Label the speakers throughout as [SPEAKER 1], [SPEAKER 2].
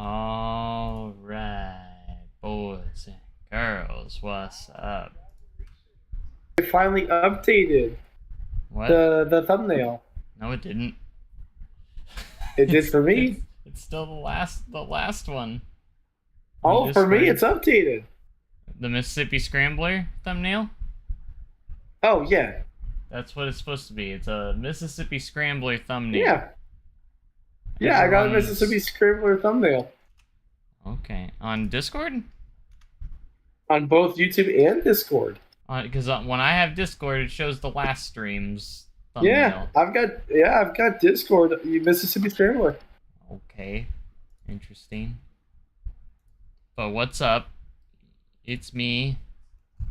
[SPEAKER 1] All right, boys and girls, what's up?
[SPEAKER 2] It finally updated
[SPEAKER 1] What?
[SPEAKER 2] the thumbnail.
[SPEAKER 1] No, it didn't.
[SPEAKER 2] It did
[SPEAKER 1] It's
[SPEAKER 2] for
[SPEAKER 1] it's
[SPEAKER 2] me.
[SPEAKER 1] it's still the last one on
[SPEAKER 2] Oh, for me,
[SPEAKER 1] Discord.
[SPEAKER 2] it's updated.
[SPEAKER 1] The Mississippi Scrambler thumbnail.
[SPEAKER 2] Oh yeah,
[SPEAKER 1] That's what it's supposed to be. It's a Mississippi Scrambler thumbnail.
[SPEAKER 2] yeah, yeah. I got a Mississippi
[SPEAKER 1] Everyone's
[SPEAKER 2] Scribbler thumbnail
[SPEAKER 1] okay on Discord.
[SPEAKER 2] on both YouTube and Discord.
[SPEAKER 1] Because when I have Discord, it shows the last stream's
[SPEAKER 2] Yeah,
[SPEAKER 1] thumbnail.
[SPEAKER 2] I've got Discord. You Mississippi Scrambler.
[SPEAKER 1] Okay, interesting. But what's up? It's me,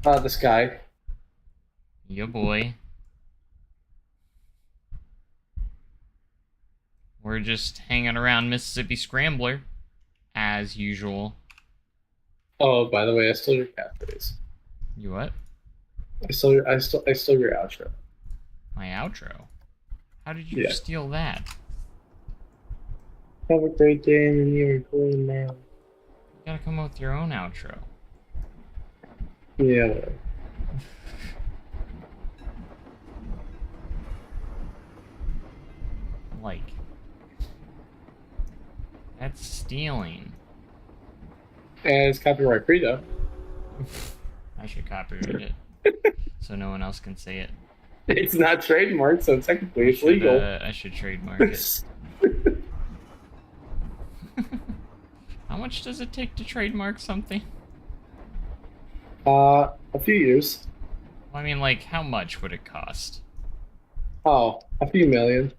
[SPEAKER 2] This guy.
[SPEAKER 1] your boy. We're just hanging around Mississippi Scrambler, as usual.
[SPEAKER 2] Oh, by the way, I stole your catchphrase.
[SPEAKER 1] You what?
[SPEAKER 2] I stole your outro.
[SPEAKER 1] My outro? How did you
[SPEAKER 2] Yeah.
[SPEAKER 1] steal that?
[SPEAKER 2] Have a great day, and then you're going now.
[SPEAKER 1] You gotta come up with your own outro.
[SPEAKER 2] Yeah.
[SPEAKER 1] Like, that's stealing.
[SPEAKER 2] And it's copyright free though.
[SPEAKER 1] I should copyright it so no one else can say it.
[SPEAKER 2] It's not trademarked, so technically it's legal.
[SPEAKER 1] I should trademark it. How much does it take to trademark something?
[SPEAKER 2] A few years.
[SPEAKER 1] Well, I mean, like, how much would it cost?
[SPEAKER 2] Oh, a few million.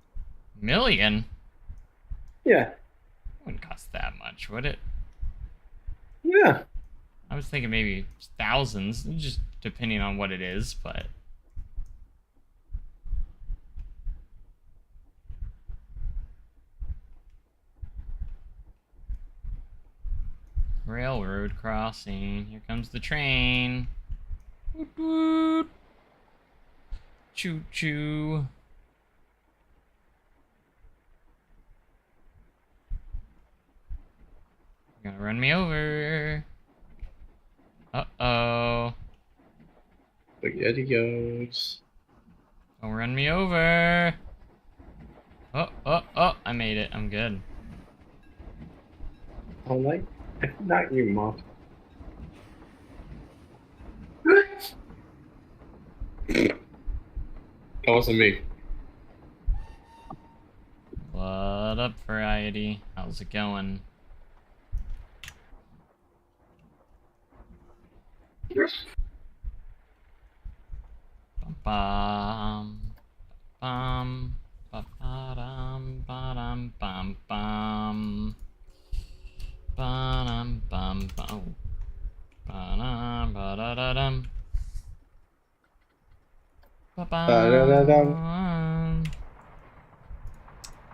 [SPEAKER 1] Million?
[SPEAKER 2] Yeah.
[SPEAKER 1] Wouldn't cost that much, would it?
[SPEAKER 2] Yeah.
[SPEAKER 1] I was thinking maybe thousands, just depending on what it is, but... Railroad crossing. Here comes the train. Woot woot. Choo choo. You're gonna run me over. Uh-oh.
[SPEAKER 2] Spaghetti goes.
[SPEAKER 1] Don't run me over. Oh, I made it. I'm good.
[SPEAKER 2] Oh, like, not you, mom. That wasn't me.
[SPEAKER 1] What up, variety? How's it going? Bum bum bum ba-ba-dum ba-dum bum bum ba-dum bum bum ba-dum ba-da-da-dum
[SPEAKER 2] Da-da-da-dum.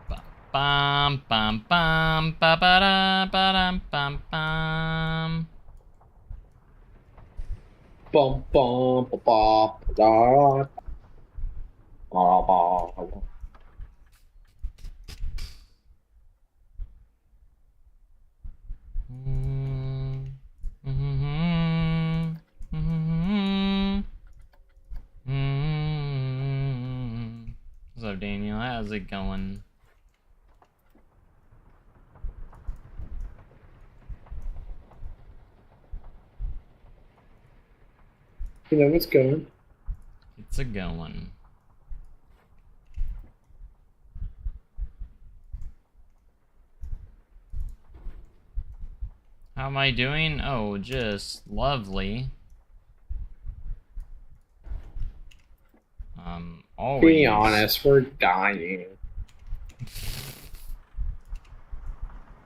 [SPEAKER 1] ba-bum bum bum bum ba-ba-da ba-dum bum bum.
[SPEAKER 2] Bum, bum, ba, ba, da, ba, ba, ba.
[SPEAKER 1] What's up, Daniel? How's it going?
[SPEAKER 2] You know what's going?
[SPEAKER 1] It's a going. How am I doing? Oh, just lovely. Always.
[SPEAKER 2] Being honest, we're dying.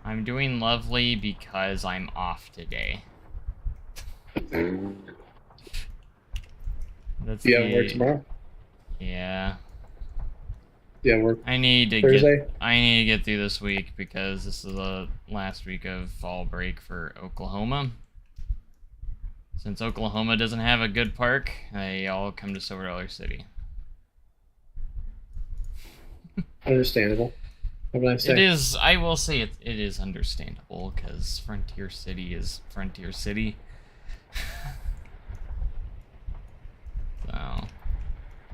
[SPEAKER 1] I'm doing lovely because I'm off today. That's
[SPEAKER 2] Do you have work tomorrow?
[SPEAKER 1] Yeah.
[SPEAKER 2] Do you have work
[SPEAKER 1] I need to
[SPEAKER 2] Thursday?
[SPEAKER 1] get through this week because this is the last week of fall break for Oklahoma. Since Oklahoma doesn't have a good park, they all come to Silver Dollar City.
[SPEAKER 2] Understandable. What did I say?
[SPEAKER 1] It is, I will say it is understandable, because Frontier City is Frontier City. So,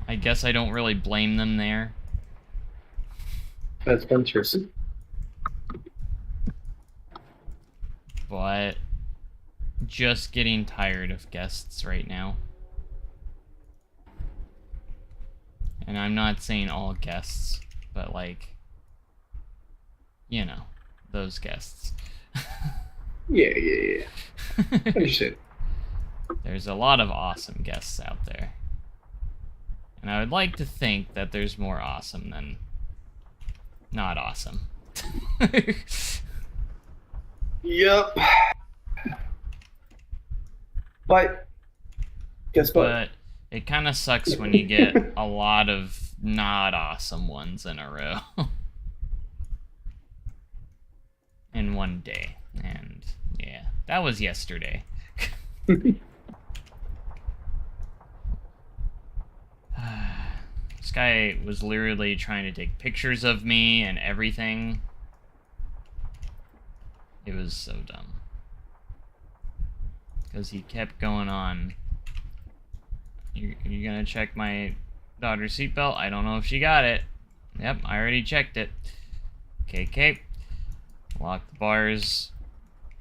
[SPEAKER 1] I guess I don't really blame them there.
[SPEAKER 2] That's interesting.
[SPEAKER 1] But, just getting tired of guests right now. And I'm not saying all guests, but like, you know, those guests.
[SPEAKER 2] Yeah. Understood.
[SPEAKER 1] There's a lot of awesome guests out there. And I would like to think that there's more awesome than not awesome.
[SPEAKER 2] Yep. But guess what?
[SPEAKER 1] But it kind of sucks when you get a lot of not awesome ones in a row. In one day. And yeah, that was yesterday. This guy was literally trying to take pictures of me and everything. It was so dumb. Because he kept going on. You gonna check my daughter's seatbelt? I don't know if she got it. Yep, I already checked it. Okay. Lock the bars.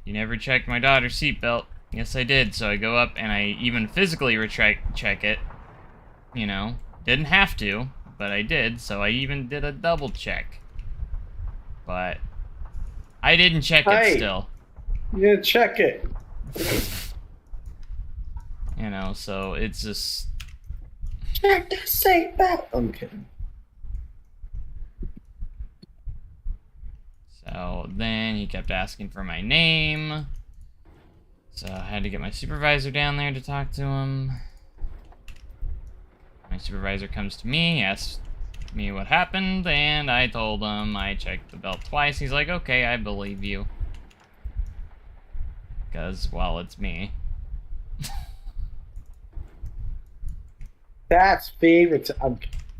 [SPEAKER 1] You never checked my daughter's seatbelt. Yes, I did. So I go up and I even physically check it. You know, didn't have to, but I did. So I even did a double check. But I didn't check it still.
[SPEAKER 2] Yeah, check it.
[SPEAKER 1] You know, so it's just...
[SPEAKER 2] Check the seatbelt. I'm kidding.
[SPEAKER 1] So then he kept asking for my name. So I had to get my supervisor down there to talk to him. My supervisor comes to me, asks me what happened, and I told him I checked the belt twice. He's like, okay, I believe you. Because, well, it's me.
[SPEAKER 2] That's favorite.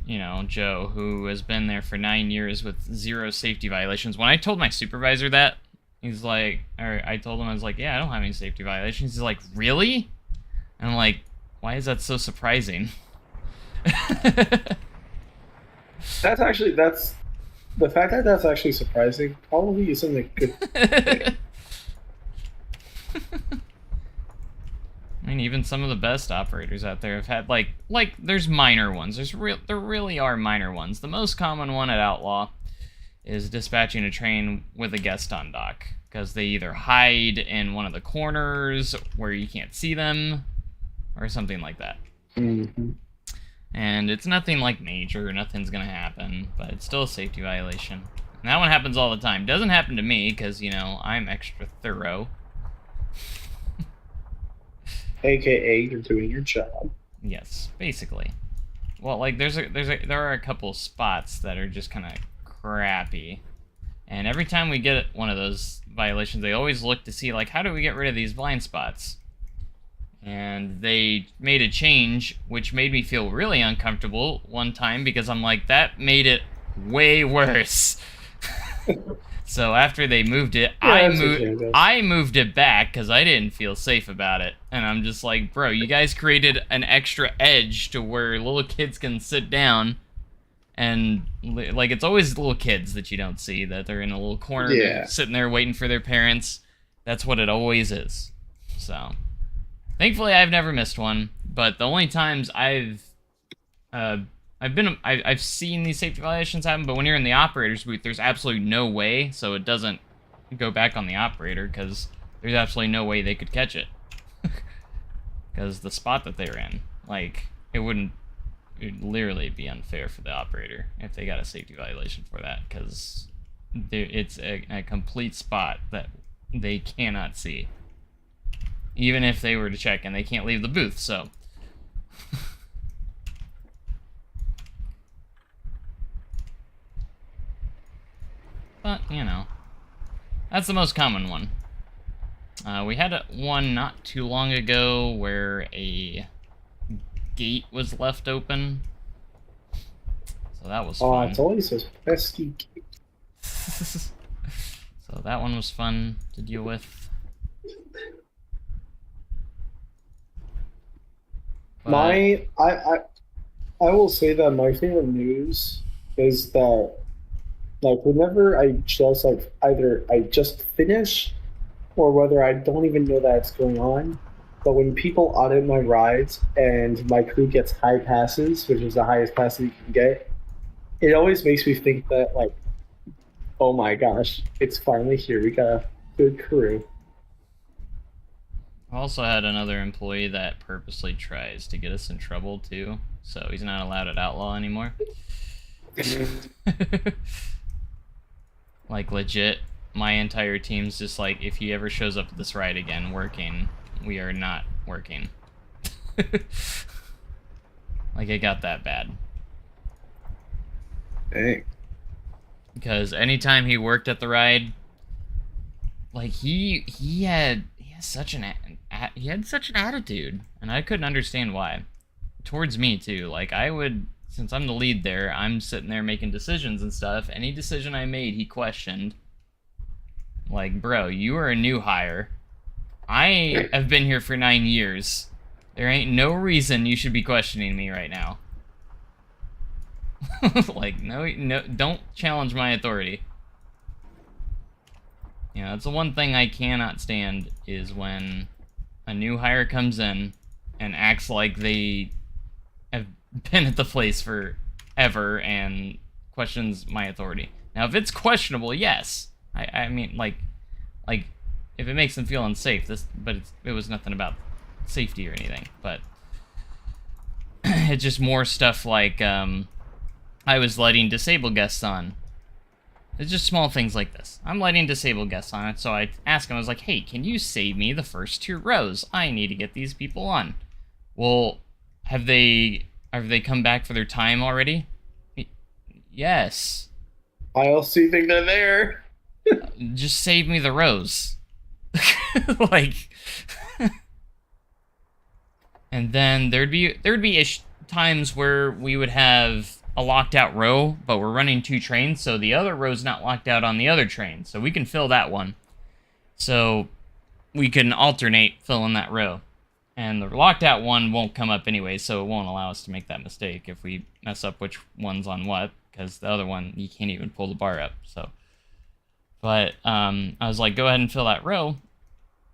[SPEAKER 1] You know, Joe, who has been there for 9 years with 0 safety violations. When I told my supervisor that, he's like, or I told him, I was like, yeah, I don't have any safety violations. He's like, really? And I'm like, why is that so surprising?
[SPEAKER 2] That's the fact that that's actually surprising. Probably isn't a good thing.
[SPEAKER 1] I mean, even some of the best operators out there have had, like there's minor ones. There really are minor ones. The most common one at Outlaw is dispatching a train with a guest on dock, because they either hide in one of the corners where you can't see them, or something like that.
[SPEAKER 2] Mm-hmm.
[SPEAKER 1] And it's nothing like major, nothing's gonna happen, but it's still a safety violation. And that one happens all the time. Doesn't happen to me, because, you know, I'm extra thorough.
[SPEAKER 2] AKA, you're doing your job.
[SPEAKER 1] Yes, basically. Well, like there are a couple spots that are just kind of crappy, and every time we get one of those violations, they always look to see, like, how do we get rid of these blind spots? And they made a change which made me feel really uncomfortable one time, because I'm like, that made it way worse. So after they moved it,
[SPEAKER 2] Yeah,
[SPEAKER 1] I moved it back because I didn't feel safe about it. And I'm just like, bro, you guys created an extra edge to where little kids can sit down. And, like, it's always little kids that you don't see, that they're in a little corner,
[SPEAKER 2] Yeah.
[SPEAKER 1] sitting there waiting for their parents. That's what it always is. So, thankfully, I've never missed one. But the only times I've seen these safety violations happen, but when you're in the operator's booth, there's absolutely no way, so it doesn't go back on the operator, because there's absolutely no way they could catch it. Because the spot that they're in, like, it would literally be unfair for the operator if they got a safety violation for that, because it's a complete spot that they cannot see. Even if they were to check, and they can't leave the booth, so... But, you know, that's the most common one. We had one not too long ago where a gate was left open. So that was fun.
[SPEAKER 2] Oh, it's always those pesky kids.
[SPEAKER 1] So that one was fun to deal with. But,
[SPEAKER 2] I will say that my favorite news is that like whenever I just like either I just finish or whether I don't even know that it's going on, but when people audit my rides and my crew gets high passes, which is the highest pass that you can get, it always makes me think that like, oh my gosh, it's finally here. We got a good crew.
[SPEAKER 1] I also had another employee that purposely tries to get us in trouble too, so he's not allowed at Outlaw anymore. Like legit, my entire team's just like, if he ever shows up at this ride again working, we are not working. Like it got that bad.
[SPEAKER 2] Dang.
[SPEAKER 1] Because anytime he worked at the ride, like he had such an attitude, and I couldn't understand why. Towards me too. Like I would, since I'm the lead there, I'm sitting there making decisions and stuff. Any decision I made, he questioned. Like, bro, you are a new hire. I have been here for 9 years. There ain't no reason you should be questioning me right now. Like, no, don't challenge my authority. You know, that's the one thing I cannot stand, is when a new hire comes in and acts like they have been at the place forever and questions my authority. Now, if it's questionable, yes. I mean, like, if it makes them feel unsafe, but it was nothing about safety or anything. But it's just more stuff like, I was letting disabled guests on. It's just small things like this. I'm letting disabled guests on it, so I asked him, I was like, hey, can you save me the first 2 rows? I need to get these people on. Well, have they come back for their time already? Yes.
[SPEAKER 2] I also think they're there.
[SPEAKER 1] Just save me the rows. Like, and then there'd be times where we would have a locked out row, but we're running 2 trains, so the other row's not locked out on the other train, so we can fill that one. So we can alternate filling that row. And the locked out one won't come up anyway, so it won't allow us to make that mistake if we mess up which one's on what, because the other one, you can't even pull the bar up, so. But I was like, go ahead and fill that row.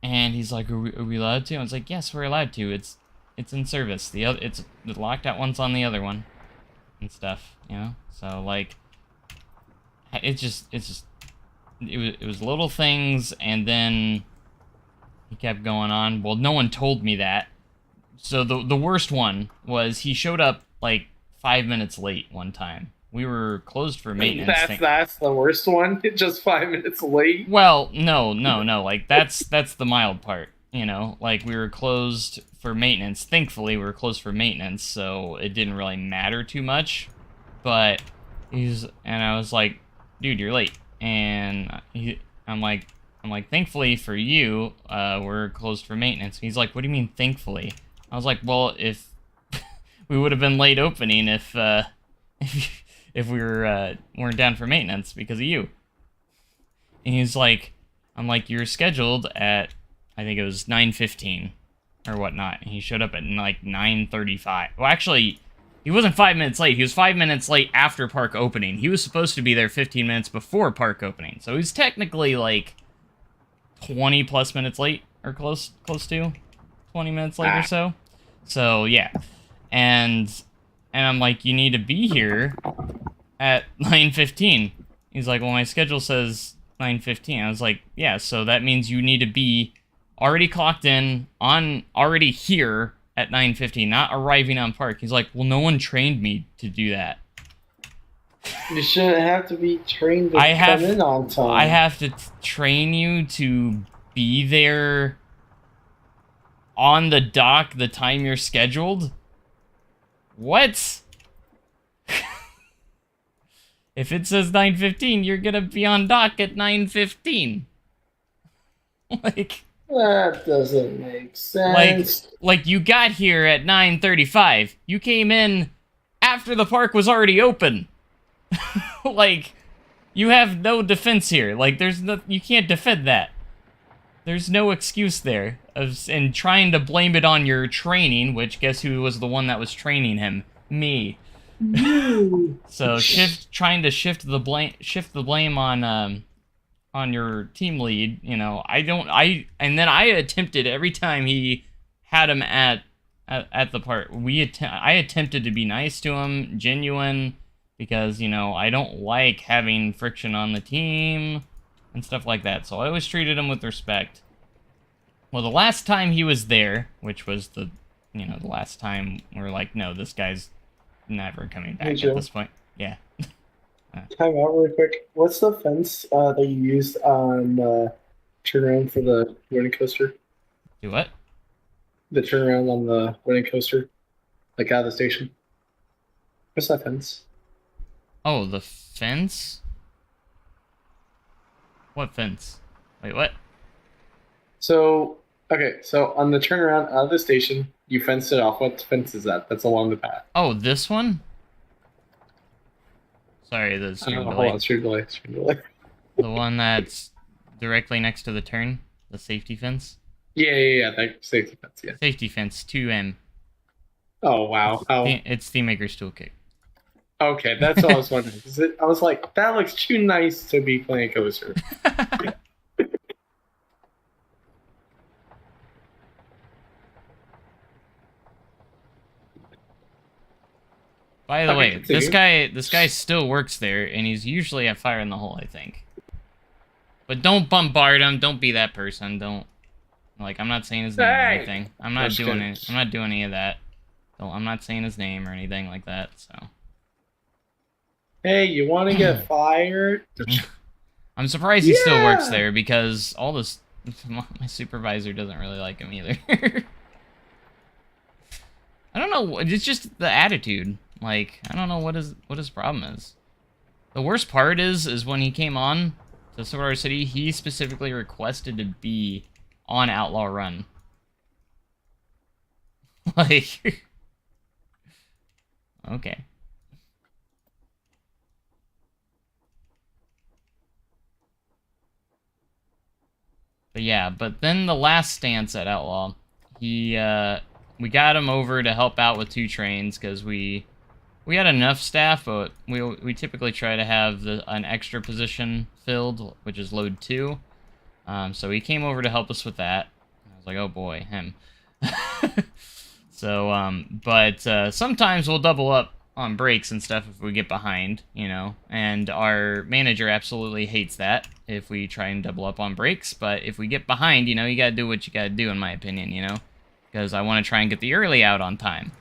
[SPEAKER 1] And he's like, are we allowed to? I was like, yes, we're allowed to. It's in service. The locked out one's on the other one. And stuff, you know. So like, it was little things, and then he kept going on. Well, no one told me that. So the worst one was he showed up like 5 minutes late one time. We were closed for maintenance.
[SPEAKER 2] That's the worst one. Just 5 minutes late.
[SPEAKER 1] Well, no. Like that's the mild part. You know, like we were closed for maintenance. Thankfully, we were closed for maintenance, so it didn't really matter too much. But and I was like, dude, you're late. And I'm like, thankfully for you, we're closed for maintenance. And he's like, what do you mean, thankfully? I was like, well, if we would have been late opening if we weren't down for maintenance because of you. And he's like, I'm like, you're scheduled at, I think it was 9:15 or whatnot. And he showed up at like 9:35. Well, actually, he wasn't 5 minutes late. He was 5 minutes late after park opening. He was supposed to be there 15 minutes before park opening. So he's technically like 20 plus minutes late, or close to 20 minutes late or so. So yeah. And I'm like, you need to be here at 9:15. He's like, well, my schedule says 9:15. I was like, yeah, so that means you need to be already clocked in, already here at 9:15, not arriving on park. He's like, well, no one trained me to do that.
[SPEAKER 2] You shouldn't have to be trained to come in on time.
[SPEAKER 1] I have to train you to be there on the dock the time you're scheduled? What? If it says 9:15, you're gonna be on dock at 9:15. Like,
[SPEAKER 2] that doesn't make sense.
[SPEAKER 1] Like you got here at 9:35. You came in after the park was already open. Like, You have no defense here. Like, there's no, you can't defend that. There's no excuse there. And trying to blame it on your training, which guess who was the one that was training him? Me. So trying to shift the blame on your team lead. You know, and then I attempted every time he had him at the part. I attempted to be nice to him, genuine, because you know I don't like having friction on the team and stuff like that. So I always treated him with respect. Well, the last time he was there, which was the last time we're like, no, this guy's never coming back at this point. Yeah.
[SPEAKER 2] Time out really quick. What's the fence that you used on turnaround for the running coaster?
[SPEAKER 1] Do what?
[SPEAKER 2] The turnaround on the running coaster, like out of the station. What's that fence?
[SPEAKER 1] Oh, the fence? What fence? Wait, what?
[SPEAKER 2] So, okay, so on the turnaround out of the station, you fenced it off. What fence is that? That's along the path.
[SPEAKER 1] Oh, this one? Sorry, the stream delay.
[SPEAKER 2] Hold on, stream delay.
[SPEAKER 1] The one that's directly next to the turn? The safety fence?
[SPEAKER 2] Yeah, that safety fence, yeah.
[SPEAKER 1] Safety fence, 2M.
[SPEAKER 2] Oh, wow.
[SPEAKER 1] It's Theme Maker's Toolkit.
[SPEAKER 2] Okay, that's what I was wondering. I was like, that looks too nice to be playing a coaster.
[SPEAKER 1] By the way, this guy still works there, and he's usually at Fire in the Hole, I think. But don't bombard him. Don't be that person. Don't, like, I'm not saying his name or anything. I'm not doing it. I'm not doing any of that. I'm not saying his name or anything like that. So.
[SPEAKER 2] Hey, you want to get fired?
[SPEAKER 1] I'm surprised he still works there because all this. My supervisor doesn't really like him either. I don't know. It's just the attitude. Like, I don't know what his problem is. The worst part is when he came on to Silver City, he specifically requested to be on Outlaw Run. Like, okay. But yeah, but then the last stance at Outlaw, we got him over to help out with 2 trains because we had enough staff, but we typically try to have an extra position filled, which is load 2. So he came over to help us with that. I was like, oh boy, him. So, but sometimes we'll double up on brakes and stuff if we get behind, you know, and our manager absolutely hates that if we try and double up on brakes. But if we get behind, you know, you gotta do what you gotta do, in my opinion, you know, because I want to try and get the early out on time.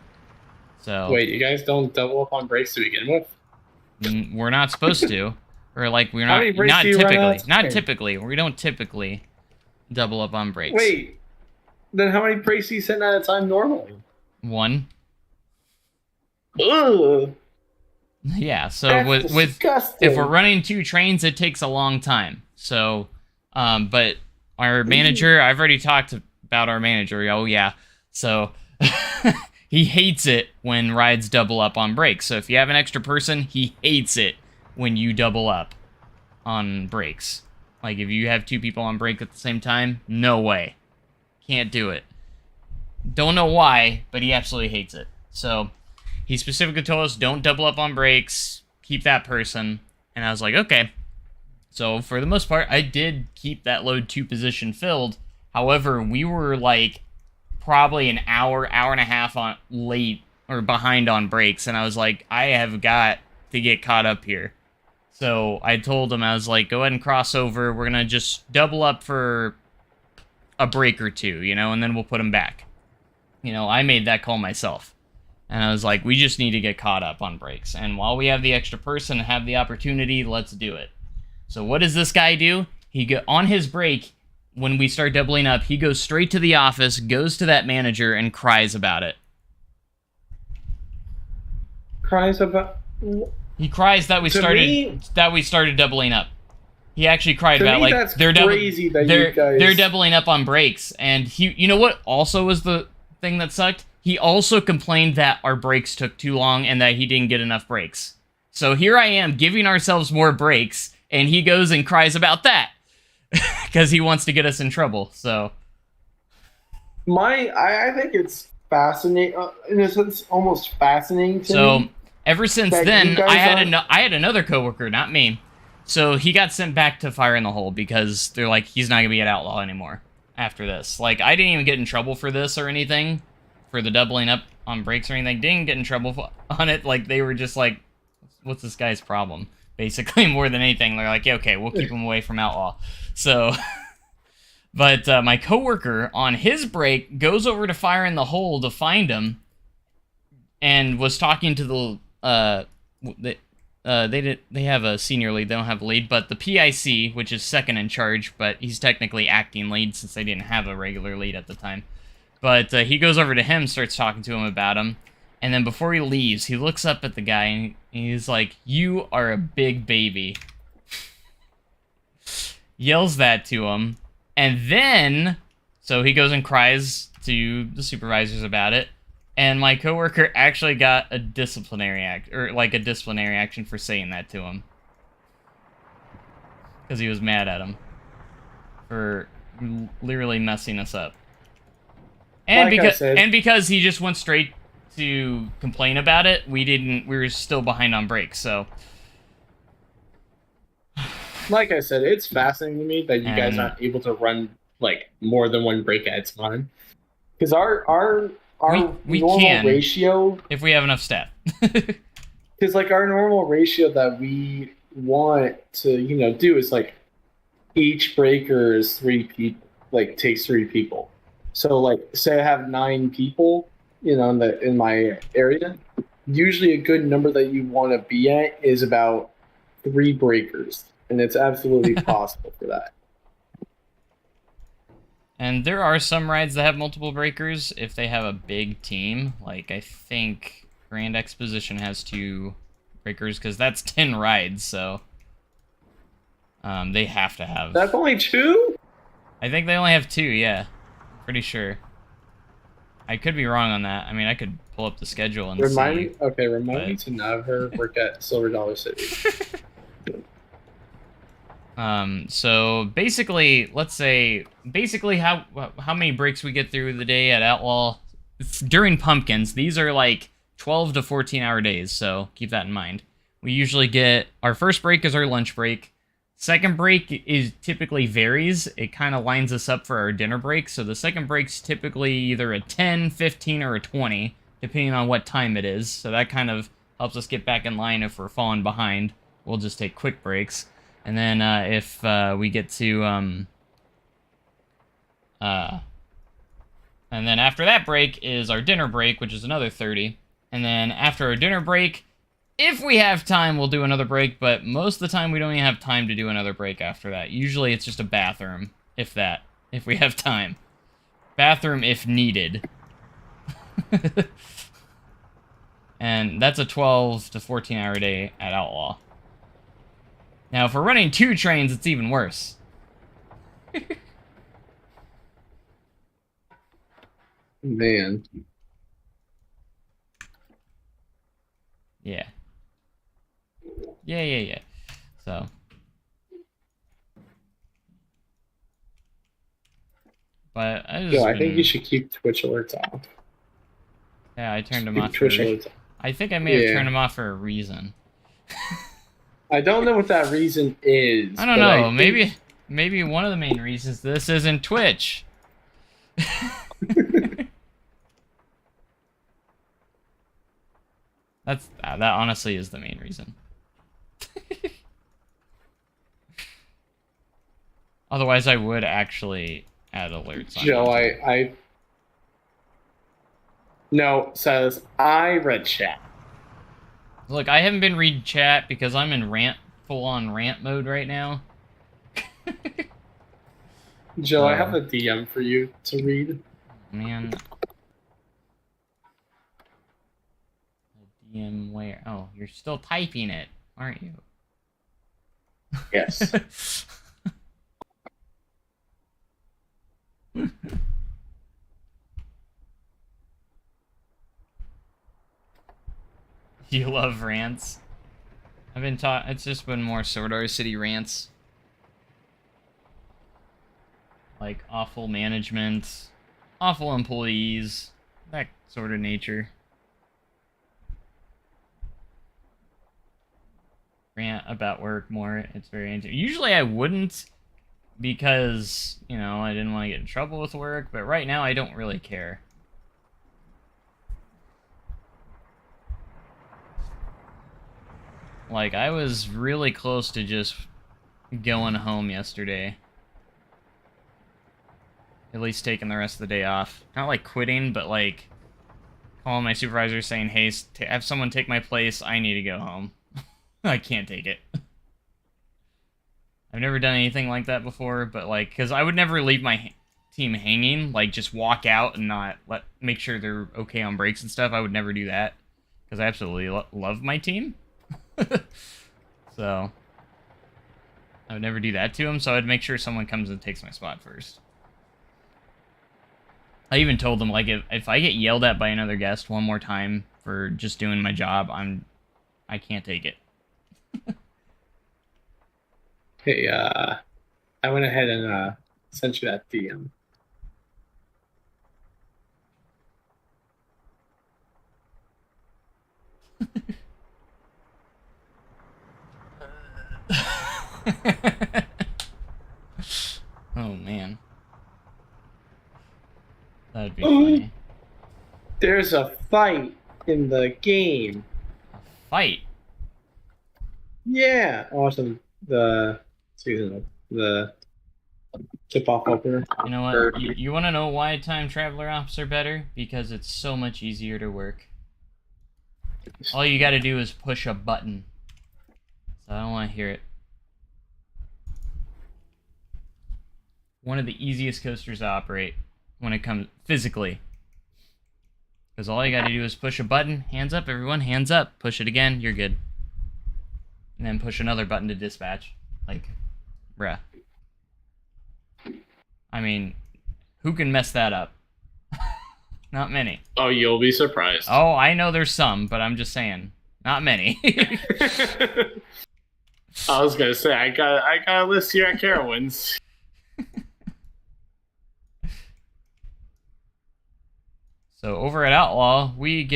[SPEAKER 1] So
[SPEAKER 2] wait, you guys don't double up on brakes to begin with?
[SPEAKER 1] We're not supposed to, or like we're not typically. We don't typically double up on brakes.
[SPEAKER 2] Wait, then how many brakes do you send at a time normally?
[SPEAKER 1] 1.
[SPEAKER 2] Ugh.
[SPEAKER 1] Yeah, so
[SPEAKER 2] That's
[SPEAKER 1] with
[SPEAKER 2] disgusting.
[SPEAKER 1] if we're running 2 trains, it takes a long time. So, but our manager, I've already talked about our manager. Oh yeah, so he hates it when rides double up on brakes. So if you have an extra person, he hates it when you double up on brakes. Like if you have 2 people on brake at the same time, no way, can't do it. Don't know why, but he absolutely hates it. So he specifically told us, don't double up on brakes, keep that person. And I was like, okay. So for the most part, I did keep that load 2 position filled. However, we were like probably an hour and a half on late or behind on brakes. And I was like, I have got to get caught up here. So I told him, I was like, go ahead and cross over. We're going to just double up for a break or 2, you know, and then we'll put them back. You know, I made that call myself. And I was like, we just need to get caught up on brakes. And while we have the extra person and have the opportunity, let's do it. So what does this guy do? On his break, when we start doubling up, he goes straight to the office, goes to that manager, and cries about it.
[SPEAKER 2] Cries about...
[SPEAKER 1] He cries that we started doubling up. He actually cried about like they're doubling up on brakes. And you know what also was the thing that sucked? He also complained that our brakes took too long and that he didn't get enough brakes. So here I am giving ourselves more brakes, and he goes and cries about that because he wants to get us in trouble. So
[SPEAKER 2] I think it's fascinating, in a sense, almost fascinating to
[SPEAKER 1] so
[SPEAKER 2] me.
[SPEAKER 1] ever since
[SPEAKER 2] that
[SPEAKER 1] then,
[SPEAKER 2] you guys
[SPEAKER 1] I had another coworker, not me. So he got sent back to Fire in the Hole because they're like, he's not gonna be an outlaw anymore after this. Like, I didn't even get in trouble for this or anything, for the doubling up on breaks or anything. Didn't get in trouble on it. Like, they were just like, what's this guy's problem? Basically, more than anything, they're like, yeah, okay, we'll keep him away from outlaw. So, but my coworker on his break goes over to Fire in the Hole to find him, and was talking to they have a senior lead, they don't have a lead, but the PIC, which is second in charge, but he's technically acting lead since they didn't have a regular lead at the time. But he goes over to him, starts talking to him about him, and then before he leaves, he looks up at the guy and he's like, "You are a big baby." Yells that to him, and then so he goes and cries to the supervisors about it. And my coworker actually got a disciplinary action for saying that to him, because he was mad at him for literally messing us up. And because he just went straight to complain about it, we were still behind on breaks. So,
[SPEAKER 2] like I said, it's fascinating to me that you guys aren't able to run like more than one break at a time, because our
[SPEAKER 1] we
[SPEAKER 2] normal
[SPEAKER 1] can,
[SPEAKER 2] ratio,
[SPEAKER 1] if we have enough staff.
[SPEAKER 2] because like our normal ratio that we want to do is like each breaker is 3 people, like takes 3 people. So like say I have 9 people in my area, usually a good number that you want to be at is about 3 breakers, and it's absolutely possible for that.
[SPEAKER 1] And there are some rides that have multiple breakers if they have a big team. Like, I think Grand Exposition has 2 breakers, because that's 10 rides, so they have to have...
[SPEAKER 2] That's only 2?
[SPEAKER 1] I think they only have 2, yeah. Pretty sure. I could be wrong on that. I mean, I could pull up the schedule and
[SPEAKER 2] remind
[SPEAKER 1] see.
[SPEAKER 2] me to never work at Silver Dollar City.
[SPEAKER 1] So basically, let's say, how many breaks we get through the day at Outlaw during Pumpkins. These are like 12 to 14 hour days, so keep that in mind. We usually get, our first break is our lunch break. Second break is typically varies. It kind of lines us up for our dinner break. So the second break's typically either a 10, 15, or a 20, depending on what time it is. So that kind of helps us get back in line if we're falling behind. We'll just take quick breaks. And then if we get to... and then after that break is our dinner break, which is another 30. And then after our dinner break, if we have time, we'll do another break. But most of the time, we don't even have time to do another break after that. Usually, it's just a bathroom, if that. If we have time. Bathroom if needed. And that's a 12 to 14 hour day at Outlaw. Now, if we're running 2 trains, it's even worse.
[SPEAKER 2] Man.
[SPEAKER 1] Yeah. Yeah. So. But
[SPEAKER 2] I think you should keep Twitch alerts off.
[SPEAKER 1] Yeah, I turned them off. I think I may have turned them off for a reason.
[SPEAKER 2] I don't know what that reason is.
[SPEAKER 1] I don't know. Maybe one of the main reasons this isn't Twitch. That honestly is the main reason. Otherwise, I would actually add alerts on
[SPEAKER 2] Joe, No, says I read chat.
[SPEAKER 1] Look, I haven't been reading chat because I'm in full-on rant mode right now.
[SPEAKER 2] Joe, I have a DM for you to read.
[SPEAKER 1] Man. A DM where? Oh, you're still typing it, aren't you?
[SPEAKER 2] Yes.
[SPEAKER 1] You love rants? I've been taught. It's just been more Sword City rants, like awful management, awful employees, that sort of nature. Rant about work more. It's very interesting. Usually I wouldn't, because, you know, I didn't want to get in trouble with work, but right now I don't really care. Like, I was really close to just going home yesterday. At least taking the rest of the day off. Not like quitting, but like calling my supervisor saying, hey, have someone take my place, I need to go home. I can't take it. I've never done anything like that before, but like, because I would never leave my team hanging, like just walk out and not make sure they're okay on breaks and stuff. I would never do that, because I absolutely love my team. So I would never do that to them, so I'd make sure someone comes and takes my spot first. I even told them, like, if I get yelled at by another guest one more time for just doing my job, I can't take it.
[SPEAKER 2] Hey, I went ahead and sent you that DM.
[SPEAKER 1] Oh man, that'd be funny.
[SPEAKER 2] There's a fight in the game.
[SPEAKER 1] Fight?
[SPEAKER 2] Yeah, awesome. The season of the tip-off opener.
[SPEAKER 1] You know what? You want to know why time traveler ops are better? Because it's so much easier to work. All you got to do is push a button. So I don't want to hear it. One of the easiest coasters to operate when it comes physically. Because all you got to do is push a button. Hands up, everyone. Hands up. Push it again. You're good. And then push another button to dispatch. Like, bruh. I mean, who can mess that up? Not many.
[SPEAKER 2] Oh, you'll be surprised.
[SPEAKER 1] Oh, I know there's some, but I'm just saying. Not many.
[SPEAKER 2] I was gonna say, I got a list here at Carowinds.
[SPEAKER 1] So over at Outlaw, we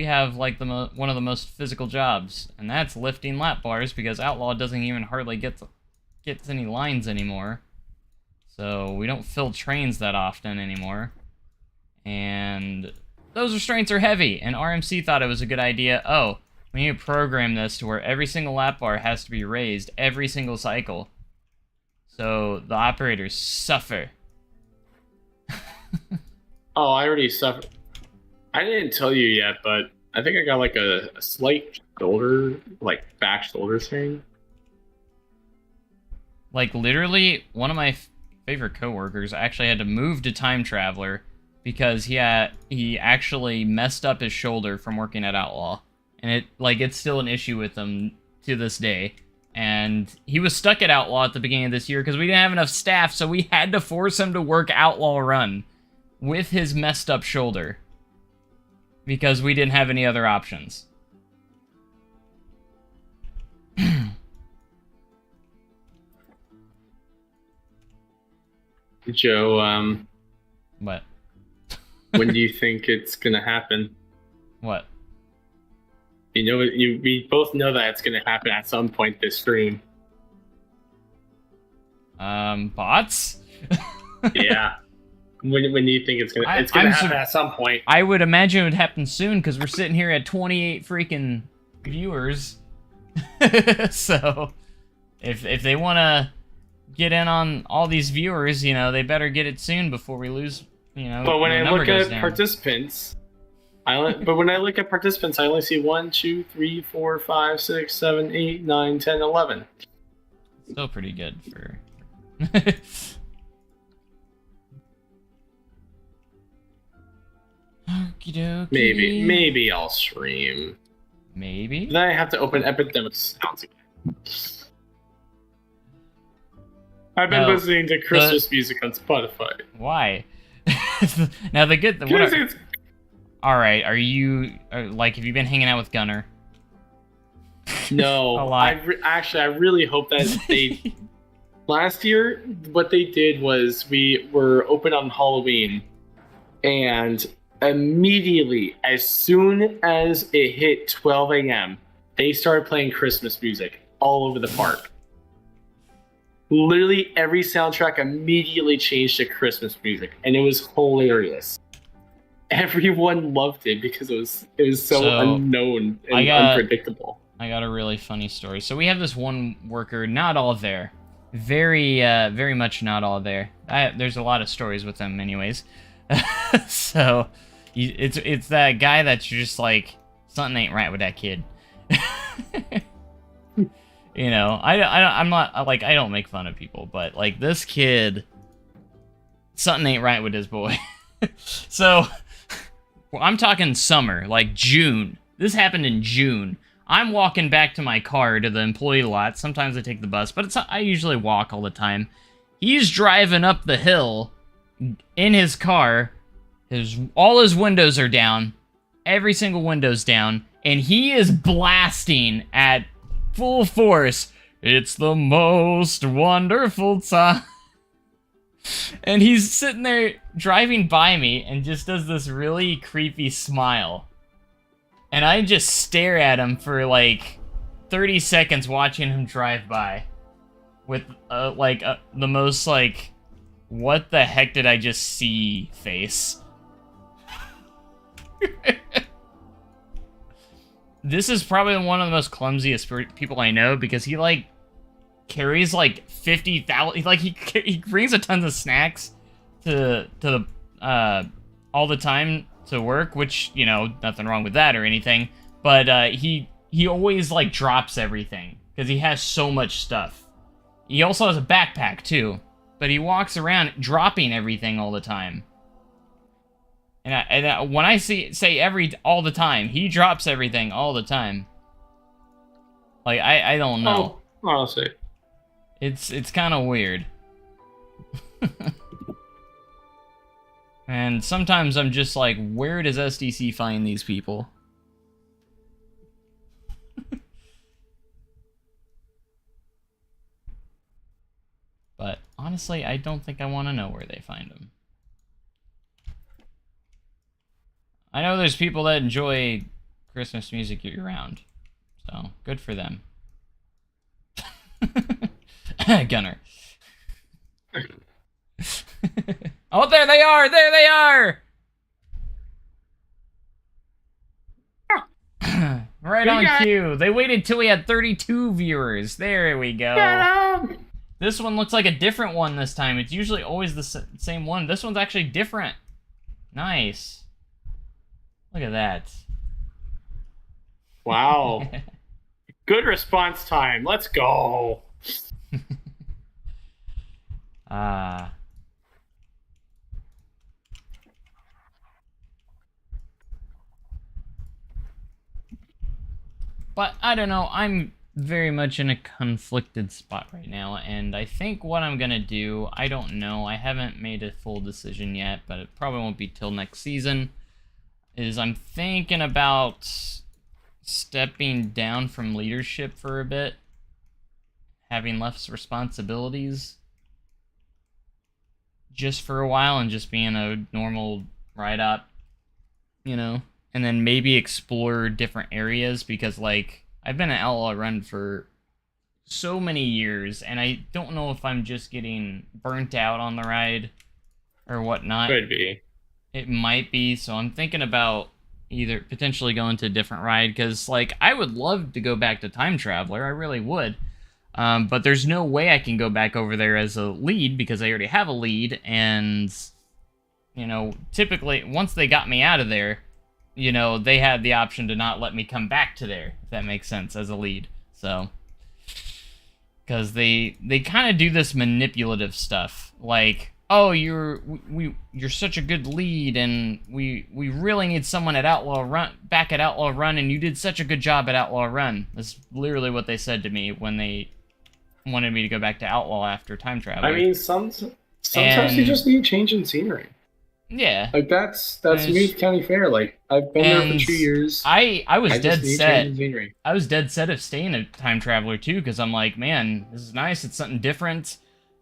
[SPEAKER 1] have like one of the most physical jobs, and that's lifting lap bars, because Outlaw doesn't even hardly get any lines anymore. So we don't fill trains that often anymore. And those restraints are heavy, and RMC thought it was a good idea. Oh, we need to program this to where every single lap bar has to be raised every single cycle. So the operators suffer.
[SPEAKER 2] Oh, I already suffered. I didn't tell you yet, but I think I got like a slight shoulder, like back shoulder strain.
[SPEAKER 1] Like literally, one of my favorite coworkers actually had to move to Time Traveler because he actually messed up his shoulder from working at Outlaw, and it's still an issue with him to this day. And he was stuck at Outlaw at the beginning of this year because we didn't have enough staff, so we had to force him to work Outlaw Run with his messed up shoulder because we didn't have any other options.
[SPEAKER 2] Joe,
[SPEAKER 1] What?
[SPEAKER 2] when do you think it's gonna happen?
[SPEAKER 1] What?
[SPEAKER 2] You know, we both know that it's gonna happen at some point this stream.
[SPEAKER 1] Bots?
[SPEAKER 2] Yeah. When do you think it's gonna happen at some point?
[SPEAKER 1] I would imagine it would happen soon because we're sitting here at 28 freaking viewers. So if they want to get in on all these viewers, you know, they better get it soon before we lose, you know.
[SPEAKER 2] But when I look at
[SPEAKER 1] down.
[SPEAKER 2] participants, I only see 1, 2, 3, 4, 5, 6, 7, 8, 9, 10, 11.
[SPEAKER 1] Still pretty good for. Okie dokie.
[SPEAKER 2] Maybe I'll stream.
[SPEAKER 1] Maybe.
[SPEAKER 2] Then I have to open Epidemic Sounds again. I've been listening to Christmas music on Spotify.
[SPEAKER 1] Why? Now the good. All right, have you been hanging out with Gunner?
[SPEAKER 2] No,
[SPEAKER 1] A lot.
[SPEAKER 2] Actually, I really hope that they. Last year, what they did was we were open on Halloween, and immediately, as soon as it hit 12 a.m., they started playing Christmas music all over the park. Literally every soundtrack immediately changed to Christmas music, and it was hilarious. Everyone loved it because it was so unknown and unpredictable.
[SPEAKER 1] I got a really funny story. So we have this one worker, not all there. Very much not all there. There's a lot of stories with them anyways. So it's that guy that you're just like, something ain't right with that kid. You know, I'm not, like, I don't make fun of people, but, like, this kid, something ain't right with his boy. So, well, I'm talking summer, like June. This happened in June. I'm walking back to my car to the employee lot. Sometimes I take the bus, but I usually walk all the time. He's driving up the hill in his car. All his windows are down. Every single window's down. And he is blasting at full force. It's the most wonderful time. And he's sitting there driving by me and just does this really creepy smile. And I just stare at him for like 30 seconds watching him drive by. With the most like, what the heck did I just see face. This is probably one of the most clumsiest people I know because he like carries like 50,000. Like he brings a tons of snacks to the all the time to work, which, you know, nothing wrong with that or anything. But he always like drops everything because he has so much stuff. He also has a backpack too, but he walks around dropping everything all the time. And when I say all the time, he drops everything all the time. Like, I don't know.
[SPEAKER 2] Oh, honestly.
[SPEAKER 1] It's kind of weird. And sometimes I'm just like, where does SDC find these people? But honestly, I don't think I want to know where they find them. I know there's people that enjoy Christmas music year-round, so good for them. Gunner. Oh, there they are! There they are! Right on cue. They waited till we had 32 viewers. There we go. This one looks like a different one this time. It's usually always the same one. This one's actually different. Nice. Look at that.
[SPEAKER 2] Wow. Good response time. Let's go.
[SPEAKER 1] But I don't know. I'm very much in a conflicted spot right now, and I think what I'm gonna do, I don't know. I haven't made a full decision yet, but it probably won't be till next season. Is I'm thinking about stepping down from leadership for a bit, having less responsibilities just for a while and just being a normal ride-op, you know, and then maybe explore different areas because, like, I've been at Outlaw Run for so many years and I don't know if I'm just getting burnt out on the ride or whatnot.
[SPEAKER 2] Could be.
[SPEAKER 1] It might be, so I'm thinking about either potentially going to a different ride, because, like, I would love to go back to Time Traveler, I really would, but there's no way I can go back over there as a lead, because I already have a lead, and, you know, typically, once they got me out of there, you know, they had the option to not let me come back to there, if that makes sense, as a lead, so, because they kind of do this manipulative stuff, like, oh, you're such a good lead, and we really need someone at Outlaw Run, back at Outlaw Run, and you did such a good job at Outlaw Run. That's literally what they said to me when they wanted me to go back to Outlaw after Time Travel.
[SPEAKER 2] I mean, sometimes you just need change in scenery.
[SPEAKER 1] Yeah.
[SPEAKER 2] Like that's
[SPEAKER 1] And,
[SPEAKER 2] me with County Fair. Like I've been there for
[SPEAKER 1] and
[SPEAKER 2] 2 years.
[SPEAKER 1] I was
[SPEAKER 2] I just
[SPEAKER 1] dead
[SPEAKER 2] need change
[SPEAKER 1] set.
[SPEAKER 2] in scenery.
[SPEAKER 1] I was dead set of staying a time traveler too, because I'm like, man, this is nice. It's something different,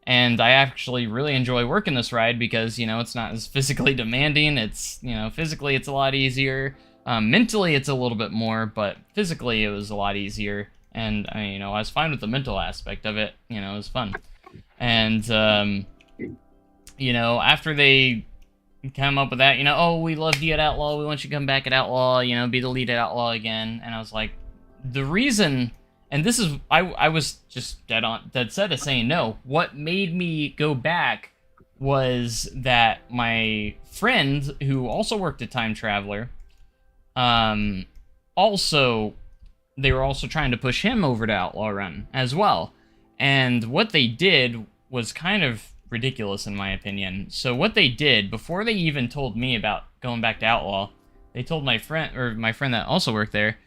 [SPEAKER 1] and I actually really enjoy working this ride because it's not as physically demanding. It's physically it's a lot easier. Mentally it's a little bit more, but physically it was a lot easier. And I was fine with the mental aspect of it. It was fun. And after they come up with that, oh, we loved you at Outlaw, we want you to come back at Outlaw, be the lead at Outlaw again. And I was like, the reason, and this is, I was just dead set of saying no. What made me go back was that my friend, who also worked at Time Traveler, also, they were also trying to push him over to Outlaw Run as well. And what they did was kind of ridiculous in my opinion. So what they did, before they even told me about going back to Outlaw, they told my friend that also worked there,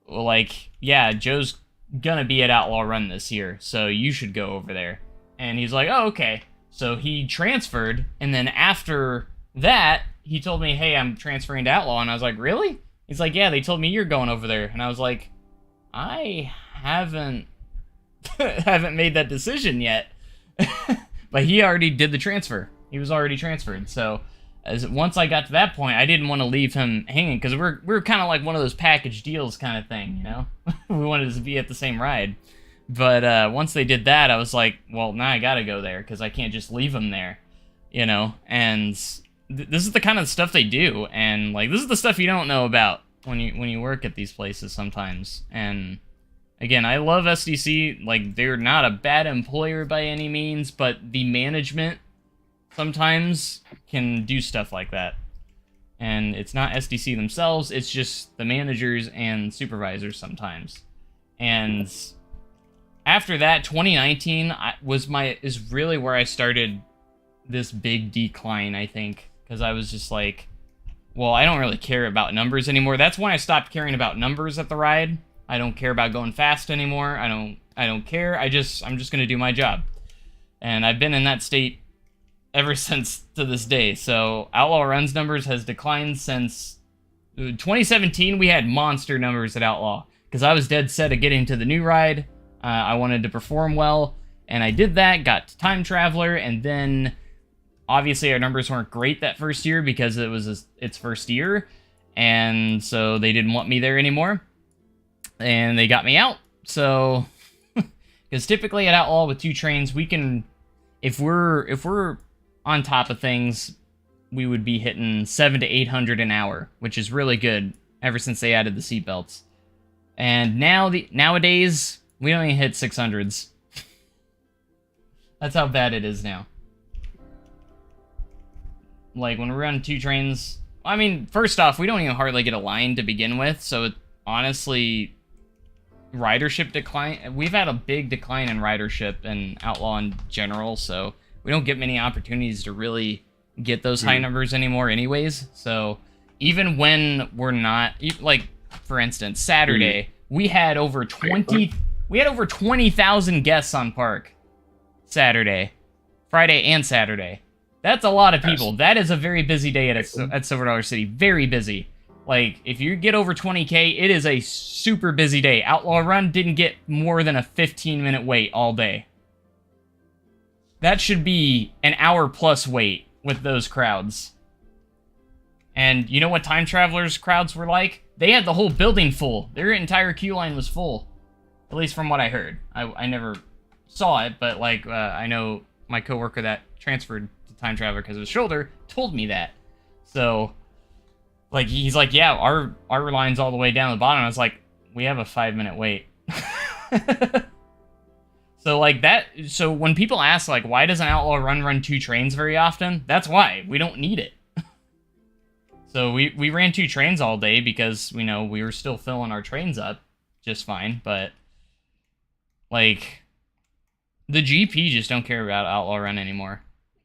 [SPEAKER 1] like, yeah, Joe's gonna be at Outlaw Run this year, so you should go over there. And he's like, oh, okay. So he transferred, and then after that, he told me, hey, I'm transferring to Outlaw, and I was like, really? He's like, yeah, they told me you're going over there. And I was like, I haven't haven't made that decision yet. But he already did the transfer. He was already transferred. So once I got to that point, I didn't want to leave him hanging because we're kind of like one of those package deals kind of thing, we wanted to be at the same ride. But once they did that, I was like, well, now I gotta go there because I can't just leave him there, And this is the kind of stuff they do, and like this is the stuff you don't know about when you work at these places sometimes. And again, I love SDC. Like, they're not a bad employer by any means, but the management sometimes can do stuff like that. And it's not SDC themselves, it's just the managers and supervisors sometimes. And after that, 2019 is really where I started this big decline, I think. Because I was just like, well, I don't really care about numbers anymore. That's when I stopped caring about numbers at the ride. I don't care about going fast anymore. I don't care. I'm just gonna do my job. And I've been in that state ever since to this day. So Outlaw Run's numbers has declined since 2017. We had monster numbers at Outlaw because I was dead set of getting to the new ride. I wanted to perform well, and I did that. Got to Time Traveler, and then obviously our numbers weren't great that first year because it was its first year, and so they didn't want me there anymore. And they got me out. So, because typically at Outlaw with 2 trains, we can, if we're on top of things, we would be hitting 700 to 800 an hour, which is really good ever since they added the seatbelts. And nowadays we don't even hit 600s. That's how bad it is now. Like when we're on 2 trains, I mean, first off, we don't even hardly get a line to begin with, so honestly, ridership decline. We've had a big decline in ridership and Outlaw in general, so we don't get many opportunities to really get those high numbers anymore anyways. So even when we're not, like, for instance, Saturday, we had over 20,000 guests on park Saturday, Friday and Saturday. That's a lot of people. That is a very busy day at Silver Dollar City. Very busy. Like, if you get over 20K, it is a super busy day. Outlaw Run didn't get more than a 15-minute wait all day. That should be an hour-plus wait with those crowds. And you know what Time Traveler's crowds were like? They had the whole building full. Their entire queue line was full. At least from what I heard. I never saw it, but, like, I know my coworker that transferred to Time Traveler because of his shoulder told me that. So, like, he's like, yeah, our line's all the way down the bottom. I was like, we have a 5-minute wait. So, like, so when people ask, like, why doesn't Outlaw run 2 trains very often? That's why. We don't need it. So we ran 2 trains all day because, we were still filling our trains up just fine, but, like, the GP just don't care about Outlaw Run anymore.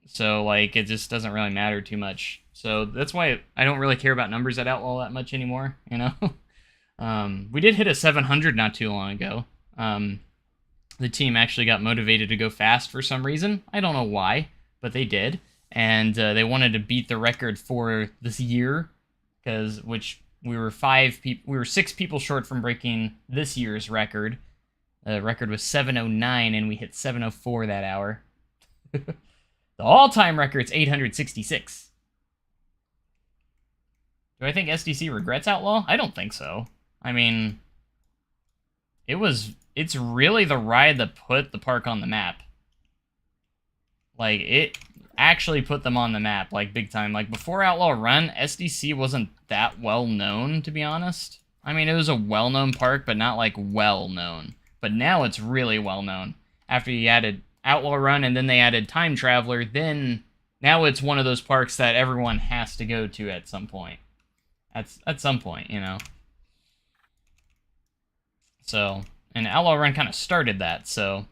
[SPEAKER 1] So, like, it just doesn't really matter too much. So that's why I don't really care about numbers at Outlaw that much anymore, We did hit a 700 not too long ago. The team actually got motivated to go fast for some reason. I don't know why, but they did. and they wanted to beat the record for this year, which we were 6 people short from breaking this year's record. The record was 7:09, and we hit 7:04 that hour. The all-time record's 866. Do I think SDC regrets Outlaw? I don't think so. I mean, it's really the ride that put the park on the map. Like, it actually put them on the map, like, big time. Like, before Outlaw Run, SDC wasn't that well known, to be honest. I mean, it was a well-known park, but not, like, well-known. But now it's really well-known. After you added Outlaw Run, and then they added Time Traveler, then now it's one of those parks that everyone has to go to at some point. At some point, you know. So, and Outlaw Run kind of started that, so.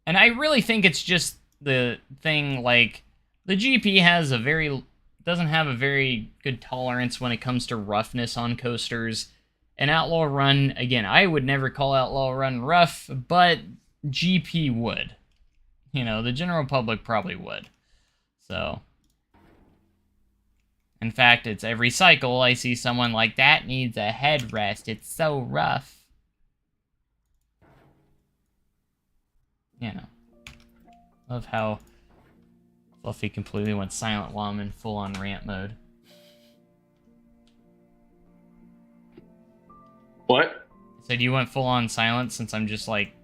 [SPEAKER 1] And I really think it's just the thing, like, the GP doesn't have a very good tolerance when it comes to roughness on coasters. And Outlaw Run, again, I would never call Outlaw Run rough, but GP would. You know, the general public probably would. So. In fact, it's every cycle I see someone like, that needs a headrest, it's so rough. You know. Love how Fluffy completely went silent while I'm in full-on rant mode.
[SPEAKER 2] What?
[SPEAKER 1] I said you went full-on silent since I'm just, like,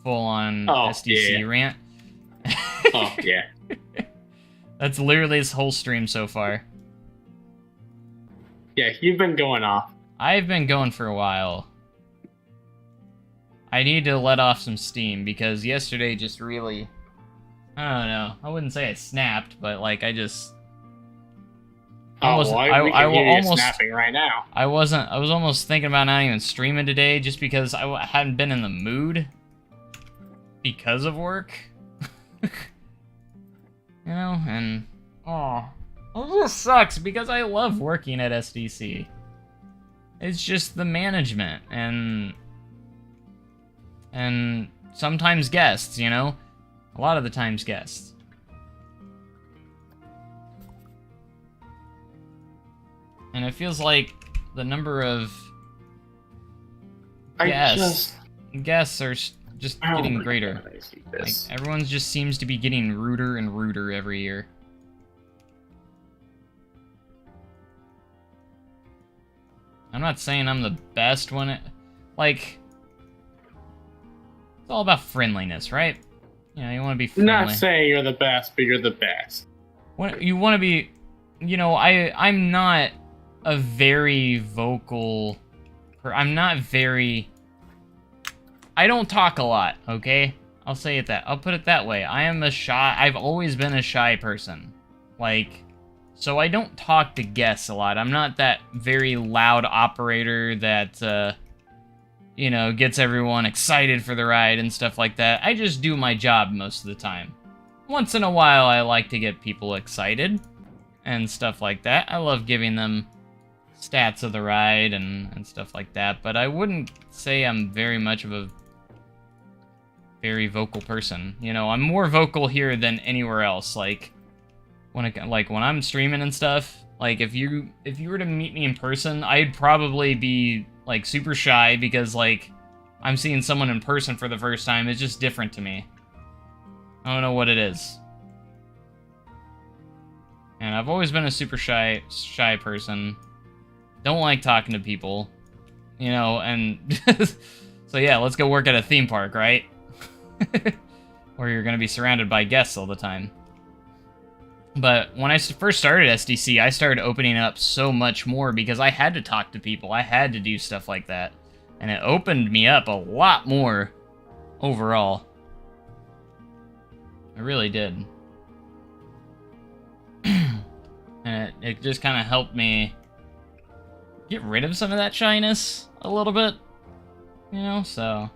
[SPEAKER 1] full-on SDC rant.
[SPEAKER 2] Oh, yeah.
[SPEAKER 1] That's literally this whole stream so far.
[SPEAKER 2] Yeah, you've been going off.
[SPEAKER 1] I've been going for a while. I need to let off some steam, because yesterday just really... I don't know. I wouldn't say I snapped, but, like, I just...
[SPEAKER 2] We can hear you snapping right now.
[SPEAKER 1] I was almost thinking about not even streaming today, just because I hadn't been in the mood. Because of work. You know, and... Oh... It just sucks, because I love working at SDC. It's just the management, and sometimes guests, you know? A lot of the times guests. And it feels like the number of guests are just getting greater. Like, everyone just seems to be getting ruder and ruder every year. I'm not saying I'm the best when it... Like... It's all about friendliness, right? You know, you want to be friendly.
[SPEAKER 2] I'm not saying you're the best, but you're the best.
[SPEAKER 1] You want to be... You know, I'm not a very vocal... I'm not very... I don't talk a lot, okay? I'll say it that. I'll put it that way. I've always been a shy person. Like... So I don't talk to guests a lot. I'm not that very loud operator that, you know, gets everyone excited for the ride and stuff like that. I just do my job most of the time. Once in a while, I like to get people excited and stuff like that. I love giving them stats of the ride and stuff like that, but I wouldn't say I'm very much of a very vocal person. You know, I'm more vocal here than anywhere else. Like when I'm streaming and stuff, like if you were to meet me in person, I'd probably be like super shy because like I'm seeing someone in person for the first time. It's just different to me. I don't know what it is. And I've always been a super shy person. Don't like talking to people, you know, and so yeah, let's go work at a theme park, right? Or you're gonna be surrounded by guests all the time. But when I first started SDC, I started opening up so much more because I had to talk to people. I had to do stuff like that. And it opened me up a lot more overall. It really did. And it just kind of helped me get rid of some of that shyness a little bit. You know, so...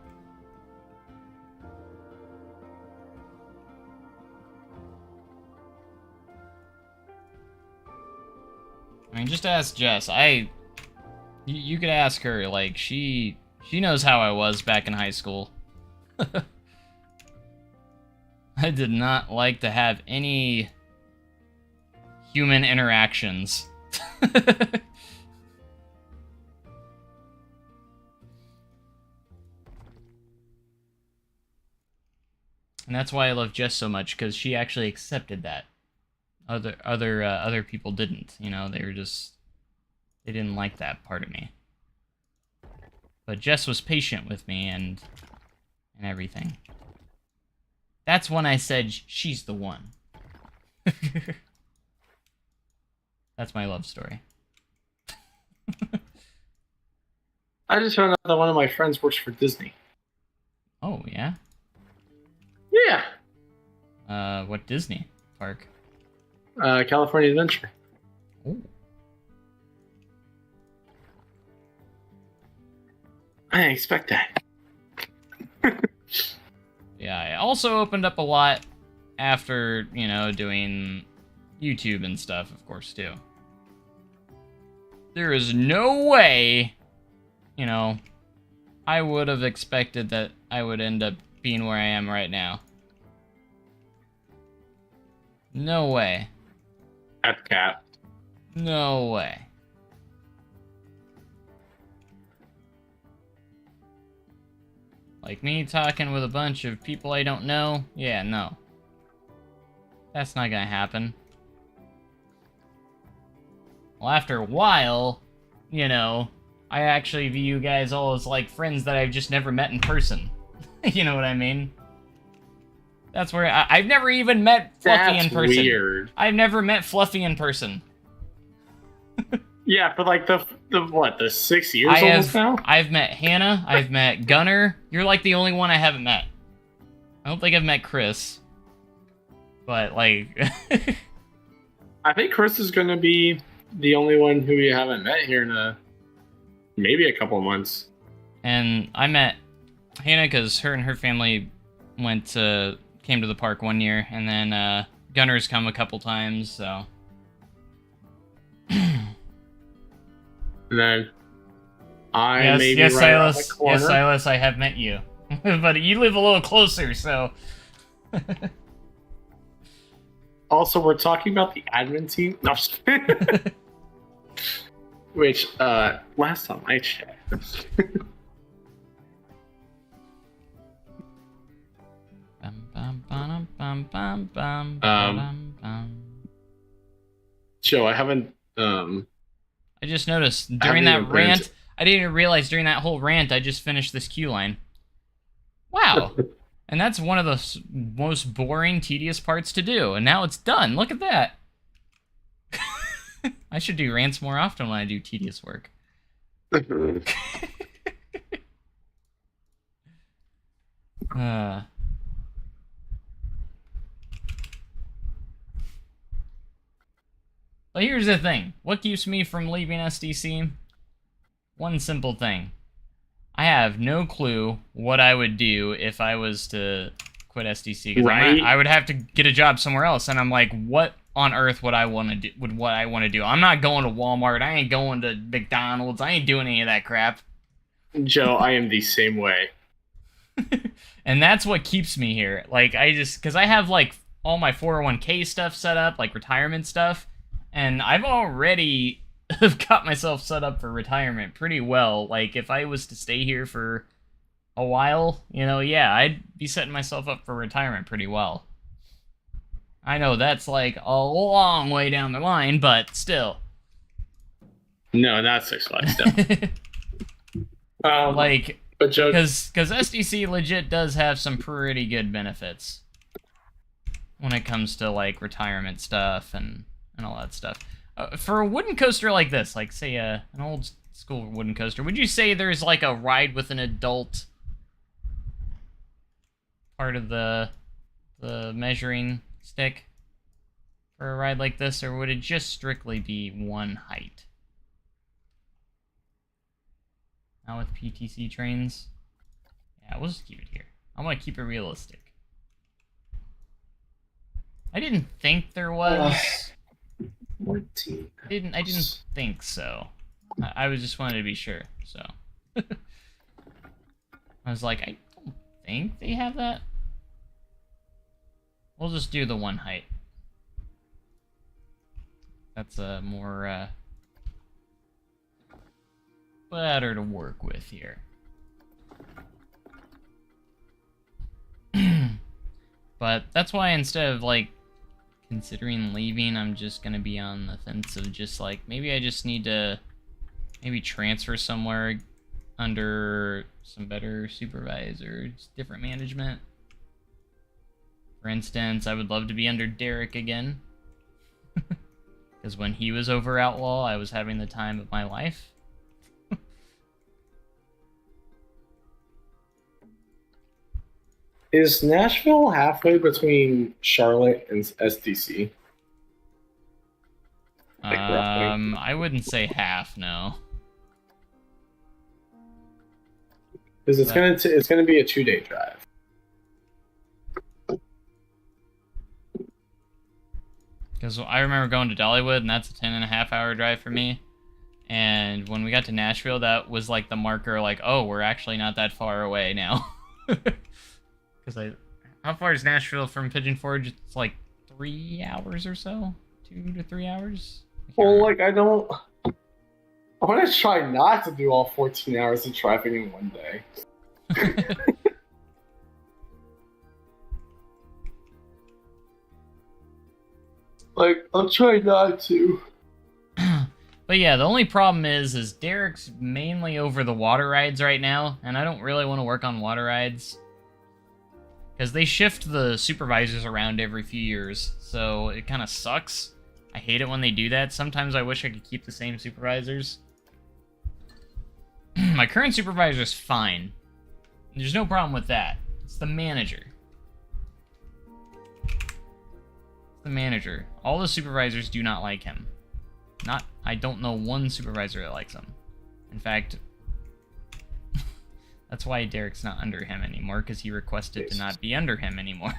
[SPEAKER 1] I mean, just ask Jess. You could ask her, like, she knows how I was back in high school. I did not like to have any human interactions. And that's why I love Jess so much, because she actually accepted that. Other people didn't. You know, they didn't like that part of me. But Jess was patient with me and everything. That's when I said she's the one. That's my love story.
[SPEAKER 2] I just found out that one of my friends works for Disney.
[SPEAKER 1] Oh, yeah?
[SPEAKER 2] Yeah.
[SPEAKER 1] What Disney park?
[SPEAKER 2] California Adventure.
[SPEAKER 1] Ooh.
[SPEAKER 2] I didn't expect that.
[SPEAKER 1] Yeah, I also opened up a lot after, you know, doing YouTube and stuff, of course, too. There is no way, you know, I would have expected that I would end up being where I am right now. No way.
[SPEAKER 2] That's cat.
[SPEAKER 1] No way. Like me talking with a bunch of people I don't know? Yeah, no. That's not gonna happen. Well, after a while, you know, I actually view you guys all as like friends that I've just never met in person. You know what I mean? That's where I've never even met Fluffy in person.
[SPEAKER 2] That's weird.
[SPEAKER 1] I've never met Fluffy in person.
[SPEAKER 2] Yeah, for like the 6 years almost now?
[SPEAKER 1] I've met Hannah, I've met Gunner. You're like the only one I haven't met. I don't think I've met Chris. But like
[SPEAKER 2] I think Chris is gonna be the only one who you haven't met here in maybe a couple of months.
[SPEAKER 1] And I met Hannah because her and her family came to the park one year, and then Gunner's come a couple times, so.
[SPEAKER 2] And then I
[SPEAKER 1] yes,
[SPEAKER 2] maybe
[SPEAKER 1] yes,
[SPEAKER 2] right around the
[SPEAKER 1] Silas.
[SPEAKER 2] corner.
[SPEAKER 1] Yes, Silas, I have met you, but you live a little closer, so.
[SPEAKER 2] Also, we're talking about the admin team. No, I'm just kidding. Which last time I checked. Joe, I haven't.
[SPEAKER 1] I just noticed during that rant, I didn't even realize during that whole rant, I just finished this queue line. Wow. And that's one of the most boring, tedious parts to do. And now it's done. Look at that. I should do rants more often when I do tedious work. But here's the thing. What keeps me from leaving SDC? One simple thing. I have no clue what I would do if I was to quit SDC. Because
[SPEAKER 2] right?
[SPEAKER 1] I would have to get a job somewhere else. And I'm like, what on earth would I want to do? I'm not going to Walmart. I ain't going to McDonald's. I ain't doing any of that crap.
[SPEAKER 2] Joe, I am the same way.
[SPEAKER 1] And that's what keeps me here. Like, because I have, like, all my 401k stuff set up, like retirement stuff. And I've already got myself set up for retirement pretty well. Like, if I was to stay here for a while, you know, yeah, I'd be setting myself up for retirement pretty well. I know that's, like, a long way down the line, but still.
[SPEAKER 2] No, not 6 months, no.
[SPEAKER 1] Like,
[SPEAKER 2] but Joe,
[SPEAKER 1] because SDC legit does have some pretty good benefits when it comes to, like, retirement stuff and all that stuff. For a wooden coaster like this, like, say, an old school wooden coaster, would you say there's, like, a ride with an adult part of the measuring stick for a ride like this, or would it just strictly be one height? Now with PTC trains? Yeah, we'll just keep it here. I'm gonna keep it realistic. I didn't think there was... I didn't think so. I was just wanted to be sure, so. I was like, I don't think they have that. We'll just do the one height. that's a more better to work with here. But that's why instead of like considering leaving, I'm just gonna be on the fence of just like maybe I just need to maybe transfer somewhere under some better supervisors, different management. For instance, I would love to be under Derek again. Because when he was over Outlaw, I was having the time of my life.
[SPEAKER 2] Is Nashville halfway between Charlotte and SDC? Like roughly.
[SPEAKER 1] I wouldn't say half, no.
[SPEAKER 2] Because it's gonna be a 2-day drive.
[SPEAKER 1] Because I remember going to Dollywood, and that's a 10.5-hour drive for me. And when we got to Nashville, that was like the marker, like, oh, we're actually not that far away now. Because how far is Nashville from Pigeon Forge? It's like 3 hours or so, 2 to 3 hours.
[SPEAKER 2] Well, like I want to try not to do all 14 hours of driving in one day. Like, I'll try not to.
[SPEAKER 1] But yeah, the only problem is Derek's mainly over the water rides right now, and I don't really want to work on water rides. Because they shift the supervisors around every few years, so it kind of sucks. I hate it when they do that. Sometimes I wish I could keep the same supervisors. My current supervisor's fine. There's no problem with that. It's the manager. The manager. All the supervisors do not like him. I don't know one supervisor that likes him. In fact, that's why Derek's not under him anymore, because he requested to not be under him anymore.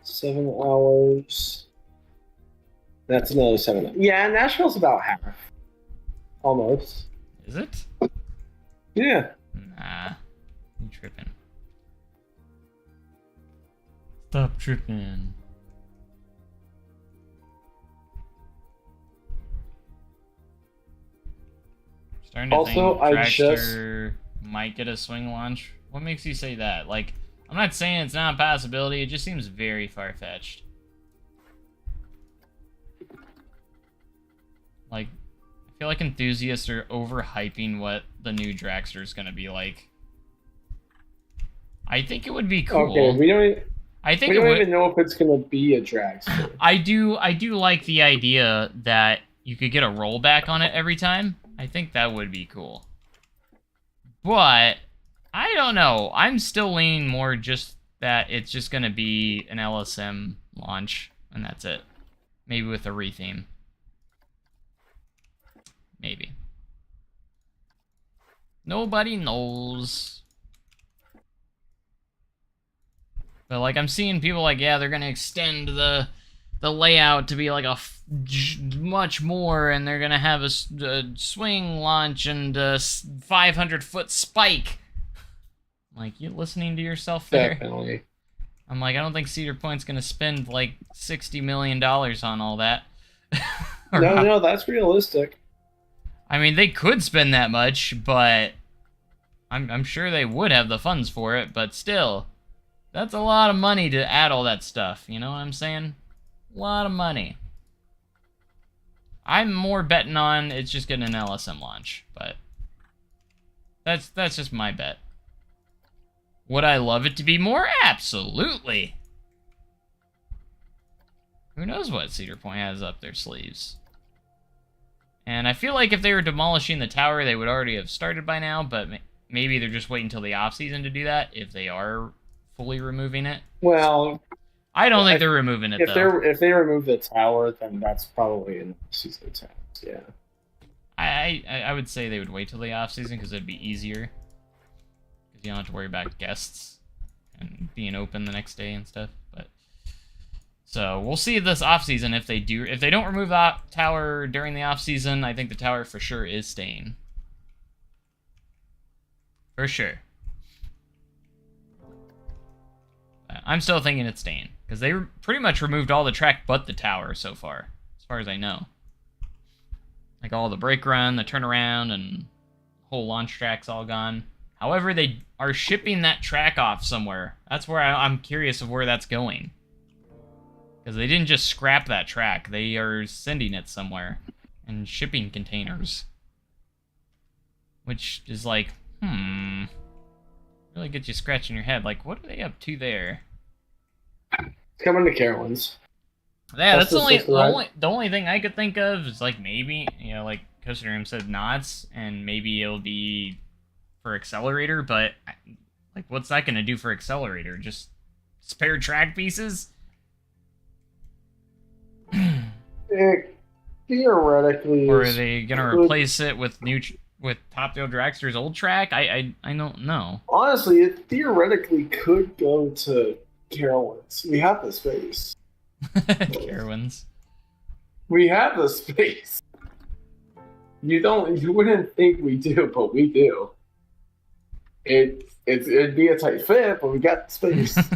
[SPEAKER 2] 7 hours. That's another 7. Yeah, Nashville's about half. Almost.
[SPEAKER 1] Is it?
[SPEAKER 2] Yeah.
[SPEAKER 1] Nah. You tripping. Stop tripping. Starting to
[SPEAKER 2] Also,
[SPEAKER 1] think Dragster might get a swing launch. What makes you say that? Like, I'm not saying it's not a possibility, it just seems very far-fetched. Like, I feel like enthusiasts are overhyping what the new Dragster is going to be like. I think it would be cool.
[SPEAKER 2] Okay, we don't even know if it's going to be a dragster.
[SPEAKER 1] I do like the idea that you could get a rollback on it every time. I think that would be cool. But I don't know. I'm still leaning more just that it's just going to be an LSM launch, and that's it. Maybe with a retheme. Maybe. Nobody knows. But, like, I'm seeing people like, yeah, they're going to extend the layout to be like much more, and they're gonna have a swing launch and a 500-foot spike. Like, you listening to yourself there?
[SPEAKER 2] Definitely.
[SPEAKER 1] I'm like, I don't think Cedar Point's gonna spend like $60 million on all that.
[SPEAKER 2] No, that's realistic.
[SPEAKER 1] I mean, they could spend that much, but I'm sure they would have the funds for it. But still, that's a lot of money to add all that stuff. You know what I'm saying? A lot of money. I'm more betting on it's just getting an LSM launch, but that's just my bet. Would I love it to be more? Absolutely. Who knows what Cedar Point has up their sleeves? And I feel like if they were demolishing the tower, they would already have started by now, but maybe they're just waiting until the off-season to do that, if they are fully removing it.
[SPEAKER 2] Well,
[SPEAKER 1] I don't think they're removing it, though.
[SPEAKER 2] If they remove the tower, then that's probably in season 10. Yeah.
[SPEAKER 1] I would say they would wait till the off-season, because it'd be easier. Because you don't have to worry about guests and being open the next day and stuff. But so we'll see this off-season if they do. If they don't remove the tower during the off-season, I think the tower for sure is staying. For sure. I'm still thinking it's staying, Because they pretty much removed all the track but the tower so far as I know. Like all the brake run, the turnaround, and whole launch track's all gone. However, they are shipping that track off somewhere. That's where I'm curious of where that's going. Because they didn't just scrap that track. They are sending it somewhere. In shipping containers. Which is like, really gets you scratching your head. Like, what are they up to there?
[SPEAKER 2] It's coming to Carowinds.
[SPEAKER 1] Yeah, that's the only thing I could think of is like maybe, you know, like Coaster said, knots, and maybe it'll be for accelerator, but like, what's that gonna do for accelerator? Just spare track pieces?
[SPEAKER 2] Theoretically,
[SPEAKER 1] or are they gonna replace it with with Top Thrill Dragster's old track? I don't know.
[SPEAKER 2] Honestly, it theoretically could go to Carowinds. We have the space.
[SPEAKER 1] Carowinds.
[SPEAKER 2] We have the space. You wouldn't think we do, but we do. It'd be a tight fit, but we got the space.
[SPEAKER 1] It's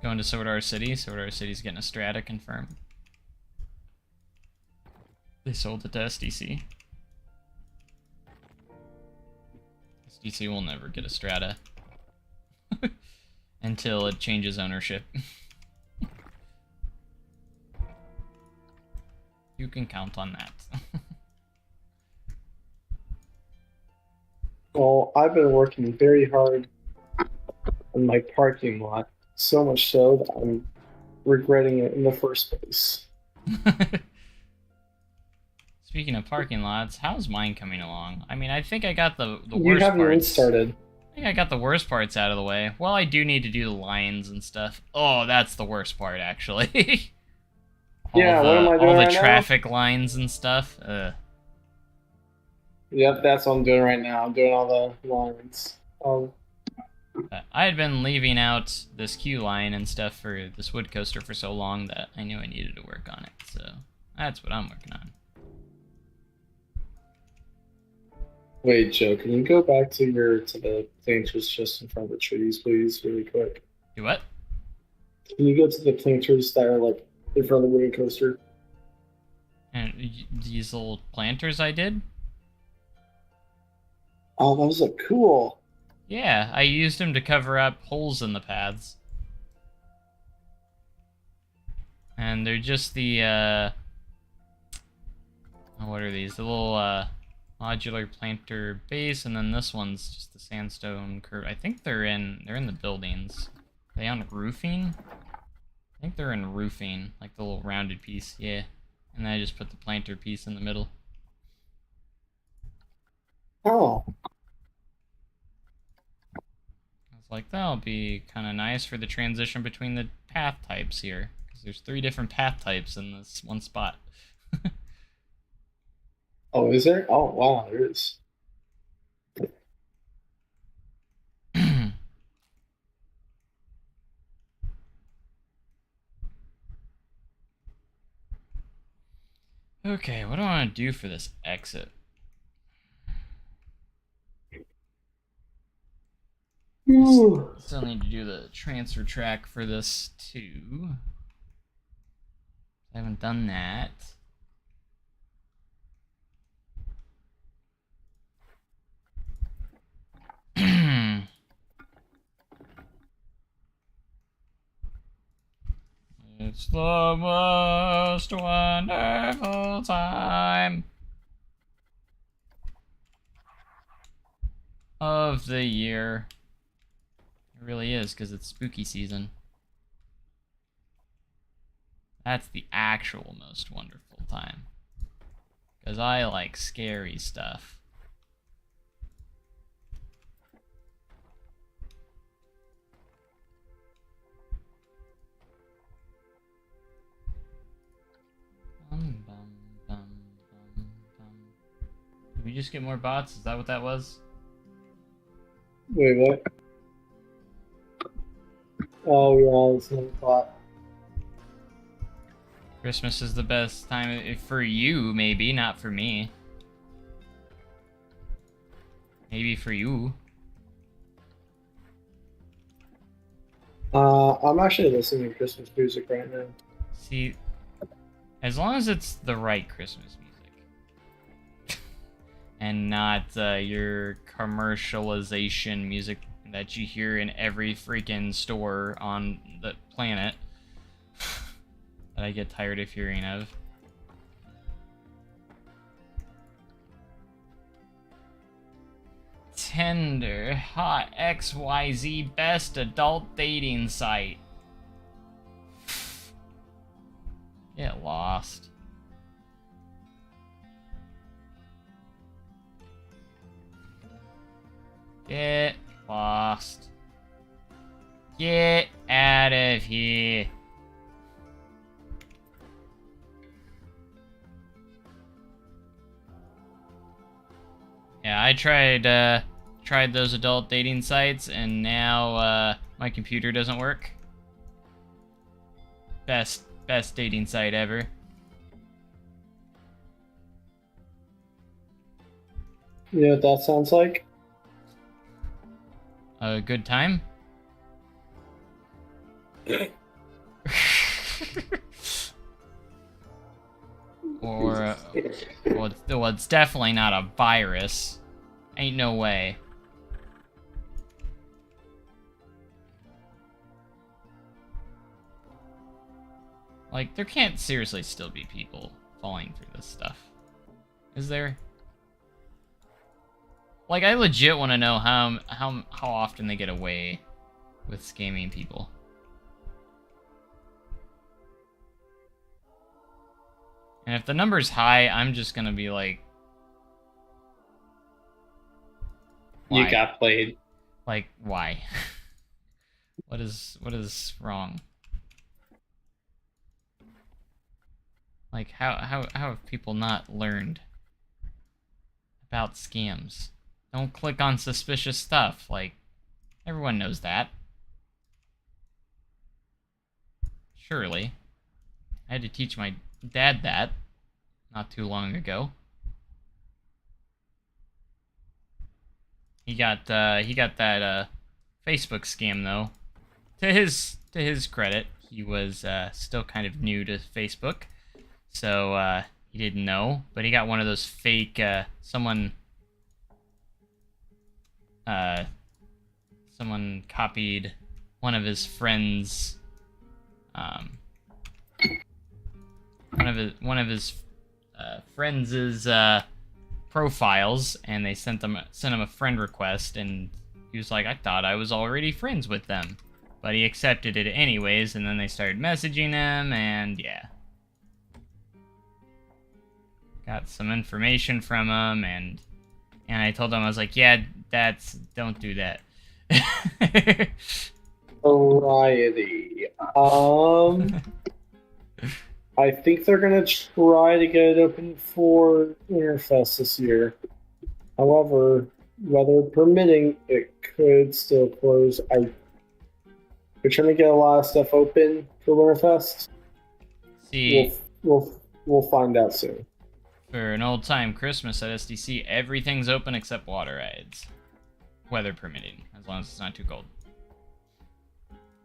[SPEAKER 1] going to Sodar City. Sodar City's getting a strata confirmed. They sold it to SDC. SDC will never get a strata. Until it changes ownership. You can count on that.
[SPEAKER 2] Well, I've been working very hard on my parking lot, so much so that I'm regretting it in the first place.
[SPEAKER 1] Speaking of parking lots, how's mine coming along? I mean, I think I got the worst parts.
[SPEAKER 2] You haven't even started.
[SPEAKER 1] I think I got the worst parts out of the way. Well, I do need to do the lines and stuff. Oh, that's the worst part, actually.
[SPEAKER 2] Yeah, what am I doing
[SPEAKER 1] all the
[SPEAKER 2] right
[SPEAKER 1] traffic lines and stuff. Ugh.
[SPEAKER 2] Yep, that's what I'm doing right now. I'm doing all the lines.
[SPEAKER 1] I had been leaving out this queue line and stuff for this wood coaster for so long that I knew I needed to work on it. So that's what I'm working on.
[SPEAKER 2] Wait, Joe, can you go back to the planters just in front of the trees, please, really quick?
[SPEAKER 1] Do what?
[SPEAKER 2] Can you go to the planters that are like in front of the wooden coaster?
[SPEAKER 1] And these little planters I did?
[SPEAKER 2] Oh, those look cool.
[SPEAKER 1] Yeah, I used them to cover up holes in the paths. And they're just the, what are these? The little, modular planter base, and then this one's just the sandstone curve. I think they're in the buildings. Are they on roofing? I think they're in roofing, like the little rounded piece, yeah. And then I just put the planter piece in the middle.
[SPEAKER 2] Oh.
[SPEAKER 1] I was like, that'll be kind of nice for the transition between the path types here. Because there's 3 different path types in this one spot.
[SPEAKER 2] Oh, is there? Oh, wow, there is.
[SPEAKER 1] Okay, what do I want to do for this exit? Still need to do the transfer track for this too. I haven't done that. It's the most wonderful time of the year. It really is, because it's spooky season. That's the actual most wonderful time. Because I like scary stuff. Did we just get more bots? Is that what that was?
[SPEAKER 2] Wait, what? Oh, yeah, it's another bot.
[SPEAKER 1] Christmas is the best time for you, maybe, not for me. Maybe for you.
[SPEAKER 2] I'm actually listening to Christmas music right now.
[SPEAKER 1] See, as long as it's the right Christmas music. And not your commercialization music that you hear in every freaking store on the planet. That I get tired of hearing of. Tinder, hot XYZ best adult dating site. Get lost. Get lost. Get out of here. Yeah, I tried those adult dating sites, and now my computer doesn't work. Best dating site ever.
[SPEAKER 2] You know what that sounds like?
[SPEAKER 1] A good time? Or, well, it's definitely not a virus. Ain't no way. Like, there can't seriously still be people falling through this stuff. Is there? Like, I legit want to know how often they get away with scamming people. And if the number's high, I'm just gonna be like, why?
[SPEAKER 2] You got played.
[SPEAKER 1] Like, why? What is wrong? Like, how have people not learned about scams? Don't click on suspicious stuff. Like, everyone knows that. Surely. I had to teach my dad that not too long ago. He got that Facebook scam though. To his credit, he was still kind of new to Facebook, so he didn't know. But he got one of those fake someone copied one of his friends one of his friends' profiles, and they sent him a friend request, and he was like, I thought I was already friends with them, but he accepted it anyways, and then they started messaging him, and yeah, got some information from him, and I told him, I was like, yeah, don't do that.
[SPEAKER 2] Variety. I think they're gonna try to get it open for Winterfest this year. However, weather permitting, it could still close. We're trying to get a lot of stuff open for Winterfest.
[SPEAKER 1] See,
[SPEAKER 2] we'll find out soon.
[SPEAKER 1] For an old time Christmas at SDC, everything's open except water rides, weather permitting, as long as it's not too cold.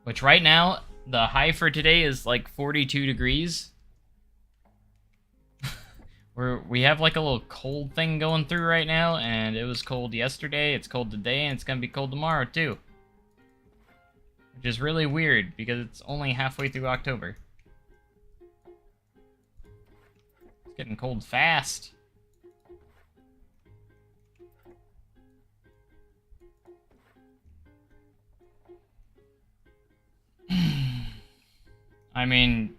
[SPEAKER 1] Which right now, the high for today is like 42 degrees. We have like a little cold thing going through right now, and it was cold yesterday, it's cold today, and it's gonna be cold tomorrow too. Which is really weird, because it's only halfway through October. It's getting cold fast. I mean,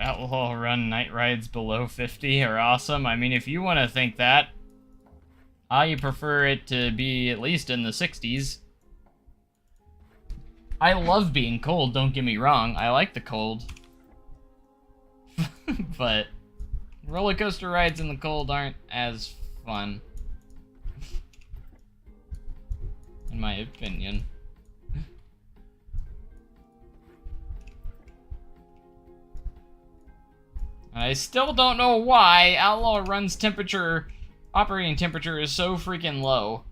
[SPEAKER 1] Outlaw Run night rides below 50 are awesome. I mean, if you want to think that, I prefer it to be at least in the 60s. I love being cold, don't get me wrong. I like the cold. But roller coaster rides in the cold aren't as fun. In my opinion. I still don't know why Outlaw Run's operating temperature is so freaking low.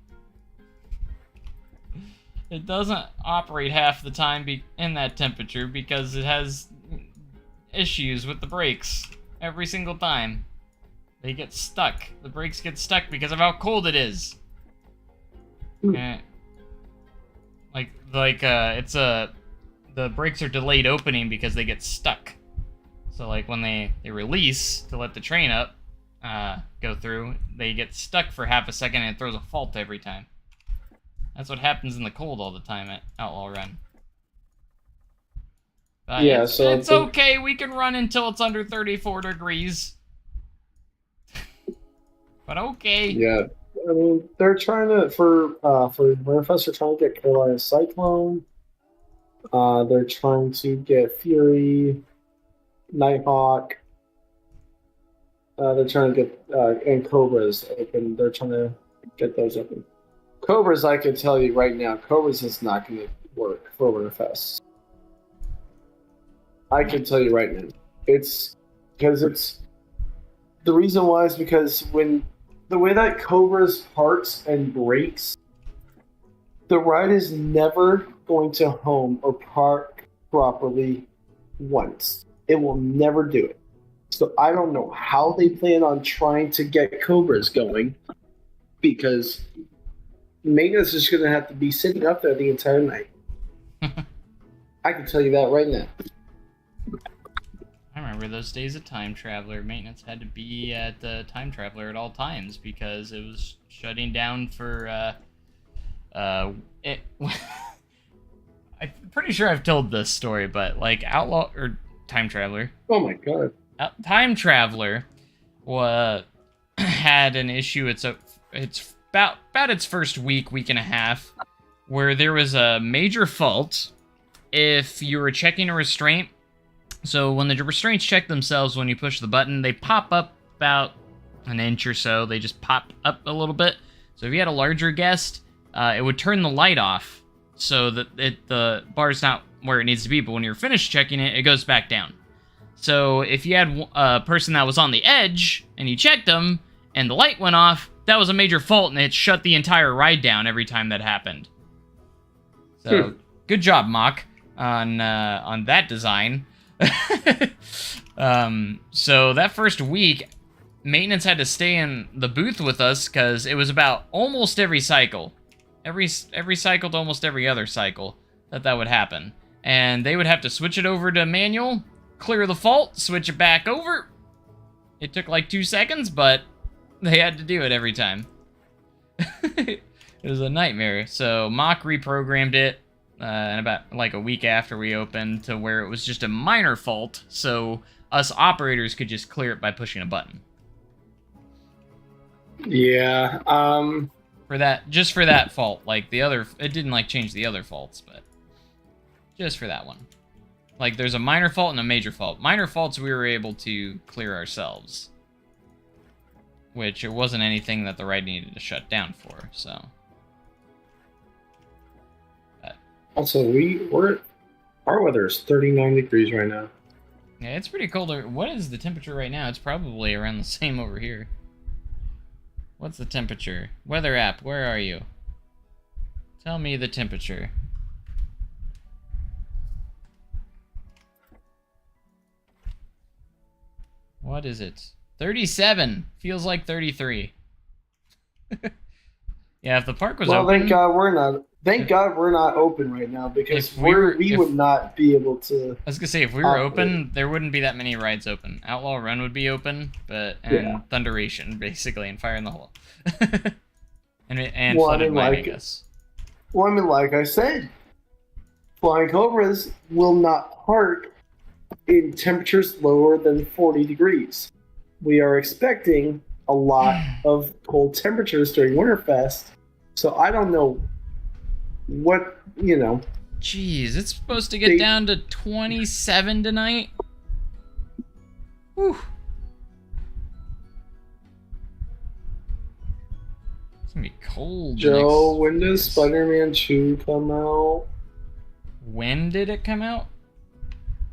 [SPEAKER 1] It doesn't operate half the time in that temperature because it has issues with the brakes every single time. They get stuck. The brakes get stuck because of how cold it is. The brakes are delayed opening because they get stuck. So like when they release to let the train up go through, they get stuck for half a second and it throws a fault every time. That's what happens in the cold all the time at Outlaw Run.
[SPEAKER 2] Yeah,
[SPEAKER 1] it's okay. We can run until it's under 34 degrees. But okay.
[SPEAKER 2] Yeah, I mean they're trying to for Winterfest. They're trying to get Carolina Cyclone. They're trying to get Fury, Nighthawk. They're trying to get and Cobras open. They're trying to get those open. Cobras, I can tell you right now, Cobras is not going to work for Winterfest. I can tell you right now. It's because the reason why is because when the way that Cobra's parks and brakes, the ride is never going to home or park properly once. It will never do it. So I don't know how they plan on trying to get Cobras going because maintenance is going to have to be sitting up there the entire night. I can tell you that right now.
[SPEAKER 1] I remember those days of Time Traveler. Maintenance had to be at the Time Traveler at all times because it was shutting down for, I'm pretty sure I've told this story, but, like, Outlaw, or Time Traveler.
[SPEAKER 2] Oh my god.
[SPEAKER 1] Time Traveler had an issue. It's about its first week and a half, where there was a major fault if you were checking a restraint. So when the restraints check themselves when you push the button, they pop up about an inch or so. They just pop up a little bit. So if you had a larger guest, it would turn the light off so that the bar's not where it needs to be. But when you're finished checking it, it goes back down. So if you had a person that was on the edge and you checked them and the light went off, that was a major fault and it shut the entire ride down every time that happened. So good job, Mock, on that design. So that first week, maintenance had to stay in the booth with us because it was about almost every cycle. Every cycle to almost every other cycle that would happen. And they would have to switch it over to manual, clear the fault, switch it back over. It took like 2 seconds, but they had to do it every time. It was a nightmare. So Mock reprogrammed it and about like a week after we opened to where it was just a minor fault, so us operators could just clear it by pushing a button.
[SPEAKER 2] Yeah.
[SPEAKER 1] For that fault, like the other, it didn't like change the other faults, but just for that one. Like there's a minor fault and a major fault. Minor faults we were able to clear ourselves, which it wasn't anything that the ride needed to shut down for, so.
[SPEAKER 2] Also, our weather is 39 degrees right now.
[SPEAKER 1] Yeah, it's pretty cold. What is the temperature right now? It's probably around the same over here. What's the temperature? Weather app, where are you? Tell me the temperature. What is it? 37. Feels like 33. Yeah, if the park was open...
[SPEAKER 2] Thank God we're not open right now because we would not be able to.
[SPEAKER 1] I was gonna say if we were open, there wouldn't be that many rides open. Outlaw Run would be open, and Thunderation basically, and Fire in the Hole, and Flood and Light, I guess.
[SPEAKER 2] Well, I mean, like I said, Flying Cobras will not park in temperatures lower than 40 degrees. We are expecting a lot of cold temperatures during Winterfest, so I don't know. What, you know.
[SPEAKER 1] Jeez, it's supposed to get down to 27 tonight. Whew. It's gonna be cold.
[SPEAKER 2] Joe, when does Spider-Man 2 come out?
[SPEAKER 1] When did it come out?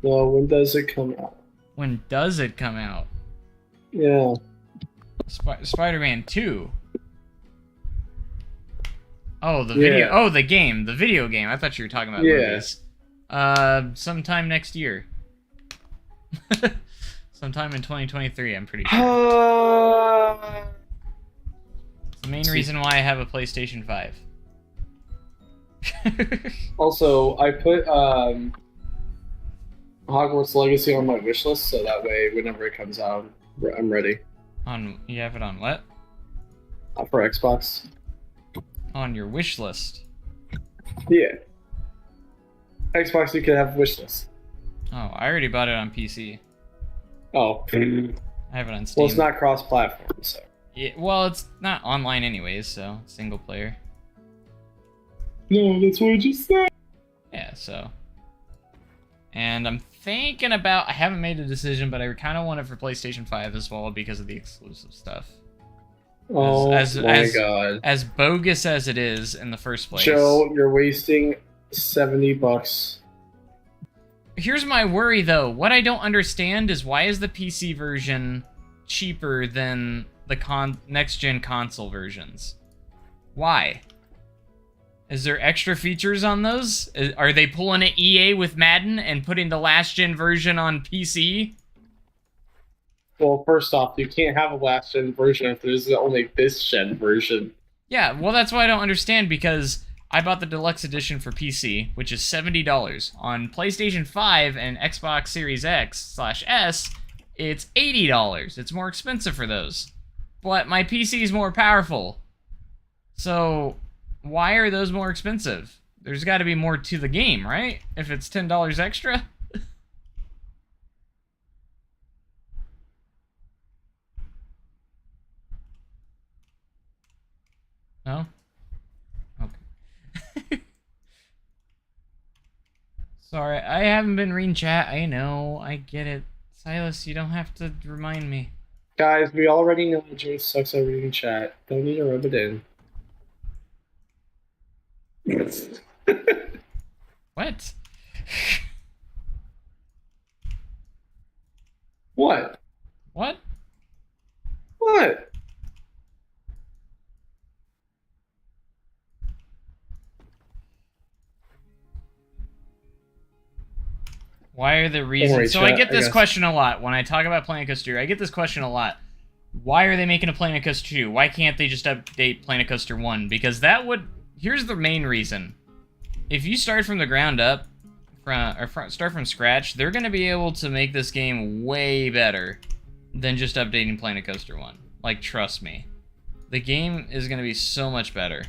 [SPEAKER 2] No, when does it come out?
[SPEAKER 1] When does it come out?
[SPEAKER 2] Yeah.
[SPEAKER 1] Spider-Man 2. Oh, the
[SPEAKER 2] Yeah.
[SPEAKER 1] video. Oh, the game. The video game. I thought you were talking about
[SPEAKER 2] Yeah.
[SPEAKER 1] movies. Sometime next year. Sometime in 2023, I'm pretty sure. It's the main reason why I have a PlayStation 5.
[SPEAKER 2] Also, I put Hogwarts Legacy on my wish list, so that way, whenever it comes out, I'm ready.
[SPEAKER 1] You have it on what?
[SPEAKER 2] For Xbox.
[SPEAKER 1] On your wish list.
[SPEAKER 2] Yeah. Xbox, you can have wish list.
[SPEAKER 1] Oh, I already bought it on PC.
[SPEAKER 2] Oh.
[SPEAKER 1] I have it on Steam.
[SPEAKER 2] Well, it's not cross-platform, so.
[SPEAKER 1] Yeah, well, it's not online anyways, so single player.
[SPEAKER 2] No, that's what I just said.
[SPEAKER 1] Yeah, so. And I'm thinking about, I haven't made a decision, but I kind of want it for PlayStation 5 as well because of the exclusive stuff.
[SPEAKER 2] Oh my god.
[SPEAKER 1] As bogus as it is in the first place.
[SPEAKER 2] Joe, you're wasting $70.
[SPEAKER 1] Here's my worry though. What I don't understand is why is the PC version cheaper than the next-gen console versions? Why? Is there extra features on those? Are they pulling an EA with Madden and putting the last-gen version on PC?
[SPEAKER 2] Well, first off, you can't have a last-gen version if there's only this-gen version.
[SPEAKER 1] Yeah, well, that's why I don't understand, because I bought the deluxe edition for PC, which is $70. On PlayStation 5 and Xbox Series X/S, it's $80. It's more expensive for those. But my PC is more powerful. So, why are those more expensive? There's got to be more to the game, right? If it's $10 extra? No? Okay. Sorry, I haven't been reading chat. I know, I get it. Silas, you don't have to remind me.
[SPEAKER 2] Guys, we already know Joe sucks at reading chat. Don't need to rub it in.
[SPEAKER 1] What?
[SPEAKER 2] What?
[SPEAKER 1] What?
[SPEAKER 2] What?
[SPEAKER 1] Why are the reasons?
[SPEAKER 2] worry,
[SPEAKER 1] So I
[SPEAKER 2] chat,
[SPEAKER 1] get
[SPEAKER 2] I
[SPEAKER 1] this
[SPEAKER 2] guess.
[SPEAKER 1] question a lot when I talk about Planet Coaster 2. I get this question a lot. Why are they making a Planet Coaster 2? Why can't they just update Planet Coaster 1? Because that would... Here's the main reason. If you start from the ground up, start from scratch, they're going to be able to make this game way better than just updating Planet Coaster 1. Like, trust me. The game is going to be so much better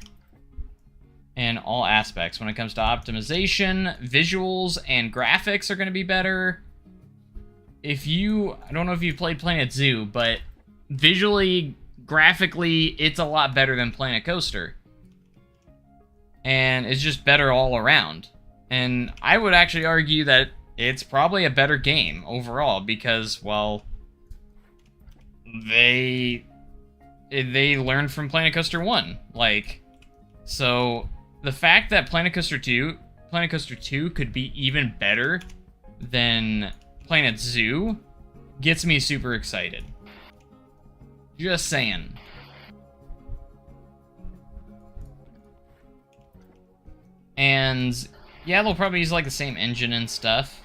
[SPEAKER 1] in all aspects. When it comes to optimization, visuals, and graphics are going to be better. I don't know if you've played Planet Zoo, but visually, graphically, it's a lot better than Planet Coaster. And it's just better all around. And I would actually argue that it's probably a better game overall because, well, they learned from Planet Coaster 1. Like, so the fact that Planet Coaster 2 could be even better than Planet Zoo gets me super excited. Just saying. And yeah, they'll probably use like the same engine and stuff,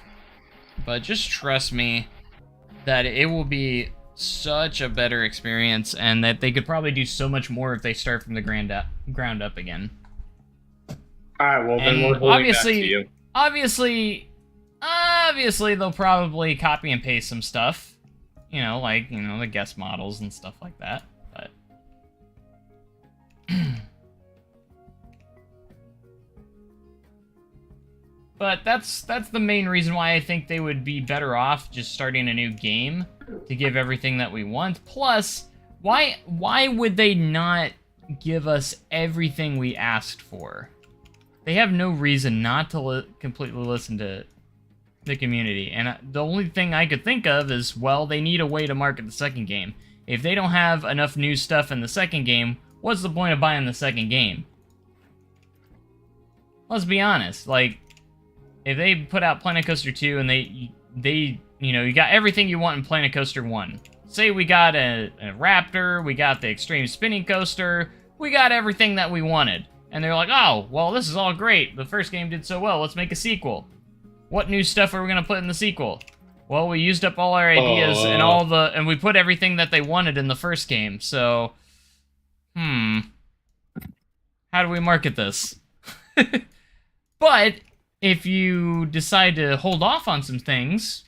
[SPEAKER 1] but just trust me that it will be such a better experience and that they could probably do so much more if they start from the ground up again.
[SPEAKER 2] Alright, well, then we're holding back to you.
[SPEAKER 1] Obviously, they'll probably copy and paste some stuff. You know, like, the guest models and stuff like that. But but that's the main reason why I think they would be better off just starting a new game to give everything that we want. Plus, why would they not give us everything we asked for? They have no reason not to completely listen to the community. And the only thing I could think of is, well, they need a way to market the second game. If they don't have enough new stuff in the second game, what's the point of buying the second game? Let's be honest. Like, if they put out Planet Coaster 2 and you got everything you want in Planet Coaster 1. Say we got a Raptor, we got the extreme spinning coaster, we got everything that we wanted. And they're like, oh, well, this is all great. The first game did so well. Let's make a sequel. What new stuff are we going to put in the sequel? Well, we used up all our ideas and we put everything that they wanted in the first game. So, how do we market this? But if you decide to hold off on some things,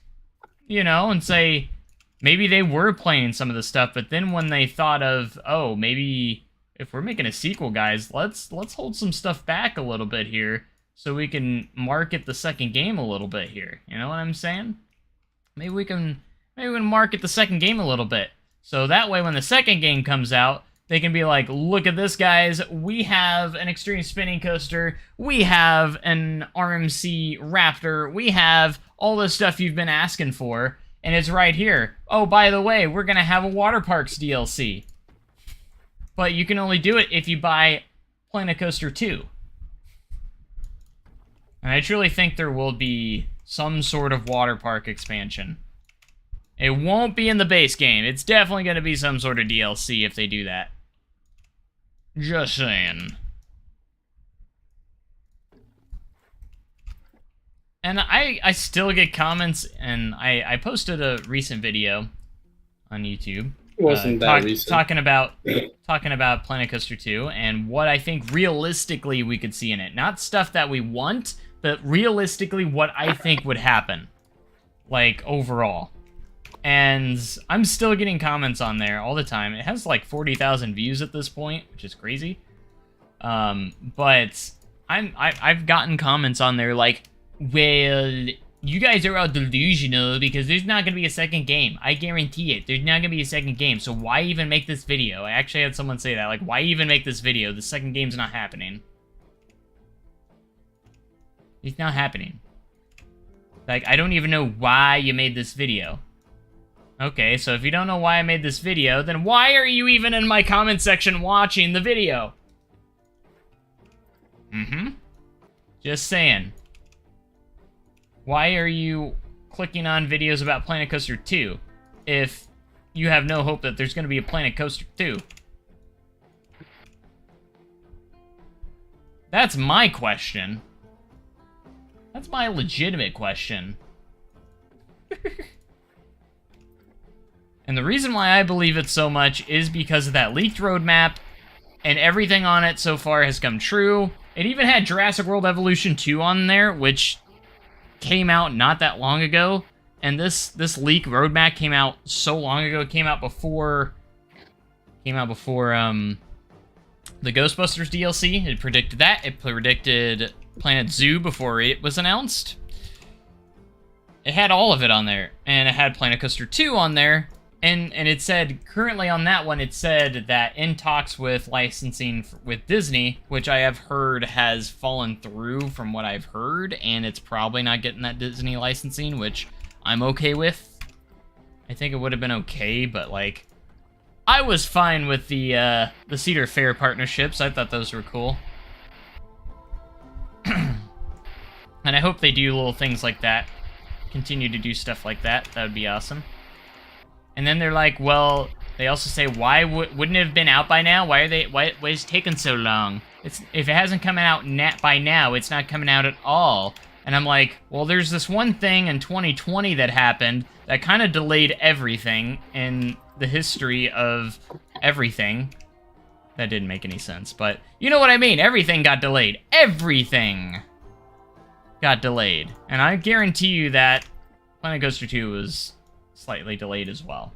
[SPEAKER 1] you know, and say maybe they were playing some of the stuff, but then when they thought of, oh, maybe if we're making a sequel, guys, let's hold some stuff back a little bit here so we can market the second game a little bit here. You know what I'm saying? Maybe we can market the second game a little bit. So that way when the second game comes out, they can be like, look at this, guys. We have an extreme spinning coaster. We have an RMC Raptor. We have all the stuff you've been asking for. And it's right here. Oh, by the way, we're going to have a Water Parks DLC. But you can only do it if you buy Planet Coaster 2. And I truly think there will be some sort of water park expansion. It won't be in the base game. It's definitely going to be some sort of DLC if they do that. Just saying. And I still get comments, and I posted a recent video on YouTube.
[SPEAKER 2] It wasn't that recent.
[SPEAKER 1] Talking about Planet Coaster 2 and what I think realistically we could see in it. Not stuff that we want, but realistically what I think would happen. Like, overall. And I'm still getting comments on there all the time. It has like 40,000 views at this point, which is crazy. But I've gotten comments on there like, well, you guys are all delusional because there's not going to be a second game. I guarantee it. There's not going to be a second game, so why even make this video? I actually had someone say that, like, why even make this video? The second game's not happening. It's not happening. Like, I don't even know why you made this video. Okay, so if you don't know why I made this video, then why are you even in my comment section watching the video? Just saying. Why are you clicking on videos about Planet Coaster 2 if you have no hope that there's going to be a Planet Coaster 2? That's my question. That's my legitimate question. And the reason why I believe it so much is because of that leaked roadmap, and everything on it so far has come true. It even had Jurassic World Evolution 2 on there, which came out not that long ago, and this leak roadmap came out so long ago. It came out before the Ghostbusters DLC. It predicted that. It predicted Planet Zoo before it was announced. It had all of it on there, and it had Planet Coaster 2 on there, and it said, currently on that one, it said that in talks with licensing with Disney, which I have heard has fallen through from what I've heard, and it's probably not getting that Disney licensing, which I'm okay with. I think it would have been okay, but, like, I was fine with the Cedar Fair partnerships. I thought those were cool. And I hope they do little things like that. Continue to do stuff like that. That would be awesome. And then they're like, well, they also say, why wouldn't it have been out by now? Why is it taking so long? If it hasn't come out by now, it's not coming out at all. And I'm like, well, there's this one thing in 2020 that happened that kind of delayed everything in the history of everything. That didn't make any sense, but you know what I mean. Everything got delayed. Everything got delayed. And I guarantee you that Planet Coaster 2 was slightly delayed as well.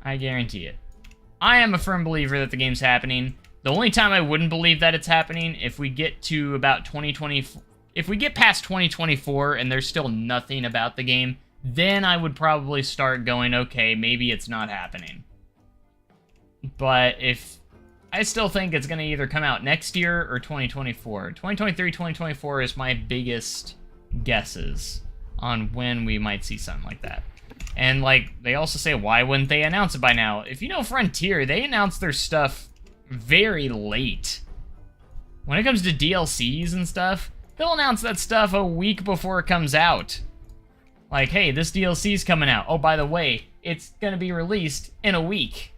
[SPEAKER 1] I guarantee it. I am a firm believer that the game's happening. The only time I wouldn't believe that it's happening if we get to about 2020, if we get past 2024 and there's still nothing about the game, then I would probably start going, okay, maybe it's not happening. But if I still think it's going to either come out next year or 2024. 2023, 2024 is my biggest guesses on when we might see something like that. And, like, they also say, why wouldn't they announce it by now? If you know Frontier, they announce their stuff very late. When it comes to DLCs and stuff, they'll announce that stuff a week before it comes out. Like, hey, this DLC's coming out. Oh, by the way, it's gonna be released in a week.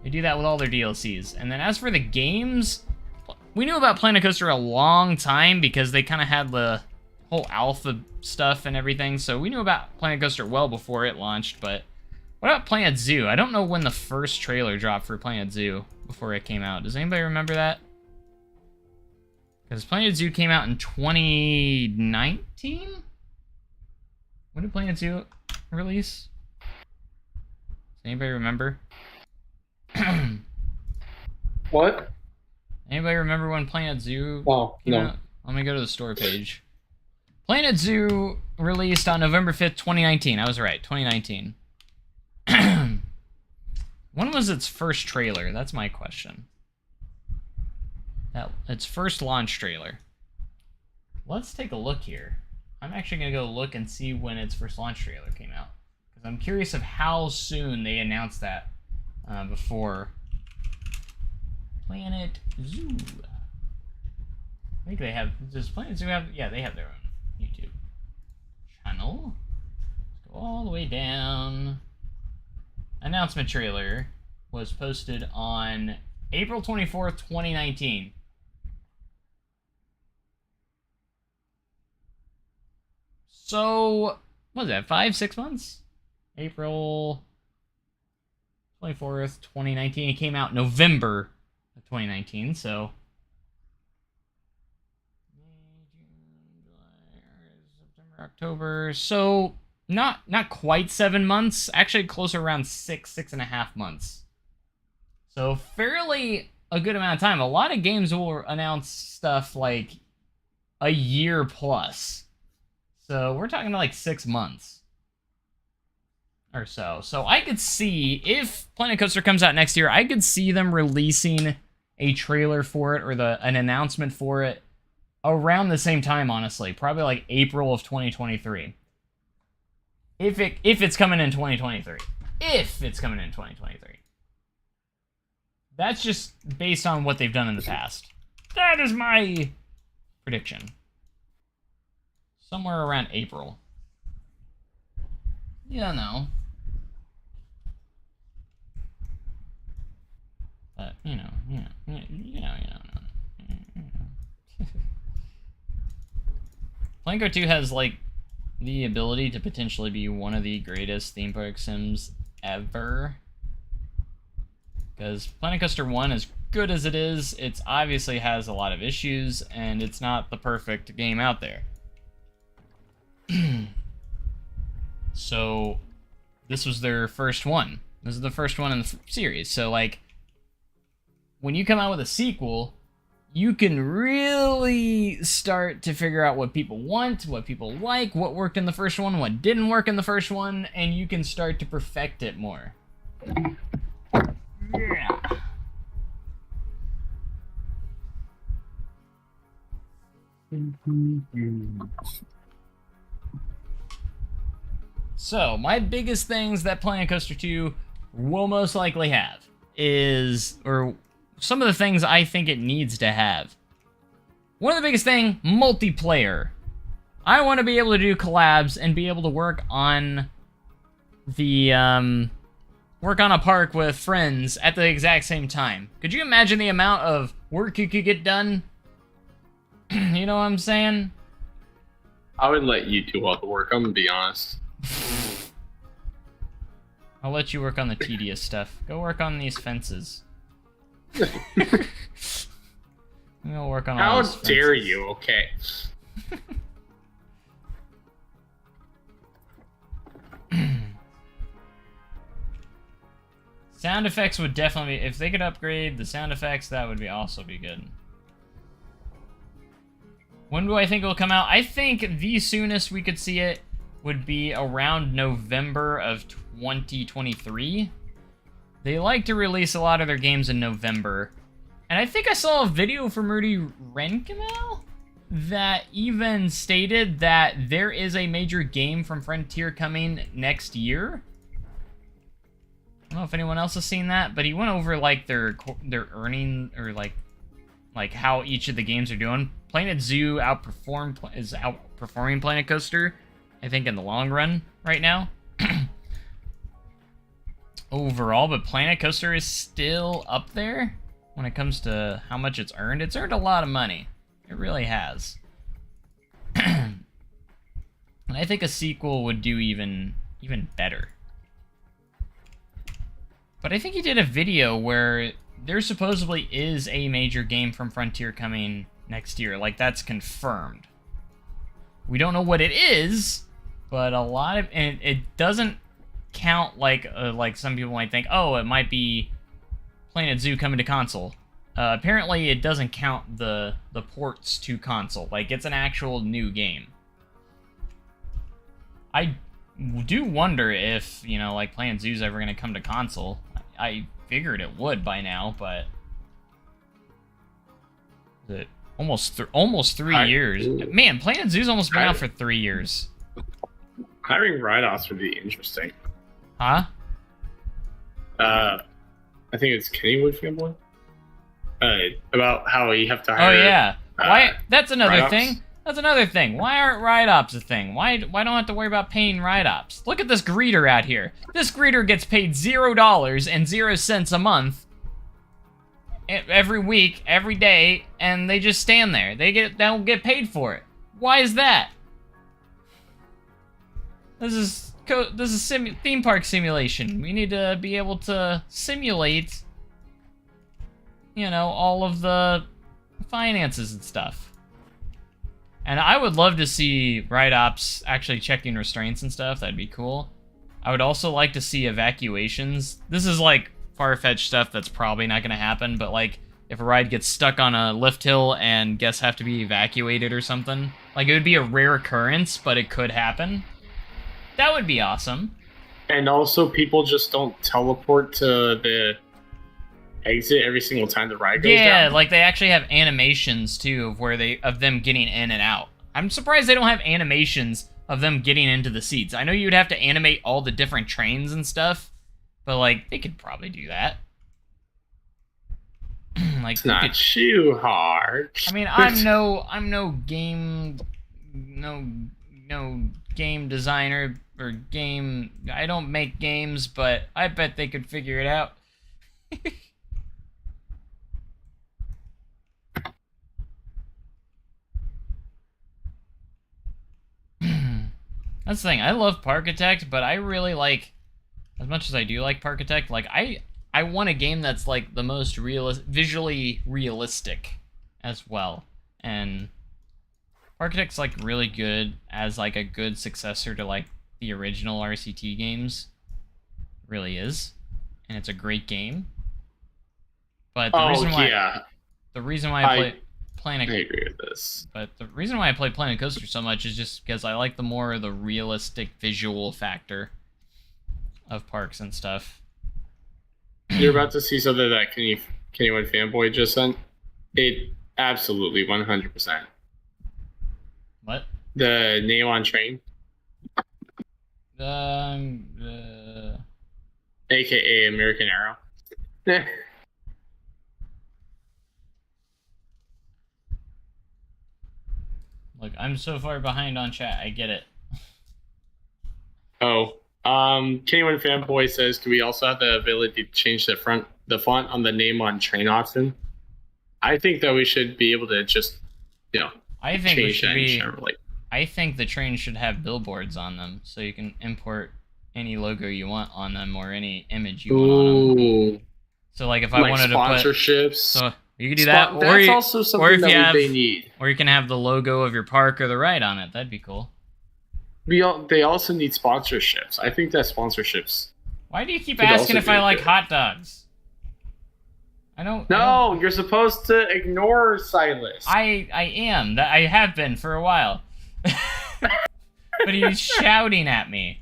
[SPEAKER 1] They do that with all their DLCs. And then as for the games, we knew about Planet Coaster a long time because they kind of had the whole alpha stuff and everything. So we knew about Planet Coaster well before it launched. But what about Planet Zoo? I don't know when the first trailer dropped for Planet Zoo before it came out. Does anybody remember that? Because Planet Zoo came out in 2019? When did Planet Zoo release? Does anybody remember?
[SPEAKER 2] What?
[SPEAKER 1] Anybody remember when Planet Zoo
[SPEAKER 2] Oh,
[SPEAKER 1] came
[SPEAKER 2] no.
[SPEAKER 1] out? Let me go to the store page. Planet Zoo released on November 5th, 2019. I was right, 2019. When was its first trailer? That's my question. Its first launch trailer. Let's take a look here. I'm actually going to go look and see when its first launch trailer came out. Because I'm curious of how soon they announced that before. Planet Zoo. I think they have... Does Planet Zoo have... Yeah, they have their own YouTube channel. Let's go all the way down. Announcement trailer was posted on April 24th, 2019. So, what was that, 5-6 months? April 24th, 2019. It came out November of 2019, so... May, June, July, September, October. So, not quite 7 months. Actually, closer around 6.5 months. So, fairly a good amount of time. A lot of games will announce stuff like a year plus. So we're talking like 6 months or so. So I could see, if Planet Coaster comes out next year, I could see them releasing a trailer for it or an announcement for it around the same time, honestly. Probably like April of 2023. If it's coming in 2023. If it's coming in 2023. That's just based on what they've done in the past. That is my prediction. Somewhere around April. Yeah, no. But, you know. Planko 2 has, like, the ability to potentially be one of the greatest theme park sims ever. Because Planet Coaster 1, as good as it is, it obviously has a lot of issues, and it's not the perfect game out there. So, this was their first one. This is the first one in the series. So, like, when you come out with a sequel, you can really start to figure out what people want, what people like, what worked in the first one, what didn't work in the first one, and you can start to perfect it more. Yeah. So, my biggest things that Planet Coaster 2 will most likely have is, or some of the things I think it needs to have. One of the biggest thing, multiplayer. I want to be able to do collabs and be able to work on the, work on a park with friends at the exact same time. Could you imagine the amount of work you could get done? You know what I'm saying?
[SPEAKER 3] I would let you do all the work, I'm gonna be honest.
[SPEAKER 1] I'll let you work on the tedious stuff. Go work on these fences. I'll work on all
[SPEAKER 3] How
[SPEAKER 1] these fences.
[SPEAKER 3] dare you, okay.
[SPEAKER 1] Sound effects would definitely be, if they could upgrade the sound effects, that would also be good. When do I think it will come out? I think the soonest we could see it would be around November of 2023. They like to release a lot of their games in November. And I think I saw a video from Rudy Renkamel that even stated that there is a major game from Frontier coming next year. I don't know if anyone else has seen that, but he went over like their earning, or like how each of the games are doing. Planet Zoo is outperforming Planet Coaster, I think, in the long run right now. overall, but Planet Coaster is still up there when it comes to how much it's earned. It's earned a lot of money. It really has. And I think a sequel would do even better. But I think he did a video where there supposedly is a major game from Frontier coming next year. Like, that's confirmed. We don't know what it is, but a lot of... And it doesn't count like some people might think, oh, it might be Planet Zoo coming to console. Apparently, it doesn't count the ports to console. Like, it's an actual new game. I do wonder if, you know, like, Planet Zoo's ever going to come to console. I figured it would by now, but... almost 3 years. Man, Planet Zoo's almost been out for 3 years.
[SPEAKER 3] Hiring write-offs would be interesting.
[SPEAKER 1] Huh?
[SPEAKER 3] I think it's Kennywood Fanboy. About how you have to hire...
[SPEAKER 1] Oh, yeah. Why? That's another
[SPEAKER 3] write-offs.
[SPEAKER 1] thing. That's another thing. Why aren't write-ops a thing? Why don't I have to worry about paying write-ops? Look at this greeter out here. This greeter gets paid $0.00 a month every week, every day, and they just stand there. They don't get paid for it. Why is that? This is theme park simulation. We need to be able to simulate, you know, all of the finances and stuff. And I would love to see write-ops actually checking restraints and stuff. That'd be cool. I would also like to see evacuations. This is like far-fetched stuff that's probably not going to happen, but like if a ride gets stuck on a lift hill and guests have to be evacuated or something, like it would be a rare occurrence, but it could happen. That would be awesome.
[SPEAKER 3] And also, people just don't teleport to the exit every single time the ride goes down.
[SPEAKER 1] Yeah, like they actually have animations too of them getting in and out. I'm surprised they don't have animations of them getting into the seats. I know you'd have to animate all the different trains and stuff, but like they could probably do that. Like
[SPEAKER 3] It's not too hard.
[SPEAKER 1] I mean, I'm no game designer or game. I don't make games, but I bet they could figure it out. That's the thing. I love Parkitect, but I really like, as much as I do like Parkitect, like I want a game that's like the most visually realistic as well. And Parkitect's like really good as like a good successor to like the original RCT games. It really is. And it's a great game. But the reason why I play Planet...
[SPEAKER 3] I agree with this.
[SPEAKER 1] But the reason why I play Planet Coaster so much is just because I like the realistic visual factor of parks and stuff.
[SPEAKER 3] You're about to see something that Kennywood Fanboy just sent. It absolutely 100%.
[SPEAKER 1] What?
[SPEAKER 3] The Neon train. AKA American Arrow.
[SPEAKER 1] Look, I'm so far behind on chat. I get it.
[SPEAKER 3] Kennywood Fanboy says, "Can we also have the ability to change the font on the name on train option?" I think that we should be able to just,
[SPEAKER 1] I think we should be.
[SPEAKER 3] Like,
[SPEAKER 1] I think the train should have billboards on them, so you can import any logo you want on them or any image you want on them. So, like, if I wanted to put
[SPEAKER 3] sponsorships,
[SPEAKER 1] so you could do that.
[SPEAKER 3] That's also something that they need.
[SPEAKER 1] Or you can have the logo of your park or the ride on it. That'd be cool.
[SPEAKER 3] They also need sponsorships. I think that sponsorships.
[SPEAKER 1] Why do you keep asking if I like hot dogs?
[SPEAKER 3] You're supposed to ignore Silas.
[SPEAKER 1] I am. I have been for a while. But he's shouting at me.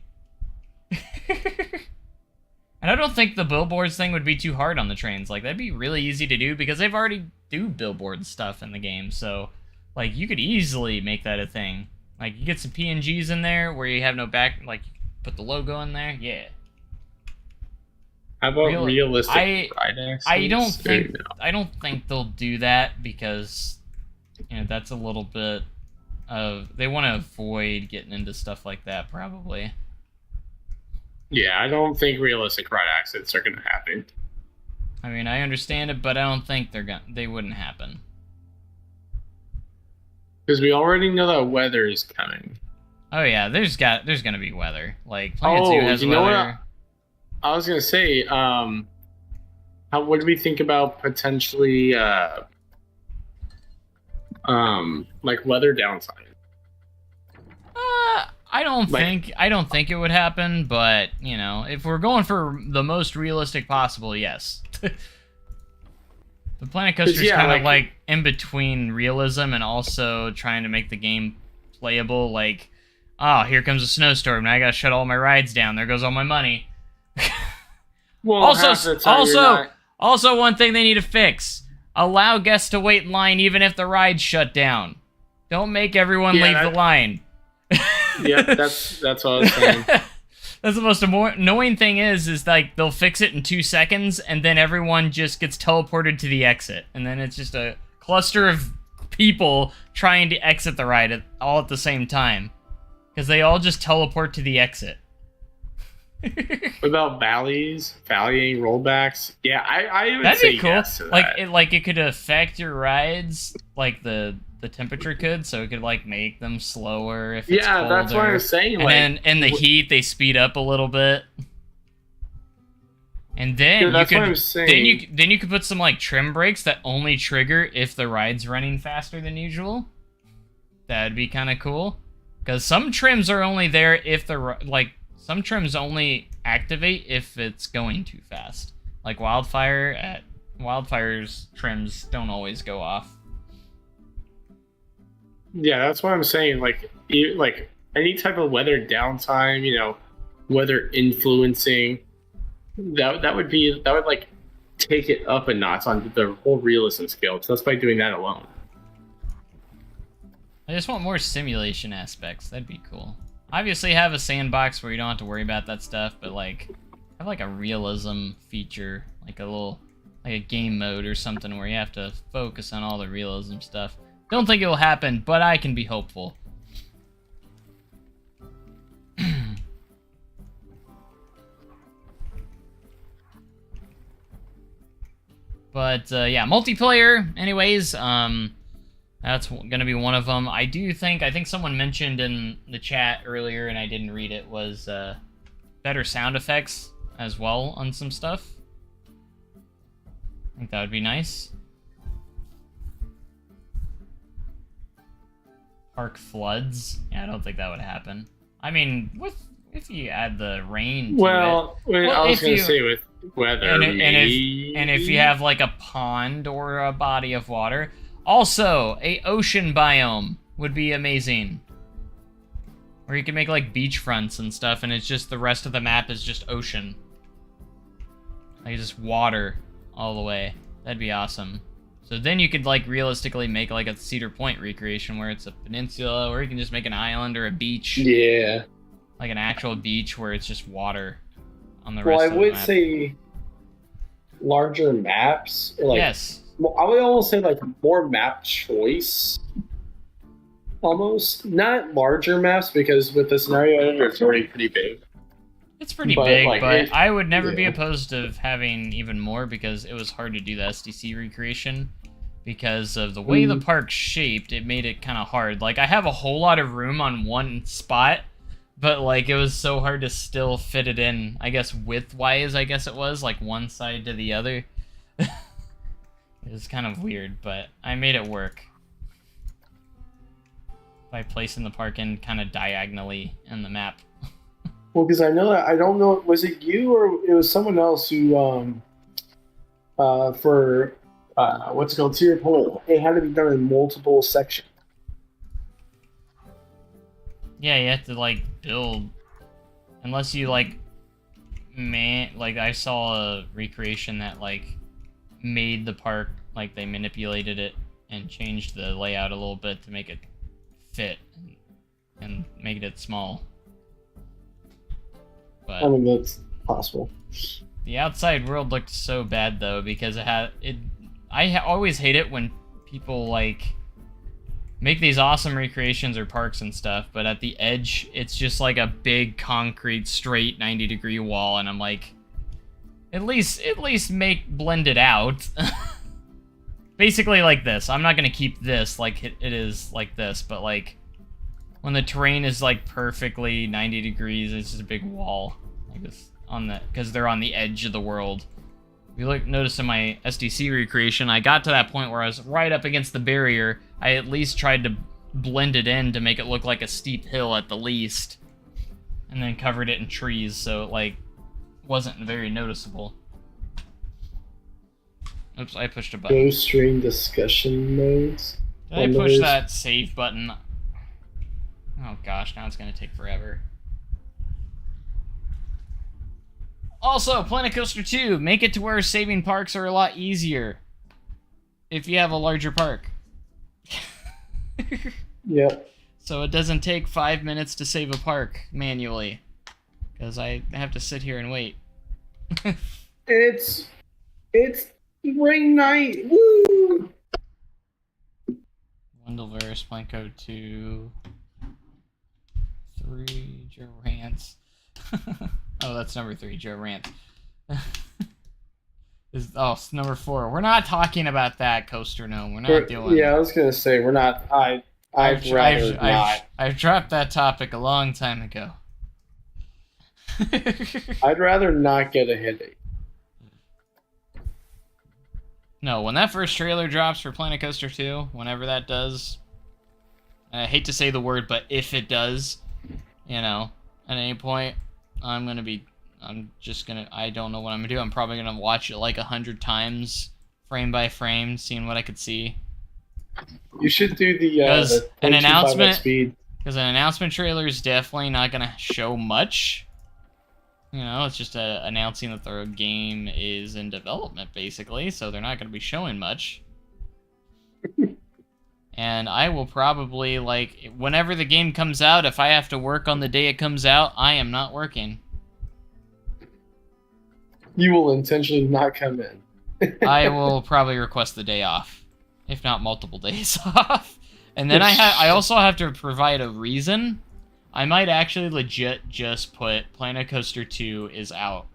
[SPEAKER 1] And I don't think the billboards thing would be too hard on the trains. Like, that'd be really easy to do because they've already do billboard stuff in the game. So, like, you could easily make that a thing. Like, you get some PNGs in there where you have no back, like, put the logo in there. Yeah.
[SPEAKER 3] How about realistic ride accidents?
[SPEAKER 1] I don't think they'll do that because, that's a little bit of... They want to avoid getting into stuff like that, probably.
[SPEAKER 3] Yeah, I don't think realistic ride accidents are going to happen.
[SPEAKER 1] I mean, I understand it, but I don't think they wouldn't happen.
[SPEAKER 3] Because we already know that weather is coming.
[SPEAKER 1] Oh yeah, there's gonna be weather. Like Planet Zoo
[SPEAKER 3] Oh,
[SPEAKER 1] has
[SPEAKER 3] you know what?
[SPEAKER 1] weather.
[SPEAKER 3] I was going to say, what do we think about potentially, like weather downside?
[SPEAKER 1] I don't think it would happen, but you know, if we're going for the most realistic possible, yes. The Planet Coaster is kind of like in between realism and also trying to make the game playable. Like, oh, here comes a snowstorm, now I gotta shut all my rides down. There goes all my money.
[SPEAKER 3] Well,
[SPEAKER 1] also, one thing they need to fix: allow guests to wait in line even if the ride's shut down. Don't make everyone leave the line.
[SPEAKER 3] Yeah, that's what I was saying.
[SPEAKER 1] That's the most annoying thing is like they'll fix it in 2 seconds and then everyone just gets teleported to the exit, and then it's just a cluster of people trying to exit the ride all at the same time because they all just teleport to the exit.
[SPEAKER 3] What about valleying rollbacks? Yeah, I would
[SPEAKER 1] That'd
[SPEAKER 3] say
[SPEAKER 1] be cool.
[SPEAKER 3] yes to that.
[SPEAKER 1] Like it could affect your rides, like the temperature could, so it could like make them slower if it's colder.
[SPEAKER 3] That's what I was saying.
[SPEAKER 1] And then in the heat they speed up a little bit. And then
[SPEAKER 3] that's what I'm saying.
[SPEAKER 1] Then you could put some like trim brakes that only trigger if the ride's running faster than usual. That'd be kind of cool. Because some trims are only there if some trims only activate if it's going too fast. Like Wildfire's trims don't always go off.
[SPEAKER 3] Yeah, that's what I'm saying. Like any type of weather downtime, weather influencing, that would like take it up a notch on the whole realism scale just by doing that alone.
[SPEAKER 1] I just want more simulation aspects. That'd be cool. Obviously, have a sandbox where you don't have to worry about that stuff, but like have like a realism feature, like a game mode or something where you have to focus on all the realism stuff. Don't think it will happen, but I can be hopeful. But yeah, multiplayer. Anyways, that's gonna be one of them. I think someone mentioned in the chat earlier, and I didn't read it, was better sound effects as well on some stuff. I think that would be nice. Park floods. Yeah, I don't think that would happen. I mean, if you add the rain to it.
[SPEAKER 3] I was going to say with weather,
[SPEAKER 1] and if you have like a pond or a body of water. Also, a ocean biome would be amazing. Where you can make like beachfronts and stuff, and it's just the rest of the map is just ocean. Like just water all the way. That'd be awesome. So then you could like realistically make like a Cedar Point recreation where it's a peninsula, or you can just make an island or a beach.
[SPEAKER 3] Yeah.
[SPEAKER 1] Like an actual beach where it's just water on the rest of the map.
[SPEAKER 2] Well, I would say larger maps.
[SPEAKER 1] Yes.
[SPEAKER 2] I would almost say like more map choice. Almost. Not larger maps, because with the scenario editor it's already pretty big.
[SPEAKER 1] It's pretty big, but I would never be opposed to having even more, because it was hard to do the SDC recreation. Because of the way the park's shaped, it made it kind of hard. Like, I have a whole lot of room on one spot, but, like, it was so hard to still fit it in, I guess, width-wise, I guess it was, like, one side to the other. It was kind of weird, but I made it work. By placing the park in kind of diagonally in the map.
[SPEAKER 2] Well, because I know that, I don't know, was it you or it was someone else who, what's it called, Cedar Point, it had to be done in multiple sections.
[SPEAKER 1] Yeah, you have to, like, build, unless you, like, I saw a recreation that, like, made the park, like, they manipulated it and changed the layout a little bit to make it fit and make it small. But
[SPEAKER 2] I mean, that's possible.
[SPEAKER 1] the outside world looked so bad, though, because I always hate it when people, like, make these awesome recreations or parks and stuff, but at the edge, it's just like a big concrete, straight 90-degree wall, and I'm like, at least blend it out. Basically like this. I'm not gonna keep this like it is like this, but like when the terrain is like perfectly 90 degrees, it's just a big wall like this on the because they're on the edge of the world. If you notice in my SDC recreation, I got to that point where I was right up against the barrier. I at least tried to blend it in to make it look like a steep hill at the least, and then covered it in trees so it like wasn't very noticeable. Oops, I pushed a button.
[SPEAKER 2] Go stream discussion modes.
[SPEAKER 1] Did I push that save button? Oh gosh, now it's gonna take forever. Also, Planet Coaster 2, make it to where saving parks are a lot easier. If you have a larger park.
[SPEAKER 2] Yep.
[SPEAKER 1] So it doesn't take 5 minutes to save a park manually. Because I have to sit here and wait.
[SPEAKER 2] It's ring night. Woo!
[SPEAKER 1] Wendleverse, Planko 2, 3, Joe Rants. Oh, that's number 3, Joe Rants. It's number 4. We're not talking about that, Coaster Gnome. We're not doing.
[SPEAKER 2] Yeah, I was gonna say we're not. I've
[SPEAKER 1] dropped that topic a long time ago.
[SPEAKER 2] I'd rather not get a headache.
[SPEAKER 1] No, when that first trailer drops for Planet Coaster 2, whenever that does, and I hate to say the word, but if it does, you know, at any point, I don't know what I'm gonna do. I'm probably gonna watch it like 100 times, frame by frame, seeing what I could see.
[SPEAKER 2] You should do the
[SPEAKER 1] an
[SPEAKER 2] 0.25
[SPEAKER 1] announcement.
[SPEAKER 2] speed.
[SPEAKER 1] Because an announcement trailer is definitely not gonna show much. You know, it's just announcing that the game is in development, basically, so they're not going to be showing much. And I will probably, like, whenever the game comes out, if I have to work on the day it comes out, I am not working.
[SPEAKER 2] You will intentionally not come in.
[SPEAKER 1] I will probably request the day off, if not multiple days off. And then I also have to provide a reason. I might actually legit just put Planet Coaster 2 is out.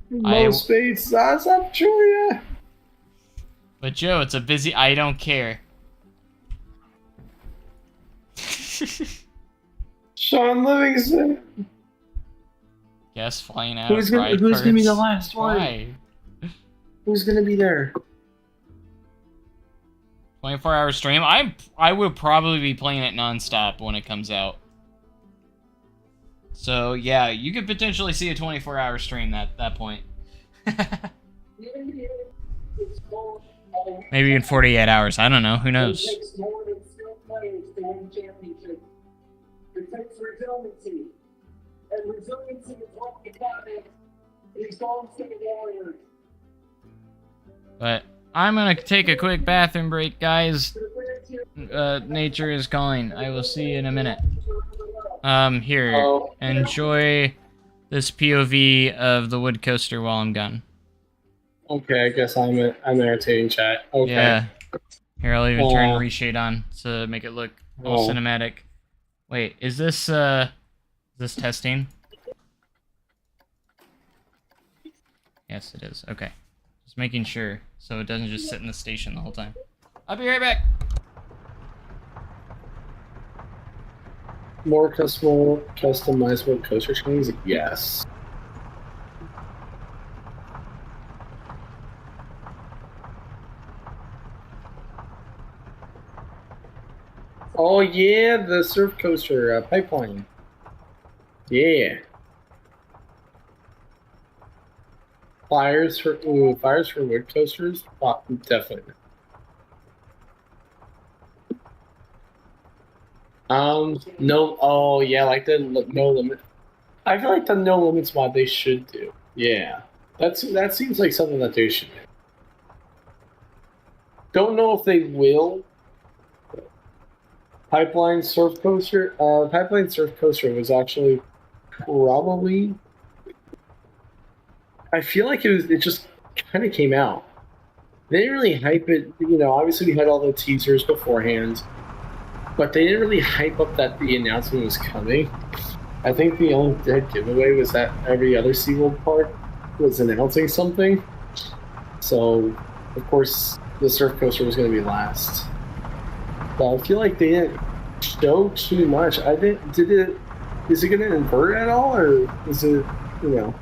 [SPEAKER 2] Most space, that's not true, yeah.
[SPEAKER 1] But Joe, it's a busy. I don't care.
[SPEAKER 2] Sean Livingston.
[SPEAKER 1] Yes, flying out.
[SPEAKER 2] Who's gonna be the last one?
[SPEAKER 1] Why?
[SPEAKER 2] Who's gonna be there?
[SPEAKER 1] 24-hour stream. I would probably be playing it nonstop when it comes out. So yeah, you could potentially see a 24-hour stream at that point. Maybe in 48 hours. I don't know. Who knows?
[SPEAKER 4] It takes more than skill players to win championships. It takes resiliency. And resiliency is what the Captain is going to the Warriors.
[SPEAKER 1] But I'm gonna take a quick bathroom break, guys. Nature is calling. I will see you in a minute. Here, enjoy this POV of the wood coaster while I'm gone.
[SPEAKER 2] Okay, I guess I'm entertaining chat. Okay.
[SPEAKER 1] Yeah. Here, I'll even turn reshade on to make it look all cinematic. Wait, is this testing? Yes, it is. Okay. Just making sure so it doesn't just sit in the station the whole time. I'll be right back.
[SPEAKER 2] More customizable coaster chains? Yes. Oh yeah, the surf coaster pipeline. Yeah. Fires for wood coasters? Oh, definitely. No. Oh yeah, like the no limit. I feel like the no limits mod they should do. Yeah, that seems like something that they should do. Don't know if they will. Pipeline surf coaster was actually probably. I feel like it just kind of came out. They didn't really hype it. Obviously we had all the teasers beforehand, but they didn't really hype up that the announcement was coming. I think the only dead giveaway was that every other SeaWorld park was announcing something. So, of course, the surf coaster was going to be last. But I feel like they didn't show too much. I didn't. Did it? Is it going to invert at all, or is it? You know.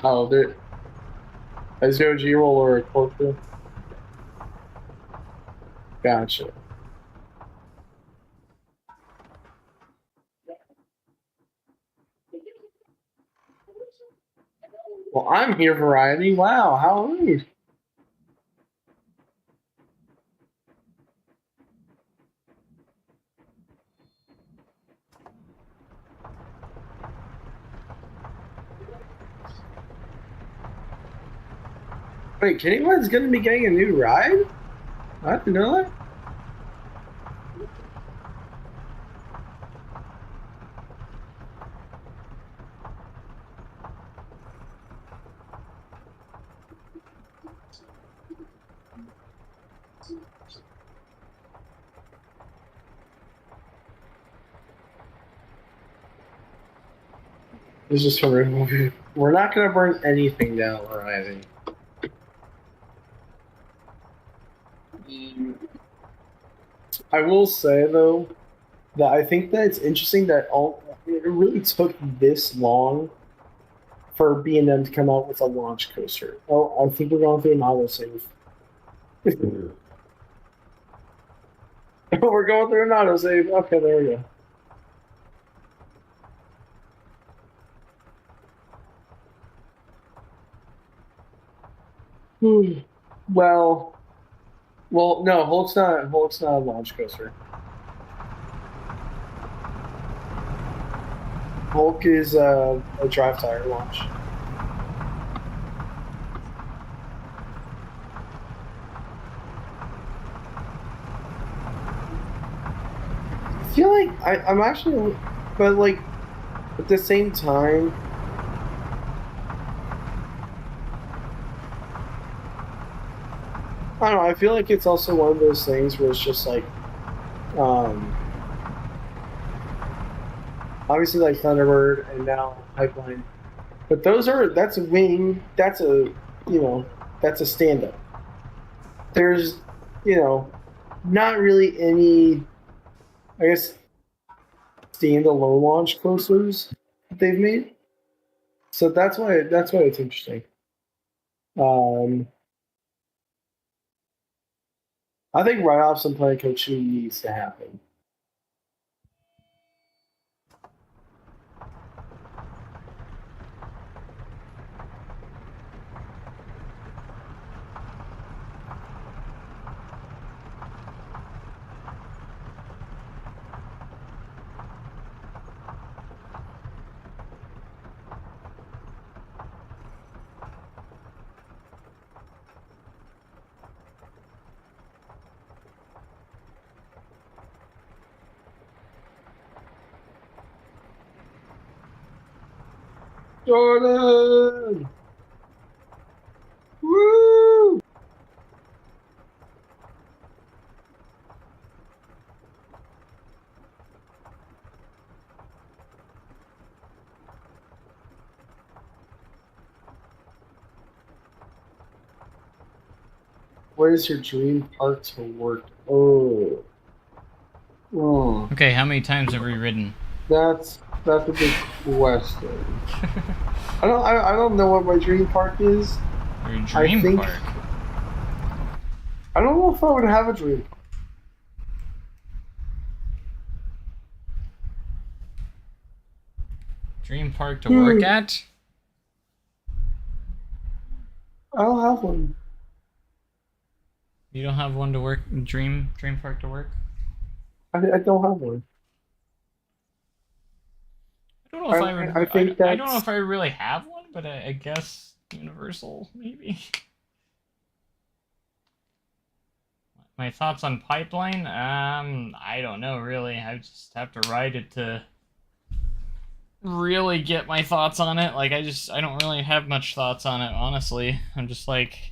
[SPEAKER 2] Oh, there. A zero G roll or a corker. Gotcha. Well, I'm here, variety. Wow, how rude. Wait, Kittywood's going to be getting a new ride? I didn't know that. It's just horrible. We're not going to burn anything down, variety. I will say though that I think that it's interesting that it really took this long for B&M to come out with a launch coaster. Oh, I think we're going through an autosave. We're going through an autosave. Okay, there we go. Well, no, Hulk's not a launch coaster. Hulk is a drive tire launch. I feel like I'm actually, but like at the same time, I don't know. I feel like it's also one of those things where it's just like, um, obviously like Thunderbird and now Pipeline, but that's a wing. That's a stand up. There's, not really any, I guess, standalone launch coasters that they've made. So that's why it's interesting. Um, I think write-offs on Planet Coach 2 needs to happen. Jordan! Woo! Where's your dream park to work? Oh.
[SPEAKER 1] Okay, how many times have we ridden?
[SPEAKER 2] That's a good question. I don't know what my dream park is.
[SPEAKER 1] Your dream park?
[SPEAKER 2] I don't know if I would have a dream park.
[SPEAKER 1] Dream park to work at?
[SPEAKER 2] I don't have one.
[SPEAKER 1] You don't have one to work? Dream park to work?
[SPEAKER 2] I don't have one.
[SPEAKER 1] I don't know if I don't know if I really have one, but I guess Universal maybe. My thoughts on Pipeline? I don't know really. I just have to ride it to really get my thoughts on it. Like, I don't really have much thoughts on it, honestly. I'm just like,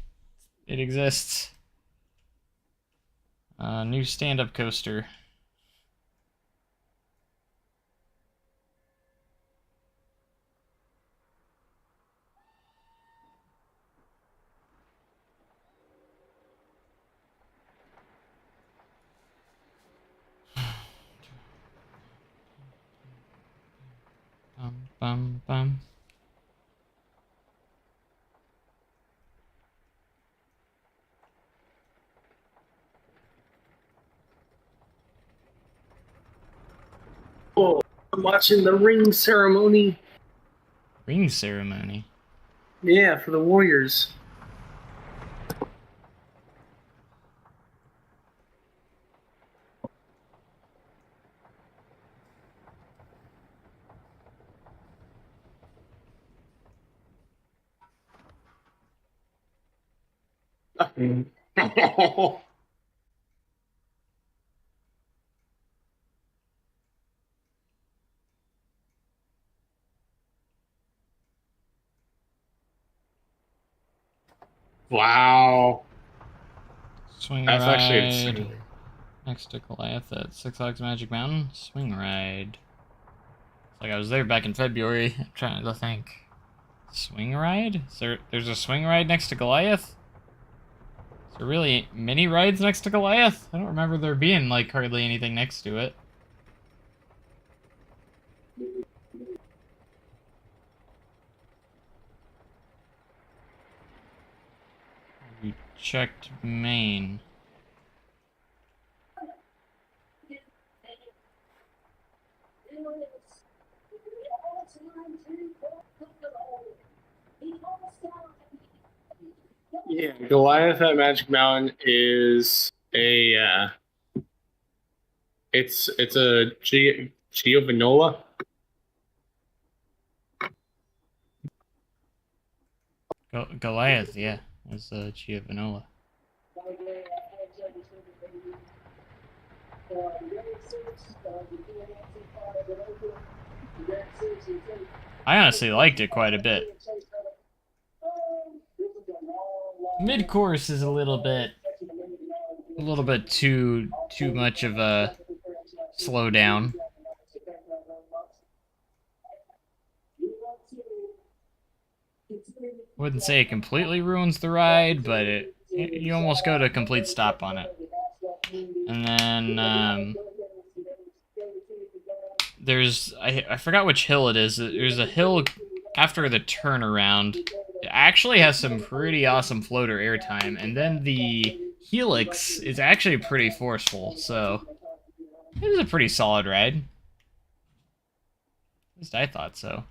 [SPEAKER 1] it exists. New stand-up coaster. Bum, bum, bum.
[SPEAKER 3] Oh, I'm watching the ring ceremony.
[SPEAKER 1] Ring ceremony.
[SPEAKER 3] Yeah, for the Warriors. Wow.
[SPEAKER 1] Swing
[SPEAKER 3] That's actually
[SPEAKER 1] ride.
[SPEAKER 3] insane.
[SPEAKER 1] Next to Goliath at Six Flags Magic Mountain. Swing ride. It's like I was there back in February. I'm trying to think. Swing ride? There's a swing ride next to Goliath? Is there really many rides next to Goliath? I don't remember there being, like, hardly anything next to it. We checked Maine.
[SPEAKER 3] Yeah, Goliath at Magic Mountain is a it's a Giovanola.
[SPEAKER 1] Goliath, yeah. That's Giovanola. I honestly liked it quite a bit. Mid-course is a little bit too much of a slowdown. Wouldn't say it completely ruins the ride, but you almost go to a complete stop on it. And then there's I forgot which hill it is. There's a hill after the turnaround. It actually has some pretty awesome floater airtime, and then the helix is actually pretty forceful. So it was a pretty solid ride. At least I thought so.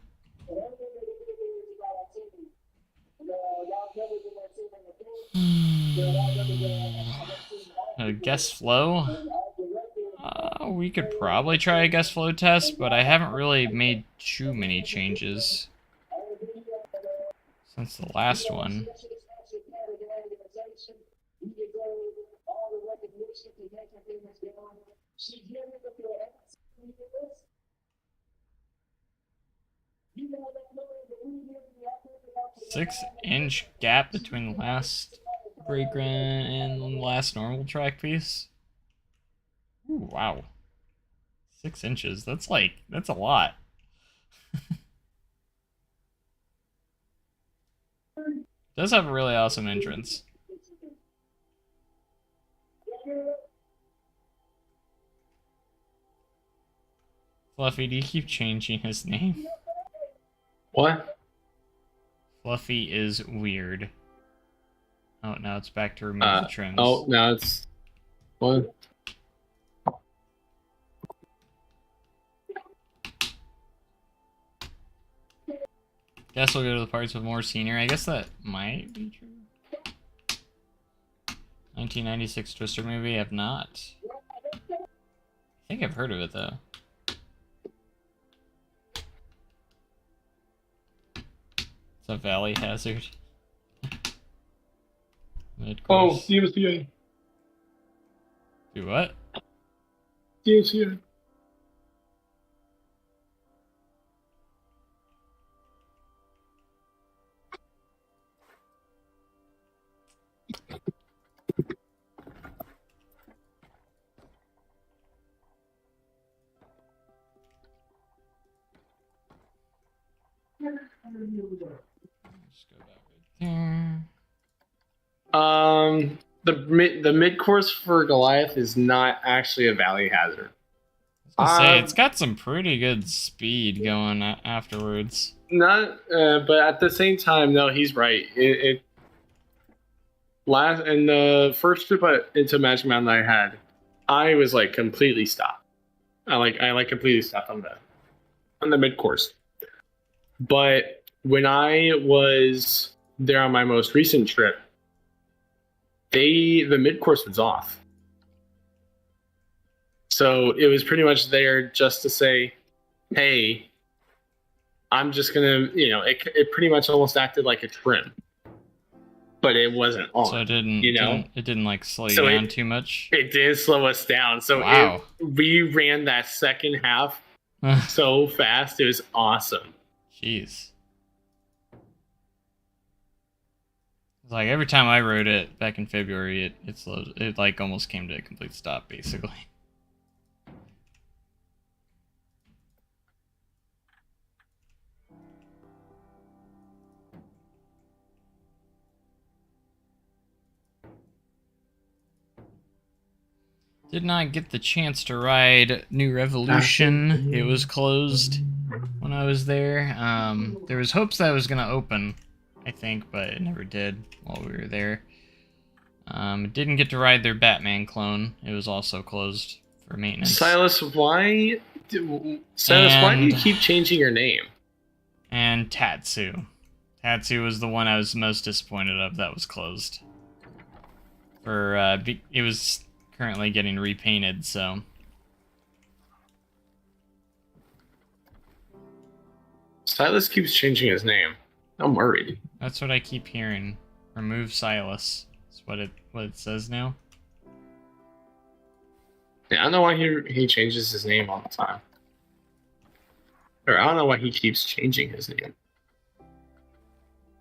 [SPEAKER 1] Guest flow. We could probably try a guest flow test, but I haven't really made too many changes since the last one. Six-inch gap between the last break run and the last normal track piece. Ooh, wow. 6 inches. That's a lot. Does have a really awesome entrance. Fluffy, do you keep changing his name?
[SPEAKER 3] What?
[SPEAKER 1] Fluffy is weird. Oh, now it's back to remove the trims.
[SPEAKER 3] Oh, now it's what?
[SPEAKER 1] Guess we'll go to the parts with more senior. I guess that might be true. 1996 Twister movie, I have not. I think I've heard of it though. It's a valley hazard.
[SPEAKER 3] Oh, USDA.
[SPEAKER 1] Do what?
[SPEAKER 3] Yes, yeah.
[SPEAKER 1] Just go back right there.
[SPEAKER 3] The mid course for Goliath is not actually a valley hazard.
[SPEAKER 1] I was gonna say, it's got some pretty good speed going afterwards.
[SPEAKER 3] Not, but at the same time, no, he's right. It last in the first trip into Magic Mountain I had, I was like completely stopped. I completely stopped on the mid course. But when I was there on my most recent trip, the mid course was off. So it was pretty much there just to say, hey, I'm just gonna, it pretty much almost acted like a trim, but it wasn't on.
[SPEAKER 1] So it didn't, it didn't like slow you down too much.
[SPEAKER 3] It did slow us down. So
[SPEAKER 1] wow.
[SPEAKER 3] We ran that second half so fast. It was awesome.
[SPEAKER 1] Jeez. It's like every time I rode it back in February, it slowed. It like almost came to a complete stop, basically. Did not get the chance to ride New Revolution. It was closed when I was there. There was hopes that it was gonna open, I think, but it never did while we were there. Didn't get to ride their Batman clone. It was also closed for maintenance.
[SPEAKER 3] Silas, why do you keep changing your name?
[SPEAKER 1] And Tatsu. Tatsu was the one I was most disappointed of that was closed. It was currently getting repainted, so.
[SPEAKER 3] Silas keeps changing his name. I'm worried.
[SPEAKER 1] That's what I keep hearing. Remove Silas. That's what it says now.
[SPEAKER 3] Yeah, I don't know why he changes his name all the time. Or I don't know why he keeps changing his name.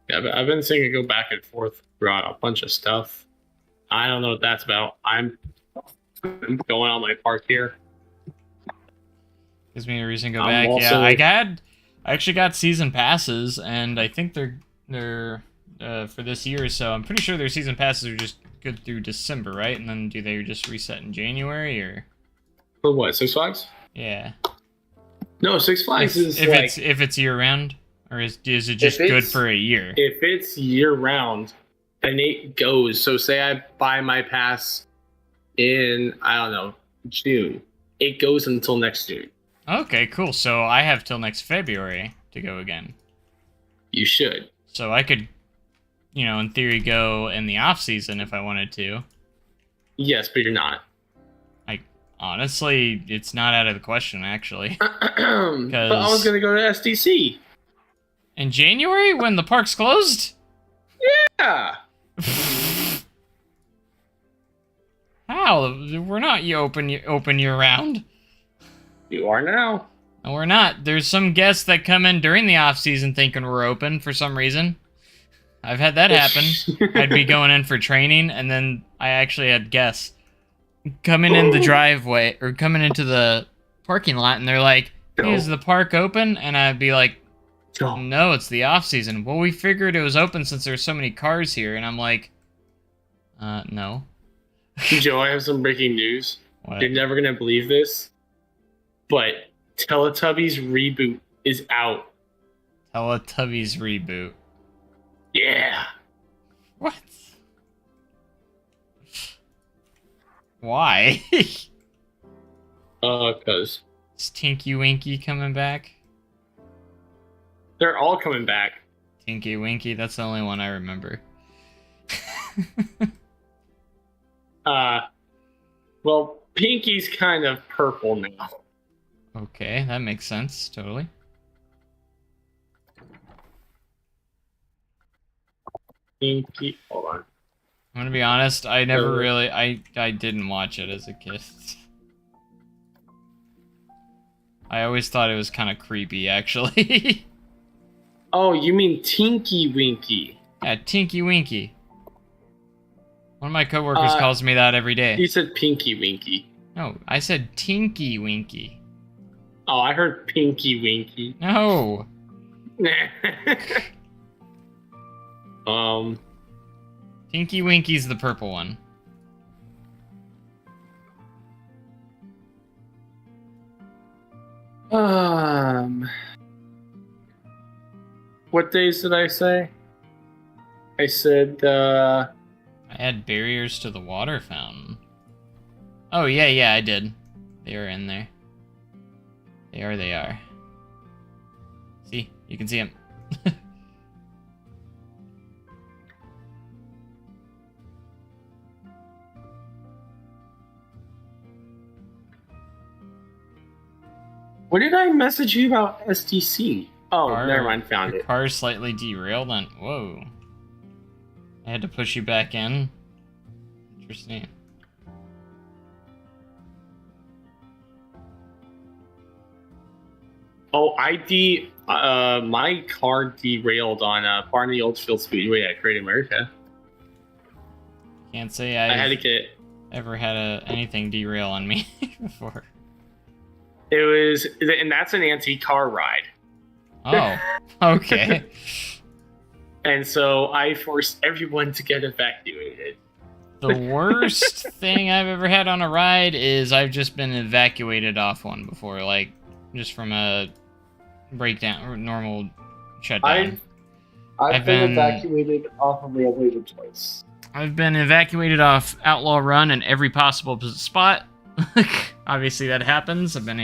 [SPEAKER 3] Yeah, but I've been seeing it go back and forth throughout a bunch of stuff. I don't know what that's about. I'm going on my park here.
[SPEAKER 1] Gives me a reason to go back. Yeah, I actually got season passes, and I think they're for this year, so I'm pretty sure their season passes are just good through December, right? And then do they just reset in January, or?
[SPEAKER 3] For what, Six Flags?
[SPEAKER 1] Yeah.
[SPEAKER 3] No, Six Flags is
[SPEAKER 1] if it's year round, or is it just good for a year?
[SPEAKER 3] If it's year round, then it goes. So say I buy my pass in, I don't know, June. It goes until next June.
[SPEAKER 1] Okay, cool. So I have till next February to go again.
[SPEAKER 3] You should.
[SPEAKER 1] So I could, in theory, go in the off season if I wanted to.
[SPEAKER 3] Yes, but you're not.
[SPEAKER 1] Honestly, it's not out of the question, actually.
[SPEAKER 3] But I was gonna go to SDC
[SPEAKER 1] in January when the park's closed.
[SPEAKER 3] Yeah.
[SPEAKER 1] How? We're not open year round.
[SPEAKER 3] You are now.
[SPEAKER 1] No, we're not. There's some guests that come in during the off season thinking we're open for some reason. I've had that happen. I'd be going in for training, and then I actually had guests coming in the driveway or coming into the parking lot, and they're like, "Hey, is the park open?" And I'd be like, "No, it's the off season." Well, we figured it was open since there's so many cars here, and I'm like, no.
[SPEAKER 3] Joe, I have some breaking news.
[SPEAKER 1] What?
[SPEAKER 3] You're never gonna believe this, but Teletubbies reboot is out.
[SPEAKER 1] Teletubbies reboot.
[SPEAKER 3] Yeah.
[SPEAKER 1] What? Why?
[SPEAKER 3] Cause
[SPEAKER 1] Is Tinky Winky coming back?
[SPEAKER 3] they're all coming back.
[SPEAKER 1] Tinky Winky, that's the only one I remember.
[SPEAKER 3] Well, Pinky's kind of purple now.
[SPEAKER 1] Okay, that makes sense, totally.
[SPEAKER 3] Pinky, hold on.
[SPEAKER 1] I'm gonna be honest, I never really, I didn't watch it as a kid. I always thought it was kind of creepy, actually.
[SPEAKER 3] Oh, you mean Tinky Winky?
[SPEAKER 1] Yeah, Tinky Winky. One of my coworkers calls me that every day.
[SPEAKER 3] You said Pinky Winky.
[SPEAKER 1] No, I said Tinky Winky.
[SPEAKER 3] Oh, I heard Pinky Winky.
[SPEAKER 1] No. Tinky Winky's the purple one.
[SPEAKER 3] What days did I say? I said,
[SPEAKER 1] I had barriers to the water fountain. Oh, yeah, I did. They are in there. They are. See? You can see them.
[SPEAKER 3] what did I message you about STC? Oh, never mind, found
[SPEAKER 1] your
[SPEAKER 3] it.
[SPEAKER 1] Car slightly derailed on... Whoa. I had to push you back in? Interesting.
[SPEAKER 3] Oh, my car derailed on Barney Oldfield Speedway at Great America.
[SPEAKER 1] Can't say
[SPEAKER 3] I had to get...
[SPEAKER 1] ever had anything derail on me before.
[SPEAKER 3] It was... And that's an anti-car ride.
[SPEAKER 1] Oh, okay.
[SPEAKER 3] And so I forced everyone to get evacuated.
[SPEAKER 1] The worst thing I've ever had on a ride is I've just been evacuated off one before, like, just from a breakdown or normal shutdown.
[SPEAKER 2] I've been evacuated off of Railway twice.
[SPEAKER 1] I've been evacuated off Outlaw Run in every possible spot. Obviously that happens. I've been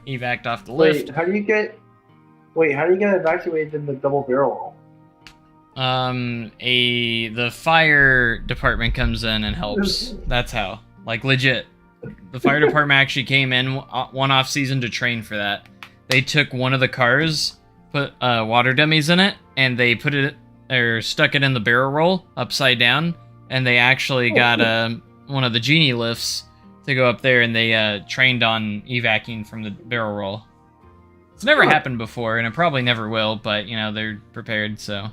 [SPEAKER 1] evac'd off the lift.
[SPEAKER 2] How do you get evacuated in the double barrel?
[SPEAKER 1] The fire department comes in and helps. That's how. Like, legit. The fire department actually came in one off season to train for that. They took one of the cars, put water dummies in it, and they put it, or stuck it in the barrel roll upside down, and they actually got one of the genie lifts to go up there, and they trained on evacuating from the barrel roll. It's never happened before, and it probably never will, but, you know, they're prepared, so.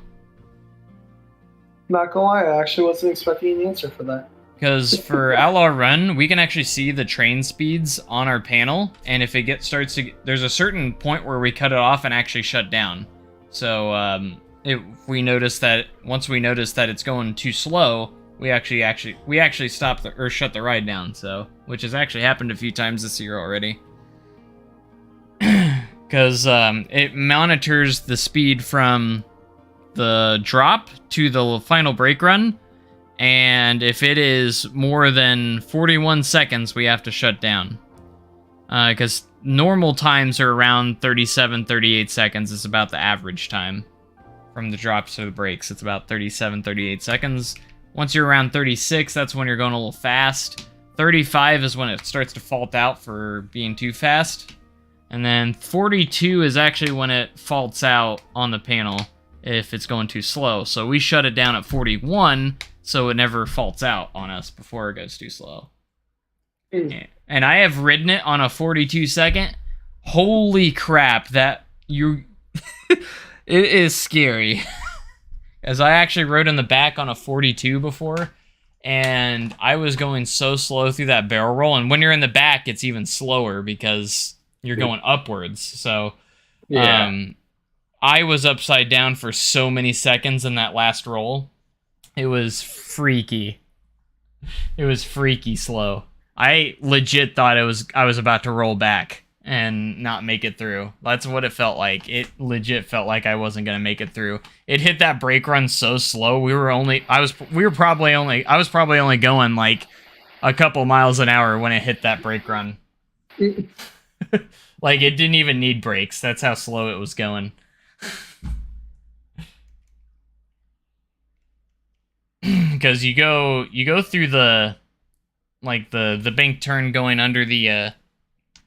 [SPEAKER 2] Not gonna lie, I actually wasn't expecting an answer for that.
[SPEAKER 1] Because for Outlaw Run, we can actually see the train speeds on our panel, and if it starts to... There's a certain point where we cut it off and actually shut down. So, if we notice that... Once we notice that it's going too slow, we actually stop or shut the ride down, so... Which has actually happened a few times this year already. Because it monitors the speed from the drop to the final brake run, and if it is more than 41 seconds, we have to shut down. Because normal times are around 37, 38 seconds is about the average time from the drops to the brakes. It's about 37, 38 seconds. Once you're around 36, that's when you're going a little fast. 35 is when it starts to fault out for being too fast. And then 42 is actually when it faults out on the panel if it's going too slow. So we shut it down at 41 so it never faults out on us before it goes too slow. And I have ridden it on a 42 second. Holy crap, that you... It is scary. As I actually rode in the back on a 42 before, and I was going so slow through that barrel roll, and when you're in the back, it's even slower because you're going upwards. So, I was upside down for so many seconds in that last roll. It was freaky. It was freaky slow. I legit thought I was about to roll back and not make it through. That's what it felt like. It legit felt like I wasn't gonna make it through. It hit that brake run so slow. I was probably only going like a couple miles an hour when it hit that brake run. Like, it didn't even need brakes. That's how slow it was going. Because you go through the bank turn going under the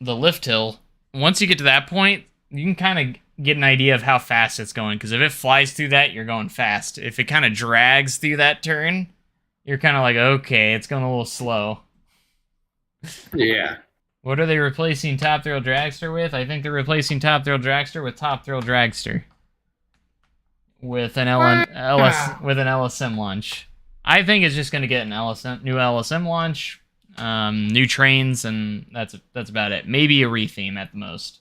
[SPEAKER 1] lift hill. Once you get to that point, you can kind of get an idea of how fast it's going. Because if it flies through that, you're going fast. If it kind of drags through that turn, You're kind of like, okay, it's going a little slow.
[SPEAKER 3] Yeah.
[SPEAKER 1] What are they replacing Top Thrill Dragster with? I think they're replacing Top Thrill Dragster with Top Thrill Dragster. With an with an LSM launch. I think it's just going to get an new LSM launch, new trains, and that's about it. Maybe a retheme at the most.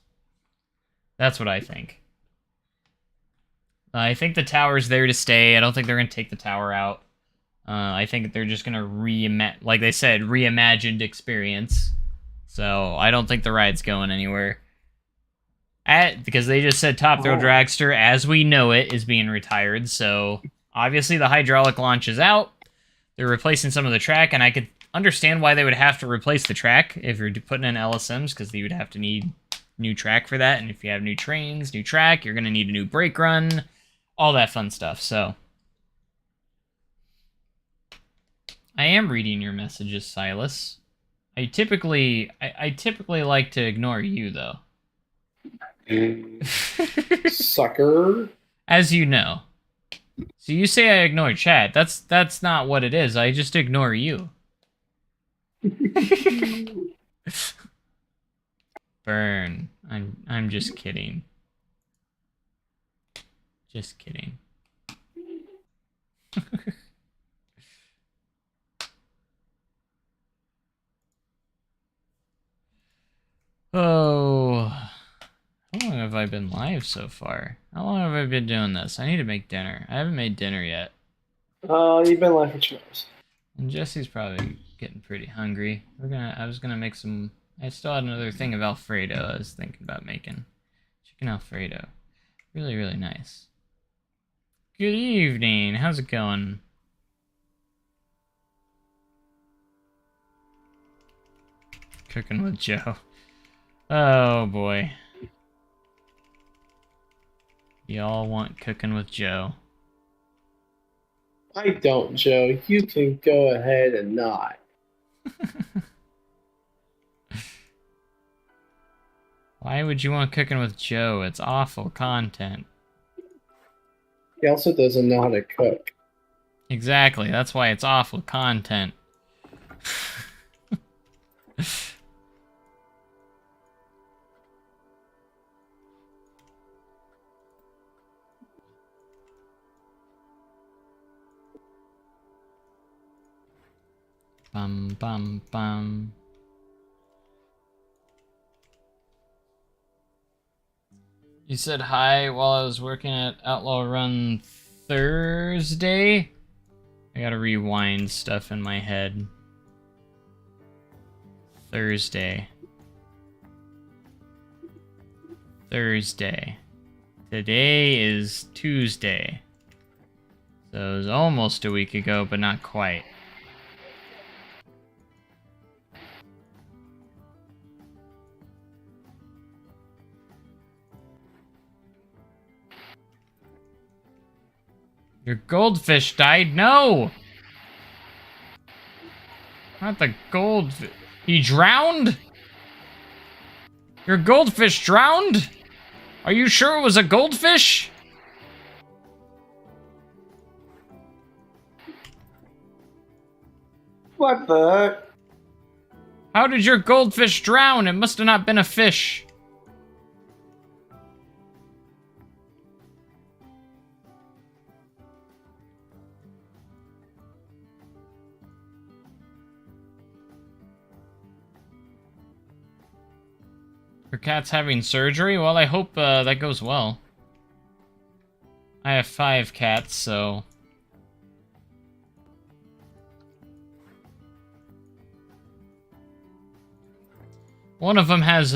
[SPEAKER 1] That's what I think. I think the tower's there to stay. I don't think they're going to take the tower out. I think they're just going to like they said, reimagined experience. So I don't think the ride's going anywhere. Because they just said Top Thrill Dragster, as we know it, is being retired. So obviously the hydraulic launch is out. They're replacing some of the track, and I could understand why they would have to replace the track if you're putting in LSMs, because you would have to need new track for that. And if you have new trains, new track, you're going to need a new brake run, all that fun stuff. So I am reading your messages, Silas. I typically like to ignore you, though.
[SPEAKER 2] Sucker.
[SPEAKER 1] As you know. So you say I ignore chat. That's not what it is. I just ignore you. Burn. I'm just kidding. Just kidding. Oh, how long have I been live so far? How long have I been doing this? I need to make dinner. I haven't made dinner yet.
[SPEAKER 2] You've been live for 2 hours.
[SPEAKER 1] And Jesse's probably getting pretty hungry. I was gonna make some. I still had another thing of Alfredo I was thinking about making. Chicken Alfredo. Really, really nice. Good evening. How's it going? Cooking with Joe. Oh boy. Y'all want cooking with Joe.
[SPEAKER 2] I don't, Joe. You can go ahead and not.
[SPEAKER 1] Why would you want cooking with Joe? It's awful content.
[SPEAKER 2] He also doesn't know how to cook.
[SPEAKER 1] Exactly, that's why it's awful content. Bum bum bum. You said hi while I was working at Outlaw Run Thursday? I gotta rewind stuff in my head. Thursday. Thursday. Today is Tuesday. So it was almost a week ago, but not quite. Your goldfish died? No! Not the goldfish. He drowned? Your goldfish drowned? Are you sure it was a goldfish?
[SPEAKER 2] What the heck?
[SPEAKER 1] How did your goldfish drown? It must have not been a fish. Your cat's having surgery? Well, I hope that goes well. I have 5 cats, so... One of them has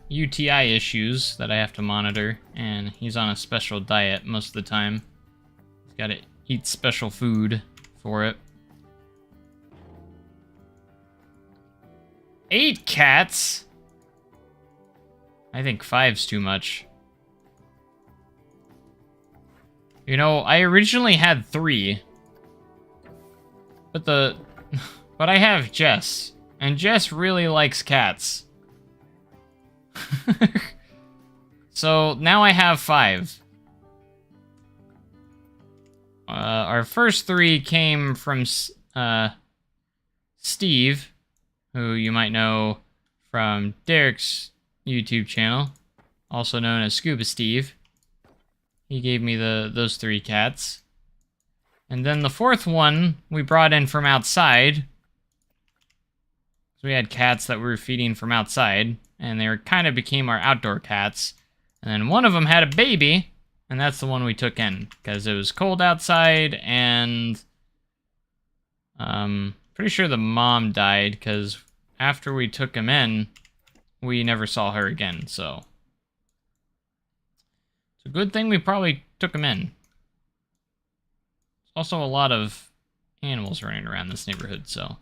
[SPEAKER 1] UTI issues that I have to monitor, and he's on a special diet most of the time. He's got to eat special food for it. 8 cats? I think 5's too much. You know, I originally had 3. But I have Jess, and Jess really likes cats. So now I have 5. Our first 3 came from Steve, who you might know from Derek's YouTube channel, also known as Scuba Steve. He gave me those 3 cats. And then the 4th one we brought in from outside. So we had cats that we were feeding from outside, and they kind of became our outdoor cats. And then one of them had a baby, and that's the one we took in, because it was cold outside, and pretty sure the mom died, because after we took him in, we never saw her again, so. It's a good thing we probably took him in. There's also a lot of animals running around this neighborhood, so.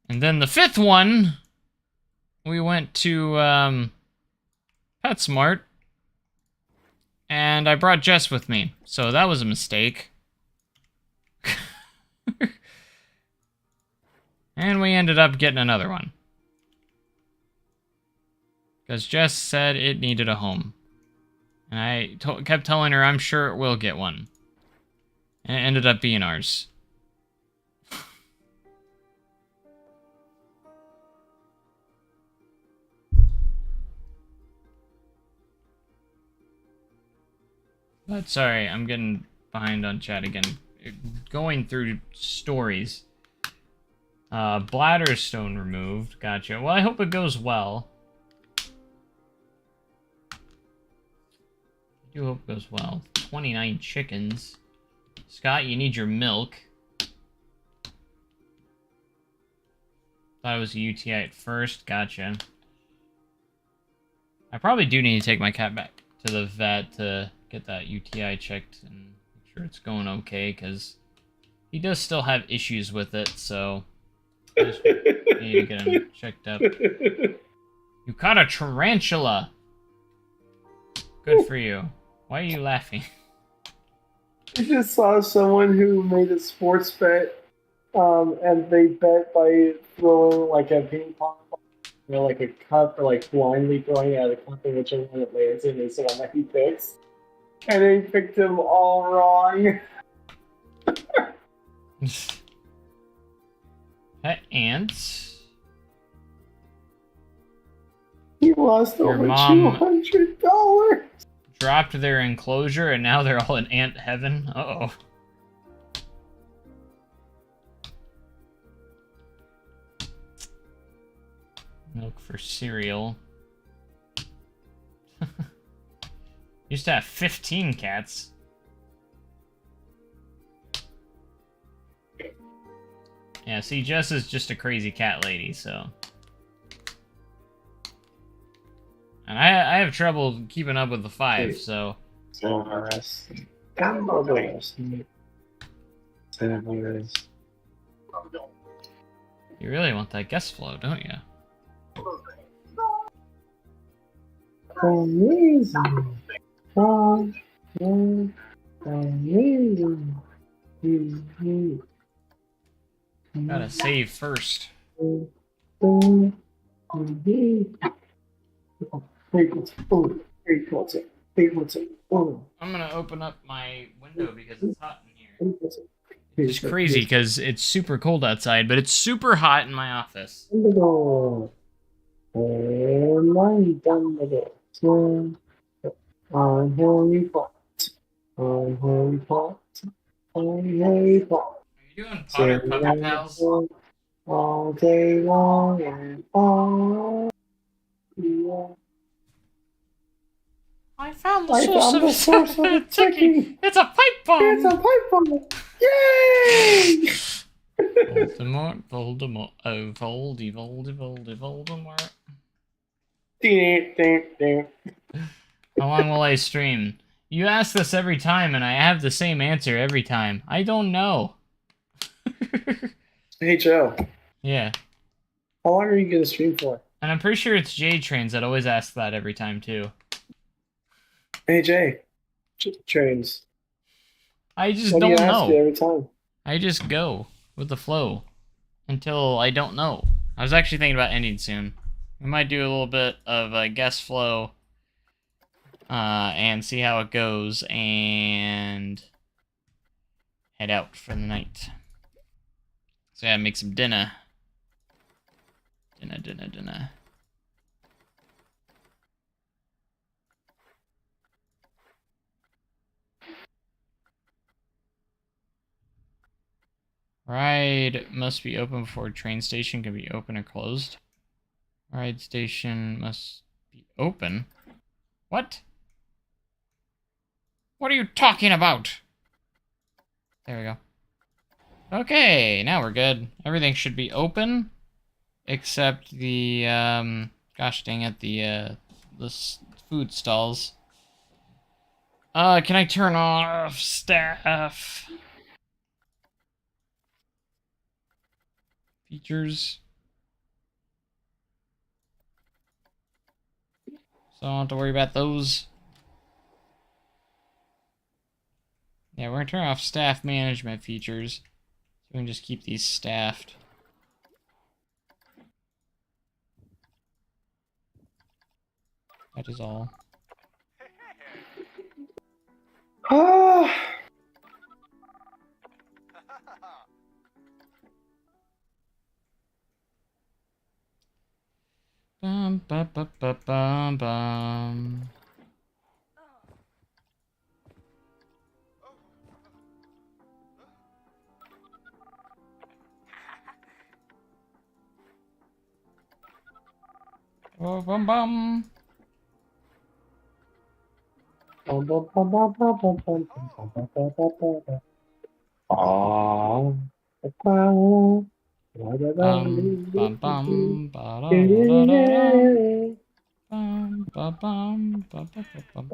[SPEAKER 1] And then the 5th one, we went to PetSmart, and I brought Jess with me, so that was a mistake. And we ended up getting another one. Because Jess said it needed a home. And I kept telling her I'm sure it will get one. And it ended up being ours. But sorry, I'm getting behind on chat again. Going through stories. Bladder stone removed. Gotcha. Well, I hope it goes well. I do hope it goes well. 29 chickens. Scott, you need your milk. Thought it was a UTI at first. Gotcha. I probably do need to take my cat back to the vet to get that UTI checked and make sure it's going okay, because he does still have issues with it, so I just need to get him checked up. You caught a tarantula! Good for you. Why are you laughing?
[SPEAKER 2] I just saw someone who made a sports bet, and they bet by throwing like a ping pong ball, like a cup, or like blindly throwing at a cup, and whichever one it lands in is the one that he picks. And they picked him all wrong.
[SPEAKER 1] Pet ants.
[SPEAKER 2] He lost
[SPEAKER 1] Your
[SPEAKER 2] over
[SPEAKER 1] mom
[SPEAKER 2] $200.
[SPEAKER 1] dropped their enclosure, and now they're all in ant heaven. Uh-oh. Milk for cereal. Used to have 15 cats. Yeah, see, Jess is just a crazy cat lady, so. And I have trouble keeping up with the 5, so.
[SPEAKER 2] Humorous.
[SPEAKER 1] You really want that guest flow, don't you?
[SPEAKER 2] Amazing. Amazing.
[SPEAKER 1] Gotta save first. I'm gonna open up my window because it's hot in here. It's crazy because it's super cold outside, but it's super hot in my office.
[SPEAKER 2] I'm Harry Potter. I'm Harry Potter. I'm Harry Potter.
[SPEAKER 1] Are you doing Potter Puppet Pals?
[SPEAKER 2] All day long and all. Yeah.
[SPEAKER 1] I found the
[SPEAKER 2] I
[SPEAKER 1] source
[SPEAKER 2] found
[SPEAKER 1] of
[SPEAKER 2] the source of the ticking.
[SPEAKER 1] It's a pipe bomb!
[SPEAKER 2] It's a pipe bomb! Yay!
[SPEAKER 1] Voldemort, Voldemort, oh, Voldemort. How long will I stream? You ask this every time, and I have the same answer every time. I don't know.
[SPEAKER 2] Hey, Joe.
[SPEAKER 1] Yeah.
[SPEAKER 2] How long are you going to stream for?
[SPEAKER 1] And I'm pretty sure it's Jade Trains that always asks that every time, too.
[SPEAKER 2] Hey, Jay. Trains.
[SPEAKER 1] I just
[SPEAKER 2] What do
[SPEAKER 1] don't
[SPEAKER 2] you ask me
[SPEAKER 1] know.
[SPEAKER 2] every time?
[SPEAKER 1] I just go with the flow until I don't know. I was actually thinking about ending soon. We might do a little bit of a guest flow and see how it goes, and head out for the night. So yeah, make some dinner. Dinner. Ride must be open before train station can be open or closed. Ride station must be open. What? What are you talking about? There we go. Okay, now we're good. Everything should be open, except the gosh dang it, the food stalls. Can I turn off staff? Features. So I don't have to worry about those. Yeah, we're gonna turn off staff management features. So we can just keep these staffed. That is all.
[SPEAKER 2] Ah,
[SPEAKER 1] Bum ba ba ba bum bum. Oh, bum bum. Bum bum ba da da da da. Bum ba bum ba ba ba bum.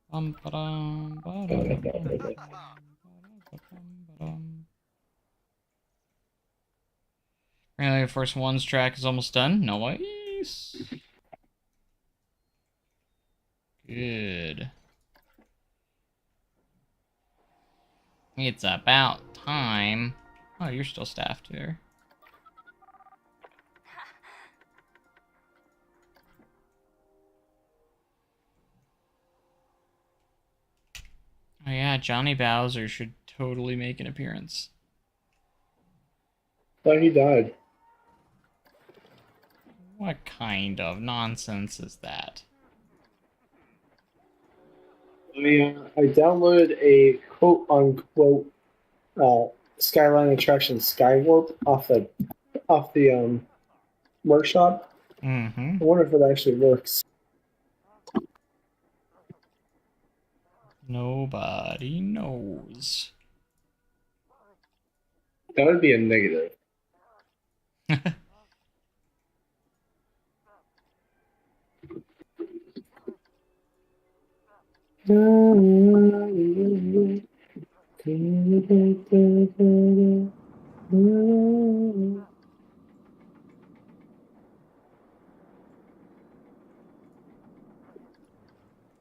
[SPEAKER 1] Bum ba dum ba da da bum ba bum ba dum. Apparently, the first one's track is almost done. Nice. Good. It's about time. Oh, you're still staffed there. Oh yeah, Johnny Bowser should totally make an appearance.
[SPEAKER 2] thought he died.
[SPEAKER 1] What kind of nonsense is that?
[SPEAKER 2] I downloaded a quote unquote Skyline attraction Skywarp off the workshop.
[SPEAKER 1] Mm-hmm.
[SPEAKER 2] I wonder if it actually works.
[SPEAKER 1] Nobody knows.
[SPEAKER 2] That would be a negative.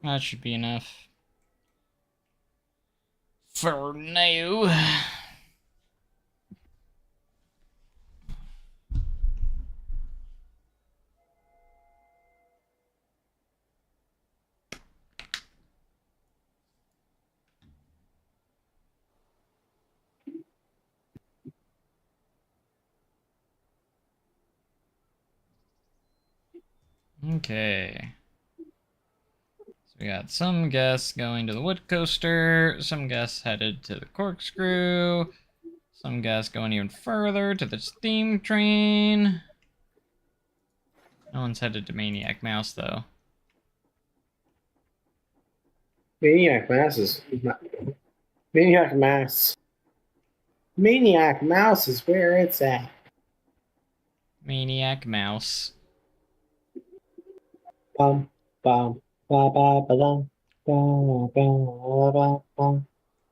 [SPEAKER 1] That should be enough. For now. Okay. So we got some guests going to the wood coaster, some guests headed to the corkscrew, some guests going even further to the steam train. No one's headed to Maniac Mouse, though.
[SPEAKER 2] Maniac Mass is Maniac Mass. Maniac Mouse is where it's at.
[SPEAKER 1] Maniac Mouse.
[SPEAKER 2] Bum bum ba ba ba dum ba ba ba ba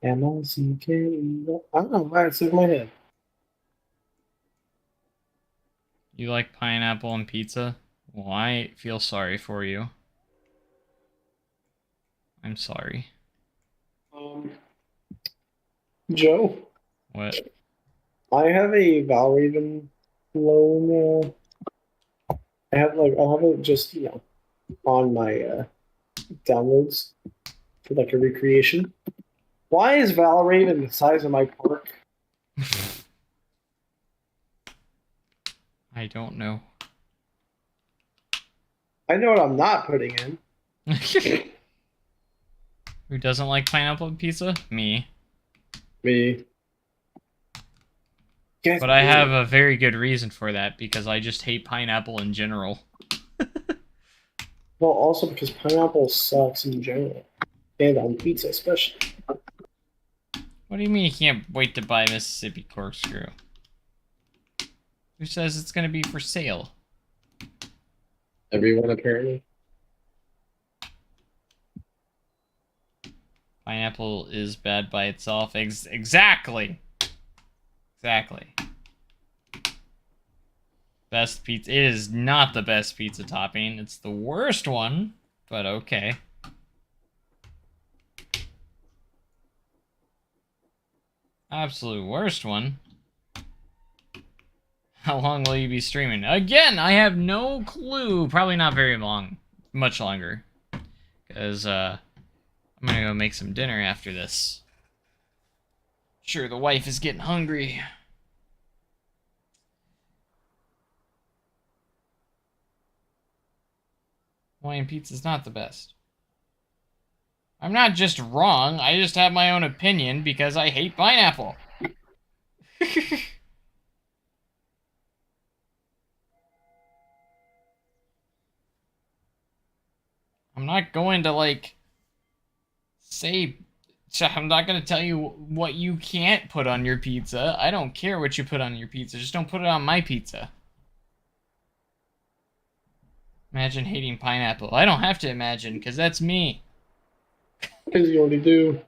[SPEAKER 2] MOCKE. I don't know why it's in my head.
[SPEAKER 1] You like pineapple and pizza? Well, I feel sorry for you. I'm sorry.
[SPEAKER 2] Joe,
[SPEAKER 1] What?
[SPEAKER 2] I have a Valraven loan. I have it just on my downloads for like a recreation. Why is Valorant the size of my park?
[SPEAKER 1] I don't know.
[SPEAKER 2] I know what I'm not putting in.
[SPEAKER 1] Who doesn't like pineapple pizza? Me.
[SPEAKER 2] Me. Guys,
[SPEAKER 1] But I have a very good reason for that, because I just hate pineapple in general.
[SPEAKER 2] well, also because pineapple sucks in general, and on pizza especially.
[SPEAKER 1] What do you mean you can't wait to buy Mississippi corkscrew? Who says it's gonna be for sale?
[SPEAKER 2] Everyone apparently.
[SPEAKER 1] Pineapple is bad by itself. Exactly. Exactly. Best pizza. It is not the best pizza topping. It's the worst one, but okay. Absolute worst one. How long will you be streaming? Again, I have no clue. Probably not very long. Much longer. Because, I'm gonna go make some dinner after this. Sure, the wife is getting hungry. Hawaiian pizza's not the best. I'm not just wrong, I just have my own opinion because I hate pineapple. I'm not going to, like, say... I'm not going to tell you what you can't put on your pizza. I don't care what you put on your pizza. Just don't put it on my pizza. Imagine hating pineapple. I don't have to imagine, because that's me.
[SPEAKER 2] Because you already do.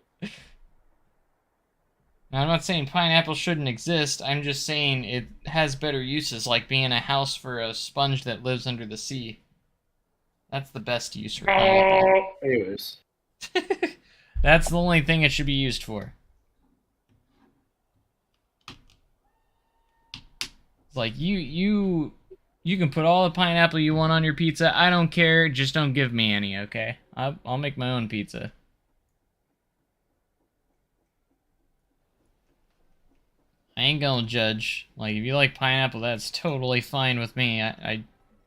[SPEAKER 1] Now, I'm not saying pineapple shouldn't exist. I'm just saying it has better uses, like being a house for a sponge that lives under the sea. That's the best use for pineapple.
[SPEAKER 2] Anyways.
[SPEAKER 1] That's the only thing it should be used for. It's like, you can put all the pineapple you want on your pizza. I don't care. Just don't give me any, okay? I'll make my own pizza. I ain't gonna judge. Like, if you like pineapple, that's totally fine with me.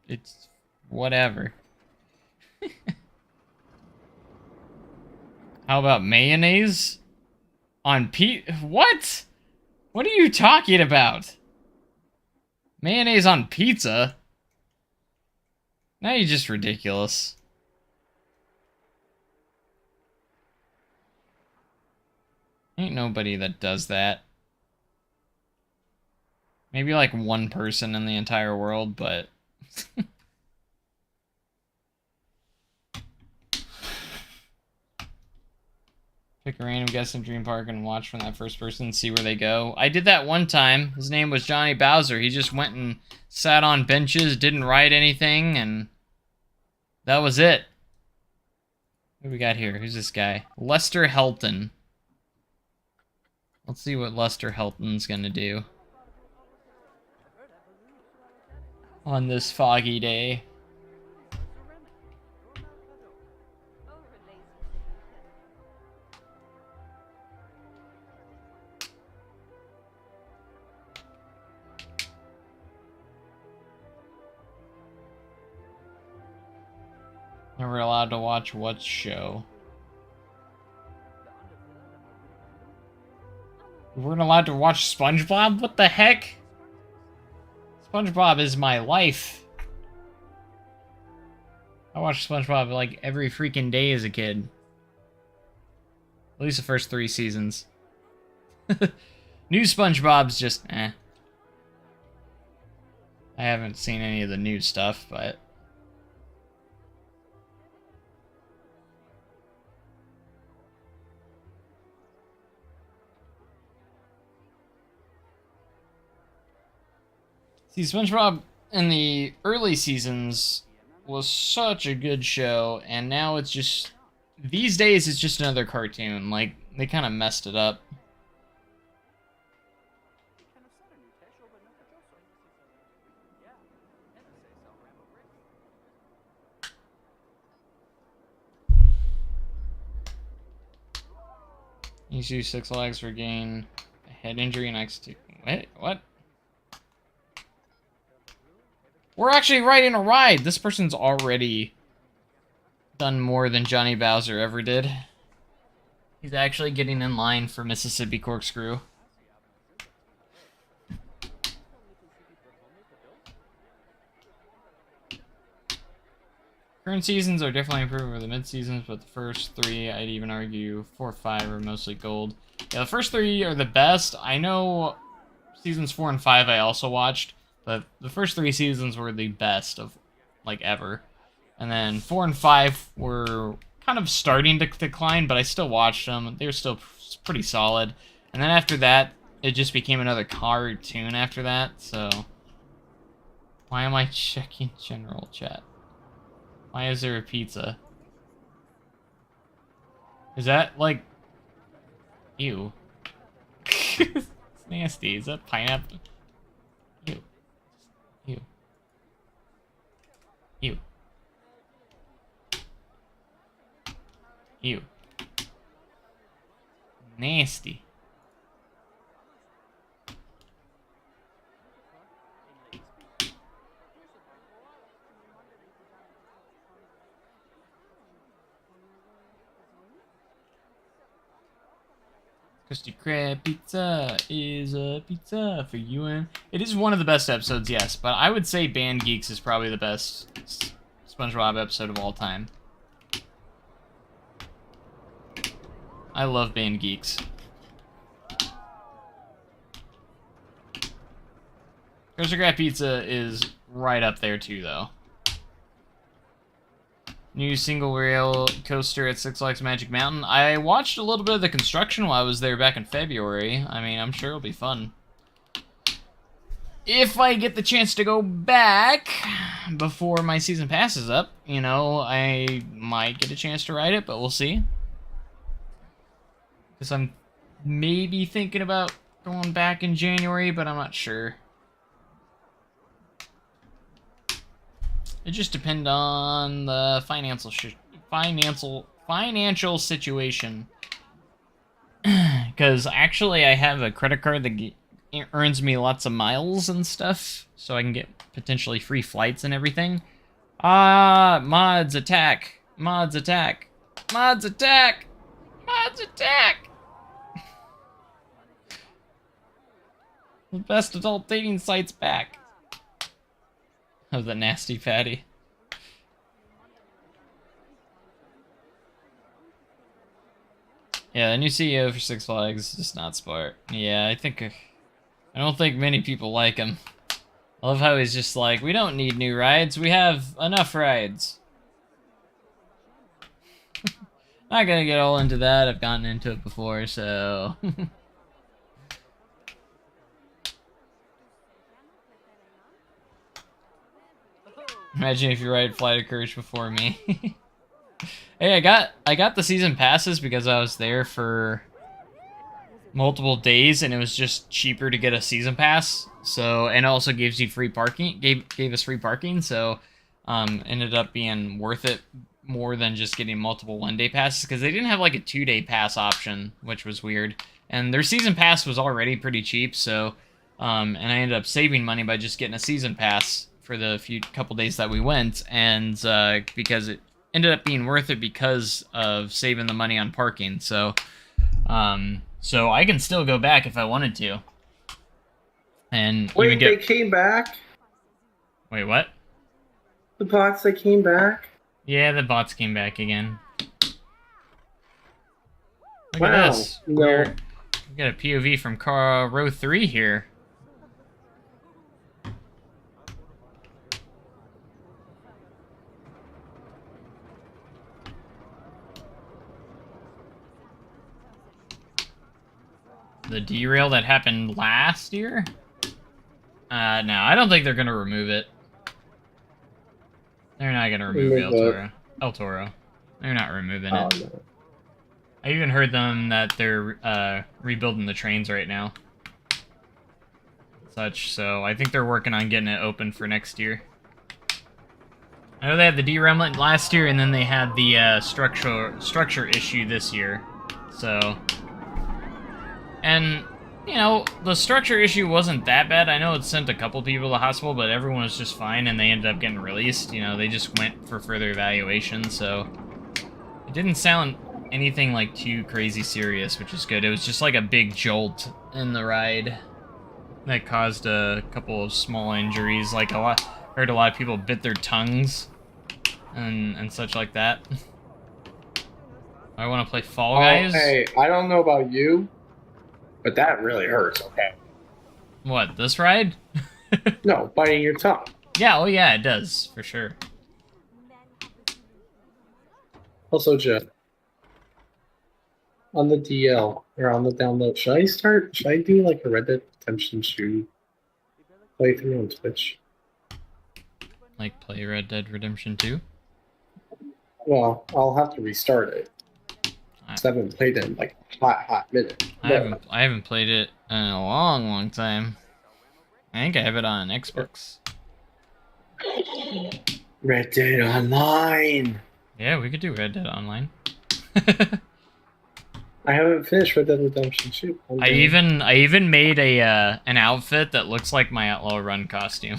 [SPEAKER 1] It's whatever. How about mayonnaise? On what? What are you talking about? Mayonnaise on pizza? Now you're just ridiculous. Ain't nobody that does that. Maybe like one person in the entire world, but... Pick a random guest in Dream Park and watch from that first person and see where they go. I did that one time. His name was Johnny Bowser. He just went and sat on benches, didn't write anything, and that was it. What do we got here? Who's this guy? Lester Helton. Let's see what Lester Helton's gonna do on this foggy day. Never allowed to watch what show? We weren't allowed to watch SpongeBob? What the heck? SpongeBob is my life. I watched SpongeBob like every freaking day as a kid. At least the first 3 seasons. New SpongeBob's just eh. I haven't seen any of the new stuff, but... See, SpongeBob in the early seasons was such a good show, and now it's just... These days, it's just another cartoon. Like, they kind of messed it up. He's used 6 legs for gain a head injury next to... Wait, what? We're actually riding a ride! This person's already done more than Johnny Bowser ever did. He's actually getting in line for Mississippi Corkscrew. Current seasons are definitely improved over the mid-seasons, but the first 3, I'd even argue 4 5 are mostly gold. Yeah, the first 3 are the best. I know seasons 4 and 5 I also watched, but the first 3 seasons were the best of, like, ever. And then 4 and 5 were kind of starting to decline, but I still watched them. They were still pretty solid. And then after that, it just became another cartoon after that, so... Why am I checking general chat? Why is there a pizza? Is that, like... Ew. It's nasty. Is that pineapple? Ew. Ew. Ew. Ew. Nasty. Krusty Krab pizza is a pizza for you, and it is one of the best episodes, yes, but I would say Band Geeks is probably the best SpongeBob episode of all time. I love Band Geeks. Krusty Krab pizza is right up there too, though. New single rail coaster at Six Flags Magic Mountain. I watched a little bit of the construction while I was there back in February. I mean, I'm sure it'll be fun. If I get the chance to go back before my season pass is up, you know, I might get a chance to ride it, but we'll see. Because I'm maybe thinking about going back in January, but I'm not sure. It just depends on the financial situation. Because actually, I have a credit card that earns me lots of miles and stuff, so I can get potentially free flights and everything. Ah, mods attack! Mods attack! Mods attack! Mods attack! The best adult dating site's back. Oh, the nasty patty. Yeah, the new CEO for Six Flags is just not smart. Yeah, I don't think many people like him. I love how he's just like, we don't need new rides, we have enough rides. Not gonna get all into that, I've gotten into it before, so... Imagine if you ride Flight of Courage before me. Hey, I got the season passes because I was there for multiple days and it was just cheaper to get a season pass. So, and it also gives you free parking. Gave us free parking, so ended up being worth it more than just getting multiple 1-day passes because they didn't have like a 2-day pass option, which was weird. And their season pass was already pretty cheap, so and I ended up saving money by just getting a season pass for the couple days that we went, and because it ended up being worth it because of saving the money on parking. So, so I can still go back if I wanted to. And
[SPEAKER 2] wait,
[SPEAKER 1] even get...
[SPEAKER 2] they came back?
[SPEAKER 1] Wait, what?
[SPEAKER 2] The bots, they came back?
[SPEAKER 1] Yeah, the bots came back again. Look
[SPEAKER 2] Wow.
[SPEAKER 1] at this.
[SPEAKER 2] No.
[SPEAKER 1] We got a POV from car row 3 here. The derail that happened last year? No, I don't think they're gonna remove it. They're not gonna remove El Toro. El Toro. They're not removing it.
[SPEAKER 2] No.
[SPEAKER 1] I even heard them that they're rebuilding the trains right now. Such, so I think they're working on getting it open for next year. I know they had the derailment last year, and then they had the structure issue this year. So And, you know, the structure issue wasn't that bad. I know it sent a couple people to the hospital, but everyone was just fine, and they ended up getting released. You know, they just went for further evaluation, so... It didn't sound anything, like, too crazy serious, which is good. It was just like a big jolt in the ride that caused a couple of small injuries. Like, heard a lot of people bit their tongues and such like that. I want to play Fall Guys.
[SPEAKER 3] Oh, hey, I don't know about you, but that really hurts, okay?
[SPEAKER 1] What, this ride?
[SPEAKER 3] No, biting your tongue.
[SPEAKER 1] Yeah, oh yeah, it does, for sure.
[SPEAKER 3] Also, Jeff, on the DL, or on the download, should I do like a Red Dead Redemption 2 playthrough on Twitch?
[SPEAKER 1] Like, play Red Dead Redemption 2?
[SPEAKER 3] Well, I'll have to restart it. I haven't played it in like a hot minute.
[SPEAKER 1] I haven't played it in a long time. I think I have it on Xbox.
[SPEAKER 3] Red Dead Online.
[SPEAKER 1] Yeah, we could do Red Dead Online.
[SPEAKER 3] I haven't finished Red Dead Redemption 2.
[SPEAKER 1] I even made an outfit that looks like my Outlaw Run costume.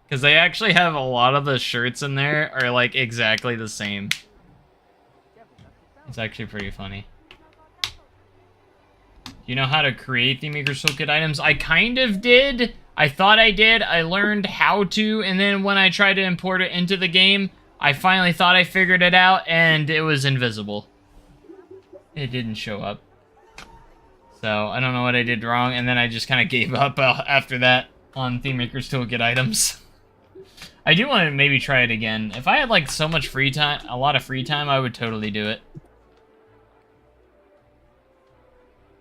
[SPEAKER 1] Because they actually have a lot of the shirts in there are like exactly the same. It's actually pretty funny. You know how to create the Maker's Toolkit items? I kind of did. I thought I did. I learned how to, and then when I tried to import it into the game, I finally thought I figured it out, and it was invisible. It didn't show up. So, I don't know what I did wrong, and then I just kind of gave up after that on Theme Maker's Toolkit items. I do want to maybe try it again. If I had, like, so much free time, a lot of free time, I would totally do it.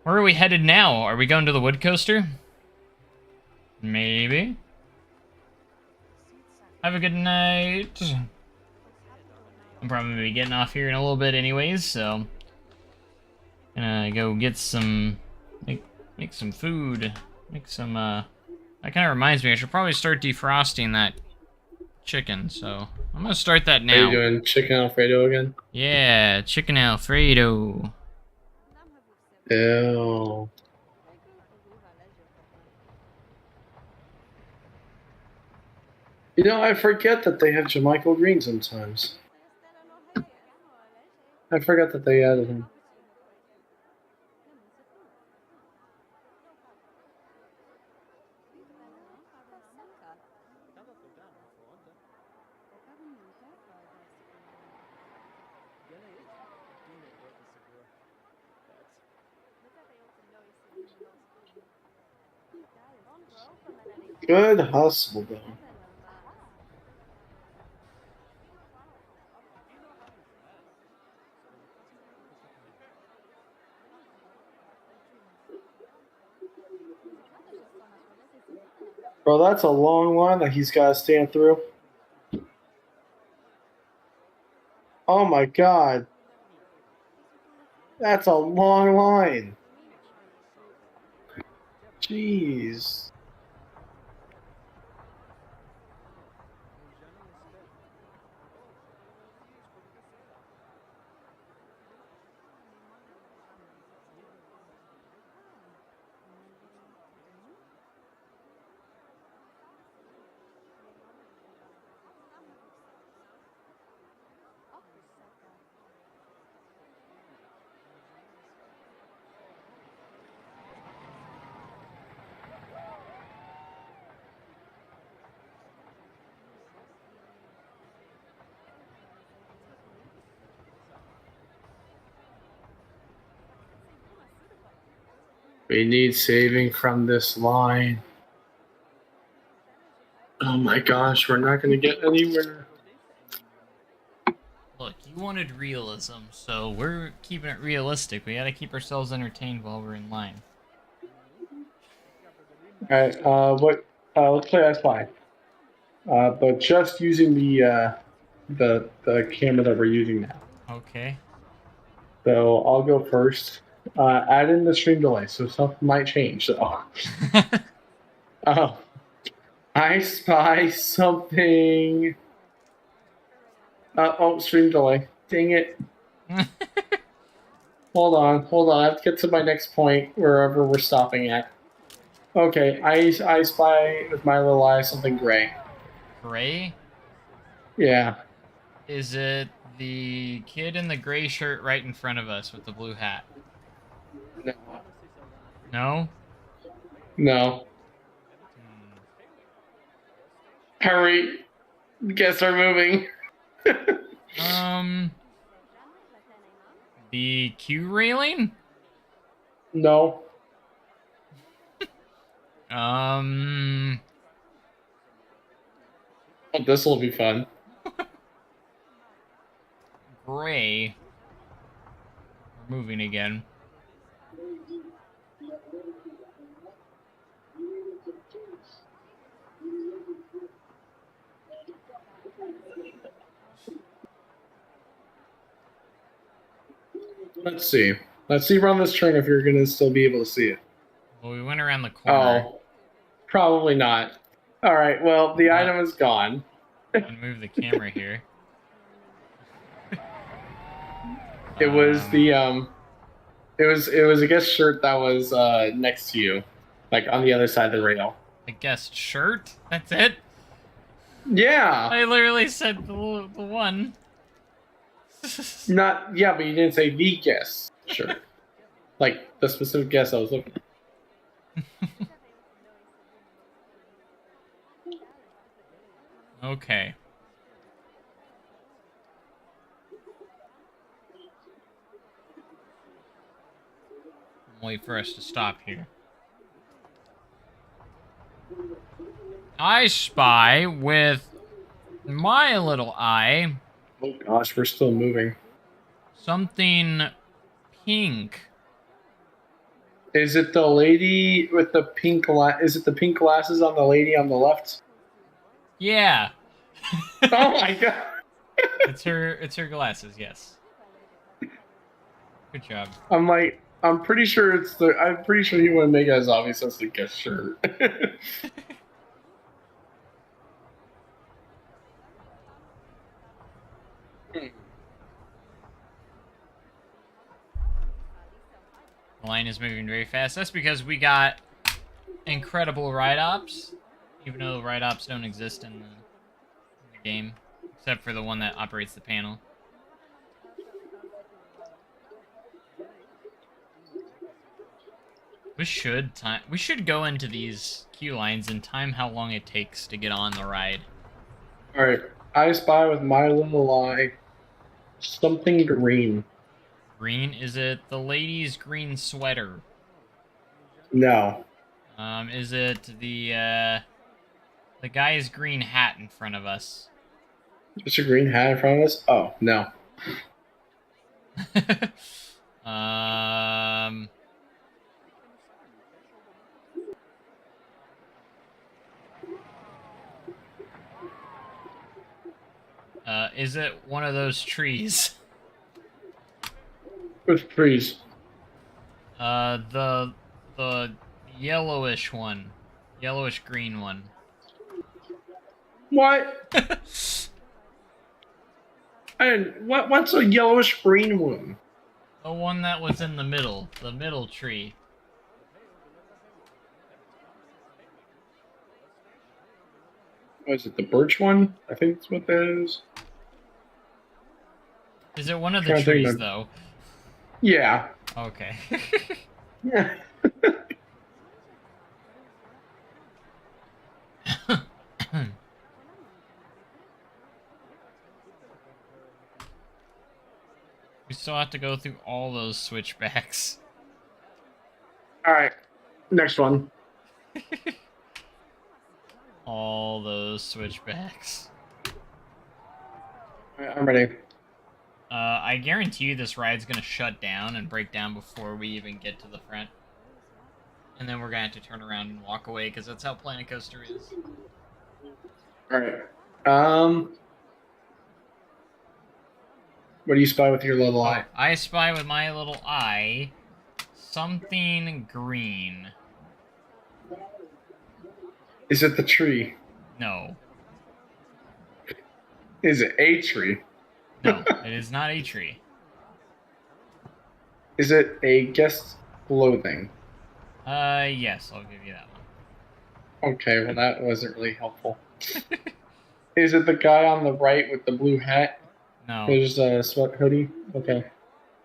[SPEAKER 1] Where are we headed now? Are we going to the wood coaster? Maybe. Have a good night. I'm probably gonna be getting off here in a little bit anyways, so... Gonna go get some... Make some food. Make some, That kind of reminds me, I should probably start defrosting that chicken, so... I'm gonna start that now.
[SPEAKER 3] Are you doing chicken Alfredo again?
[SPEAKER 1] Yeah, chicken Alfredo.
[SPEAKER 3] Ew. You know, I forget that they have Jamaica Green sometimes. I forgot that they added him. Good hustle, though. Bro, that's a long line that he's got to stand through. Oh my god. That's a long line. Jeez. We need saving from this line. Oh my gosh, we're not going to get anywhere.
[SPEAKER 1] Look, you wanted realism, so we're keeping it realistic. We gotta keep ourselves entertained while we're in line.
[SPEAKER 3] Alright, let's play I Spy. But just using the camera that we're using now.
[SPEAKER 1] Okay.
[SPEAKER 3] So I'll go first. Add in the stream delay, so something might change. So, I spy something. Oh, stream delay. Dang it. Hold on. I have to get to my next point, wherever we're stopping at. Okay, I spy with my little eye something gray.
[SPEAKER 1] Gray?
[SPEAKER 3] Yeah.
[SPEAKER 1] Is it the kid in the gray shirt right in front of us with the blue hat?
[SPEAKER 3] No.
[SPEAKER 1] No?
[SPEAKER 3] No.
[SPEAKER 1] Hmm.
[SPEAKER 3] Hurry. Guests are moving.
[SPEAKER 1] Um, the queue railing?
[SPEAKER 3] No.
[SPEAKER 1] Um,
[SPEAKER 3] Oh, this will be fun.
[SPEAKER 1] gray. We're moving again.
[SPEAKER 3] Let's see. Let's see around this turn if you're gonna still be able to see it.
[SPEAKER 1] Well, we went around the corner.
[SPEAKER 3] Oh, probably not. All right. Well, the
[SPEAKER 1] What?
[SPEAKER 3] item is gone.
[SPEAKER 1] I'm gonna move the camera here.
[SPEAKER 3] It was it was a guest shirt that was next to you, like on the other side of the rail.
[SPEAKER 1] the guest shirt? That's it?
[SPEAKER 3] Yeah.
[SPEAKER 1] I literally said the one.
[SPEAKER 3] Not yeah, but you didn't say the guest shirt. Like the specific guest I was looking for.
[SPEAKER 1] Okay. Wait for us to stop here. I spy with my little eye
[SPEAKER 3] Oh gosh, we're still moving.
[SPEAKER 1] something pink.
[SPEAKER 3] Is it the lady with the pink is it the pink glasses on the lady on the left?
[SPEAKER 1] Yeah.
[SPEAKER 3] Oh my god.
[SPEAKER 1] It's her glasses, yes. Good job.
[SPEAKER 3] I'm pretty sure I'm pretty sure he wouldn't make it as obvious as the guest shirt.
[SPEAKER 1] The line is moving very fast. That's because we got incredible ride-ops, even though ride-ops don't exist in the game, except for the one that operates the panel. We should go into these queue lines and time how long it takes to get on the ride.
[SPEAKER 3] Alright. I spy with my little eye something green.
[SPEAKER 1] Green? Is it the lady's green sweater?
[SPEAKER 3] No.
[SPEAKER 1] Is it the guy's green hat in front of us?
[SPEAKER 3] Just a green hat in front of us? Oh, no.
[SPEAKER 1] um. Is it one of those trees?
[SPEAKER 3] Which trees?
[SPEAKER 1] The yellowish one, yellowish green one.
[SPEAKER 3] What? What's a yellowish green one?
[SPEAKER 1] The one that was in the middle tree.
[SPEAKER 3] What is it, the birch one? I think that's what that is.
[SPEAKER 1] Is it one of the
[SPEAKER 3] Trying to think
[SPEAKER 1] trees,
[SPEAKER 3] of-
[SPEAKER 1] though?
[SPEAKER 3] Yeah.
[SPEAKER 1] Okay.
[SPEAKER 3] Yeah.
[SPEAKER 1] We still have to go through all those switchbacks.
[SPEAKER 3] Alright. Next one.
[SPEAKER 1] All those switchbacks.
[SPEAKER 3] Alright, I'm ready.
[SPEAKER 1] I guarantee you this ride's gonna shut down and break down before we even get to the front. And then we're gonna have to turn around and walk away, because that's how Planet Coaster is.
[SPEAKER 3] Alright. What do you spy with your little eye?
[SPEAKER 1] I spy with my little eye something green.
[SPEAKER 3] Is it the tree?
[SPEAKER 1] No.
[SPEAKER 3] Is it a tree?
[SPEAKER 1] No, it is not a tree.
[SPEAKER 2] Is it a guest clothing?
[SPEAKER 1] Yes, I'll give you that one.
[SPEAKER 2] Okay, well that wasn't really helpful. Is it the guy on the right with the blue hat?
[SPEAKER 1] No.
[SPEAKER 2] There's a sweat hoodie. Okay.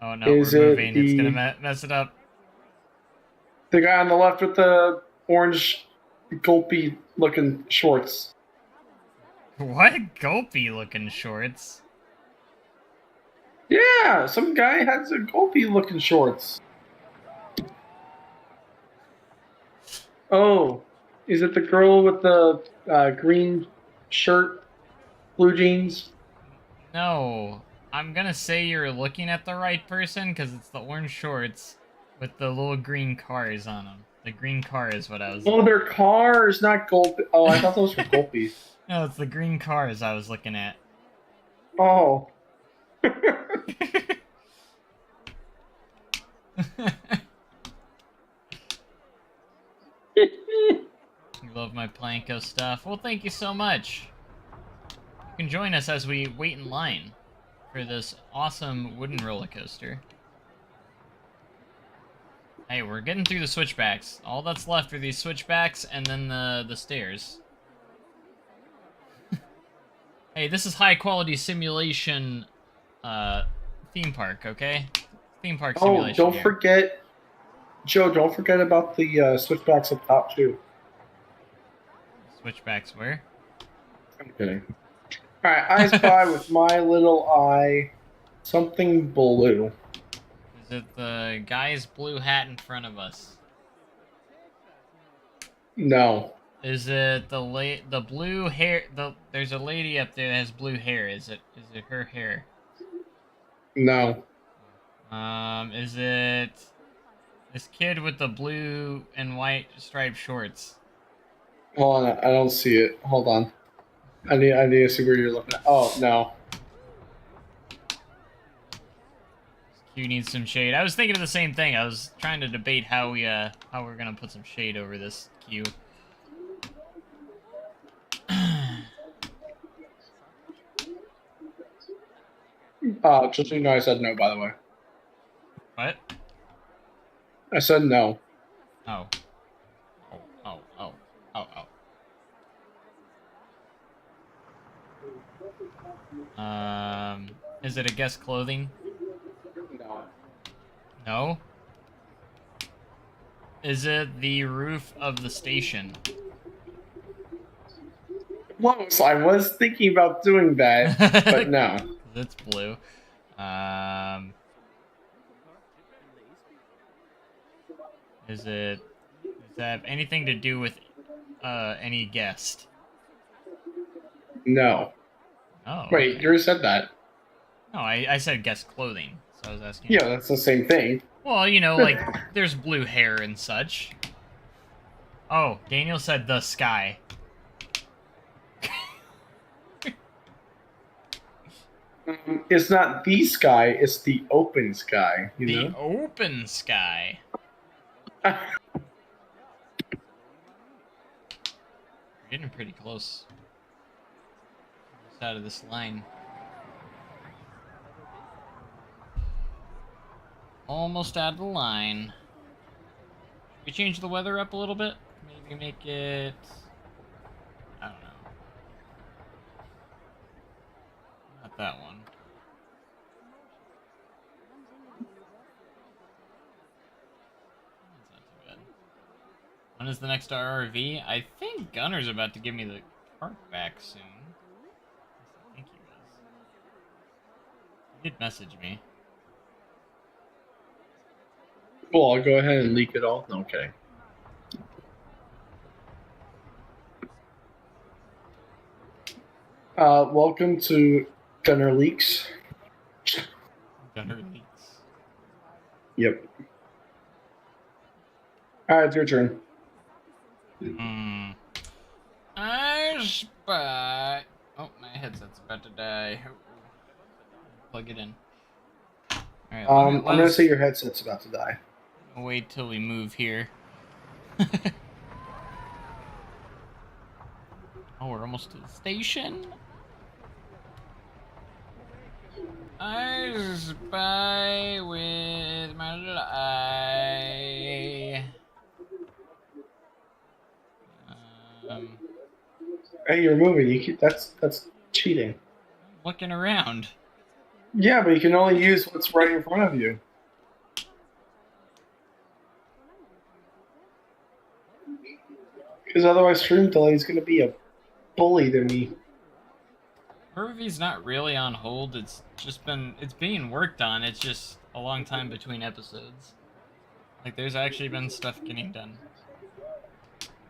[SPEAKER 1] Oh no,
[SPEAKER 2] Is
[SPEAKER 1] we're
[SPEAKER 2] it
[SPEAKER 1] moving. It's gonna
[SPEAKER 2] the
[SPEAKER 1] mess it up.
[SPEAKER 2] guy on the left with the orange gulpy looking shorts?
[SPEAKER 1] What gulpy looking shorts?
[SPEAKER 2] Yeah, some guy has a gulpy looking shorts. Oh, is it the girl with the green shirt, blue jeans?
[SPEAKER 1] No. I'm gonna say you're looking at the right person because it's the orange shorts with the little green cars on them. The green car is what I was.
[SPEAKER 2] Oh, they're cars, not gulpy. Oh, I thought those were gulpies.
[SPEAKER 1] No, it's the green cars I was looking at.
[SPEAKER 2] Oh.
[SPEAKER 1] You love my Planko stuff. Well, thank you so much. You can join us as we wait in line for this awesome wooden roller coaster. Hey, we're getting through the switchbacks. All that's left are these switchbacks and then the stairs. Hey, this is high quality simulation theme park, okay? Theme park
[SPEAKER 2] Oh,
[SPEAKER 1] simulation.
[SPEAKER 2] don't
[SPEAKER 1] here.
[SPEAKER 2] forget, Joe, don't forget about the switchbacks up top, too.
[SPEAKER 1] Switchbacks where?
[SPEAKER 2] I'm kidding. Alright, I spy with my little eye something blue.
[SPEAKER 1] Is it the guy's blue hat in front of us?
[SPEAKER 2] No.
[SPEAKER 1] Is it the blue hair? There's a lady up there that has blue hair. Is it her hair?
[SPEAKER 2] No.
[SPEAKER 1] Is it this kid with the blue and white striped shorts?
[SPEAKER 2] Hold on, I don't see it. Hold on. I need to see where you're looking at. Oh, no.
[SPEAKER 1] Q needs some shade. I was thinking of the same thing. I was trying to debate how we're gonna put some shade over this Q.
[SPEAKER 2] Just so you know, I said no, by the way.
[SPEAKER 1] What?
[SPEAKER 2] I said no.
[SPEAKER 1] Oh. Oh. Is it a guest clothing?
[SPEAKER 2] No.
[SPEAKER 1] No. Is it the roof of the station?
[SPEAKER 2] Close. I was thinking about doing that, but no.
[SPEAKER 1] It's blue. Does that have anything to do with any guest?
[SPEAKER 2] No.
[SPEAKER 1] Oh.
[SPEAKER 2] Wait,
[SPEAKER 1] Okay.
[SPEAKER 2] you already said that.
[SPEAKER 1] No, I said guest clothing, so I was asking.
[SPEAKER 2] Yeah, that's the same thing.
[SPEAKER 1] Well, you know, like there's blue hair and such. Oh, Daniel said the sky.
[SPEAKER 2] It's not the sky, it's the open sky, you
[SPEAKER 1] The
[SPEAKER 2] know?
[SPEAKER 1] open sky. You're getting pretty close. Just out of this line. Almost out of the line. Should we change the weather up a little bit? Maybe make it... I don't know. Not that one. That's not too bad. When is the next RRV? I think Gunner's about to give me the park back soon. I think he was. He did message me.
[SPEAKER 2] Cool, I'll go ahead and leak it all. Okay. Welcome to Gunner Leaks.
[SPEAKER 1] Gunner leaks.
[SPEAKER 2] Yep. Alright, it's your turn.
[SPEAKER 1] I spy. Oh, my headset's about to die. Plug it in. Alright,
[SPEAKER 2] I'm gonna say your headset's about to die.
[SPEAKER 1] wait till we move here. Oh, we're almost to the station. I spy with my little eye. Um,
[SPEAKER 2] Hey, you're moving. That's cheating.
[SPEAKER 1] looking around.
[SPEAKER 2] Yeah, but you can only use what's right in front of you. Because otherwise, stream delay is going to be a bully to me.
[SPEAKER 1] Hervey's not really on hold. It's being worked on. It's just a long time between episodes. Like, there's actually been stuff getting done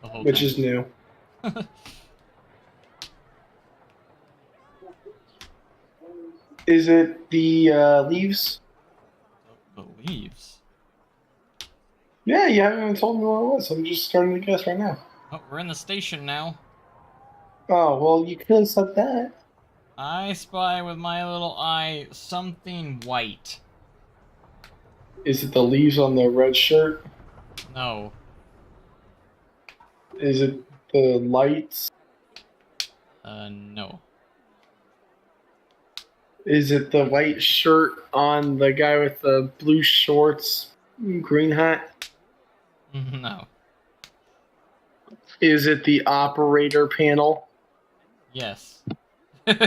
[SPEAKER 1] the whole
[SPEAKER 2] Which
[SPEAKER 1] time.
[SPEAKER 2] is new. Is it the leaves?
[SPEAKER 1] The leaves.
[SPEAKER 2] Yeah, you haven't even told me what it was. I'm just starting to guess right now.
[SPEAKER 1] Oh, we're in the station now.
[SPEAKER 2] Oh, well, you could have said that.
[SPEAKER 1] I spy with my little eye something white.
[SPEAKER 2] Is it the leaves on the red shirt?
[SPEAKER 1] No.
[SPEAKER 2] Is it the lights?
[SPEAKER 1] No.
[SPEAKER 2] Is it the white shirt on the guy with the blue shorts, green hat?
[SPEAKER 1] No.
[SPEAKER 2] Is it the operator panel?
[SPEAKER 1] Yes.
[SPEAKER 2] I'm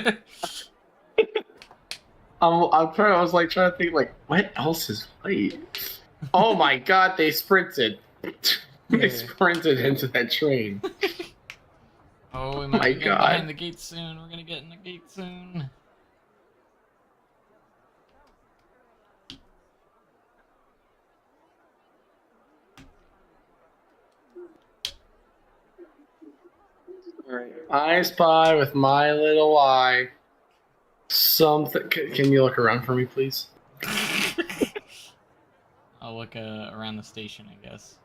[SPEAKER 2] trying. I was like trying to think like what else is white? Oh my god! They sprinted. They sprinted into that train.
[SPEAKER 1] Oh, we might
[SPEAKER 2] My
[SPEAKER 1] be getting
[SPEAKER 2] God.
[SPEAKER 1] behind the gate soon. We're gonna get in the gate soon.
[SPEAKER 2] Alright. I spy with my little eye something. Can you look around for me, please?
[SPEAKER 1] I'll look around the station, I guess.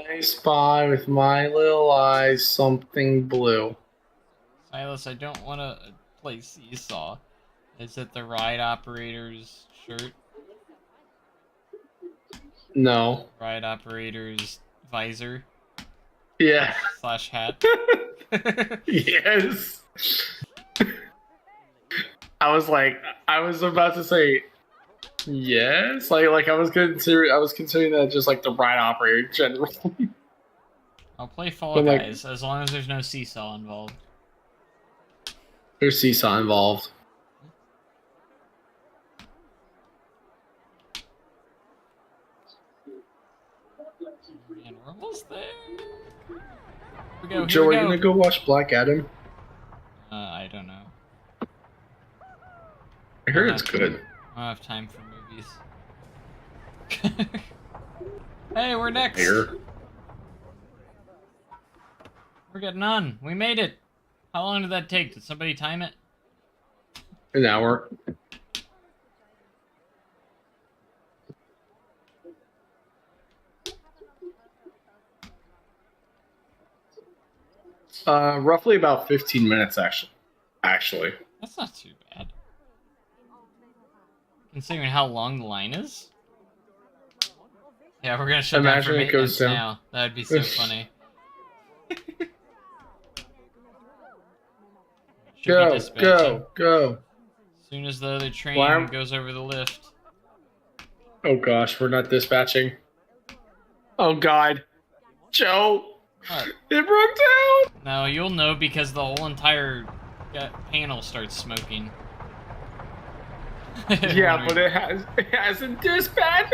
[SPEAKER 2] I spy with my little eye something blue.
[SPEAKER 1] Silas, I don't want to play seesaw. Is it the ride operator's shirt?
[SPEAKER 2] No.
[SPEAKER 1] Ride operator's visor
[SPEAKER 2] Yeah.
[SPEAKER 1] / hat?
[SPEAKER 2] Yes. I was about to say yes. Like I was considering that just like the ride operator generally.
[SPEAKER 1] I'll play Fall
[SPEAKER 2] But, like-
[SPEAKER 1] Guys as long as there's no seesaw involved.
[SPEAKER 2] There's seesaw involved.
[SPEAKER 1] Man, we're almost there. Here we go.
[SPEAKER 2] Joe, are
[SPEAKER 1] Here
[SPEAKER 2] you
[SPEAKER 1] we
[SPEAKER 2] gonna go watch Black Adam?
[SPEAKER 1] I don't know.
[SPEAKER 2] I heard it's good.
[SPEAKER 1] I don't have time for movies. Hey, we're next.
[SPEAKER 2] Here.
[SPEAKER 1] We're getting on. We made it. How long did that take? Did somebody time it?
[SPEAKER 2] An hour. Roughly about 15 minutes, actually.
[SPEAKER 1] That's not too bad. Considering how long the line is. Yeah, we're gonna shut down for
[SPEAKER 2] Imagine it goes
[SPEAKER 1] maintenance
[SPEAKER 2] down.
[SPEAKER 1] now. That would be so funny. Should be
[SPEAKER 2] Go,
[SPEAKER 1] dispatching.
[SPEAKER 2] go.
[SPEAKER 1] As soon as the other train
[SPEAKER 2] Wow.
[SPEAKER 1] goes over the lift.
[SPEAKER 2] Oh gosh, we're not dispatching. Oh god. Joe!
[SPEAKER 1] What?
[SPEAKER 2] It broke down!
[SPEAKER 1] No, you'll know because the whole entire panel starts smoking.
[SPEAKER 2] Yeah, but it hasn't dispatched.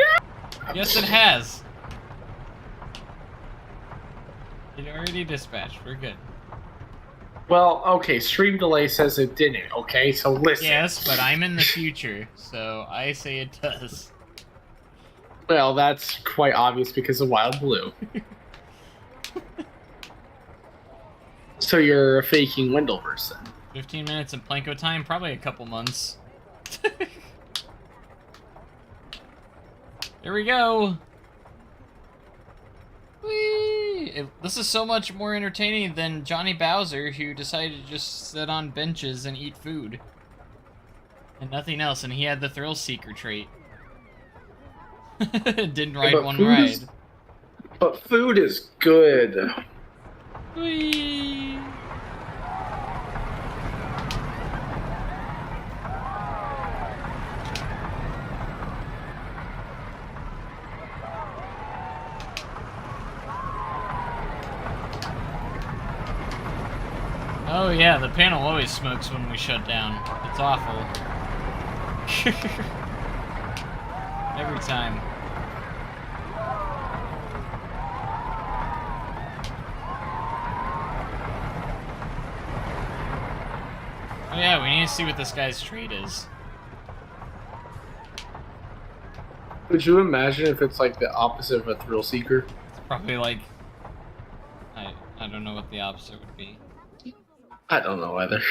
[SPEAKER 1] Yes, it has. It already dispatched. We're good.
[SPEAKER 2] Well, okay, stream delay says it didn't, okay? So listen.
[SPEAKER 1] Yes, but I'm in the future, so I say it does.
[SPEAKER 2] Well, that's quite obvious because of Wild Blue. So you're faking Windleverse then?
[SPEAKER 1] 15 minutes in Planko time, probably a couple months. Here we go. Whee! This is so much more entertaining than Johnny Bowser, who decided to just sit on benches and eat food. And nothing else, and he had the thrill seeker trait. Didn't ride
[SPEAKER 2] but
[SPEAKER 1] one
[SPEAKER 2] food
[SPEAKER 1] ride.
[SPEAKER 2] is-
[SPEAKER 3] But food is good.
[SPEAKER 1] Whee! Oh yeah, the panel always smokes when we shut down. It's awful. Every time. Oh yeah, we need to see what this guy's trait is.
[SPEAKER 3] Could you imagine if it's like the opposite of a thrill seeker?
[SPEAKER 1] It's probably like... I don't know what the opposite would be.
[SPEAKER 3] I don't know either.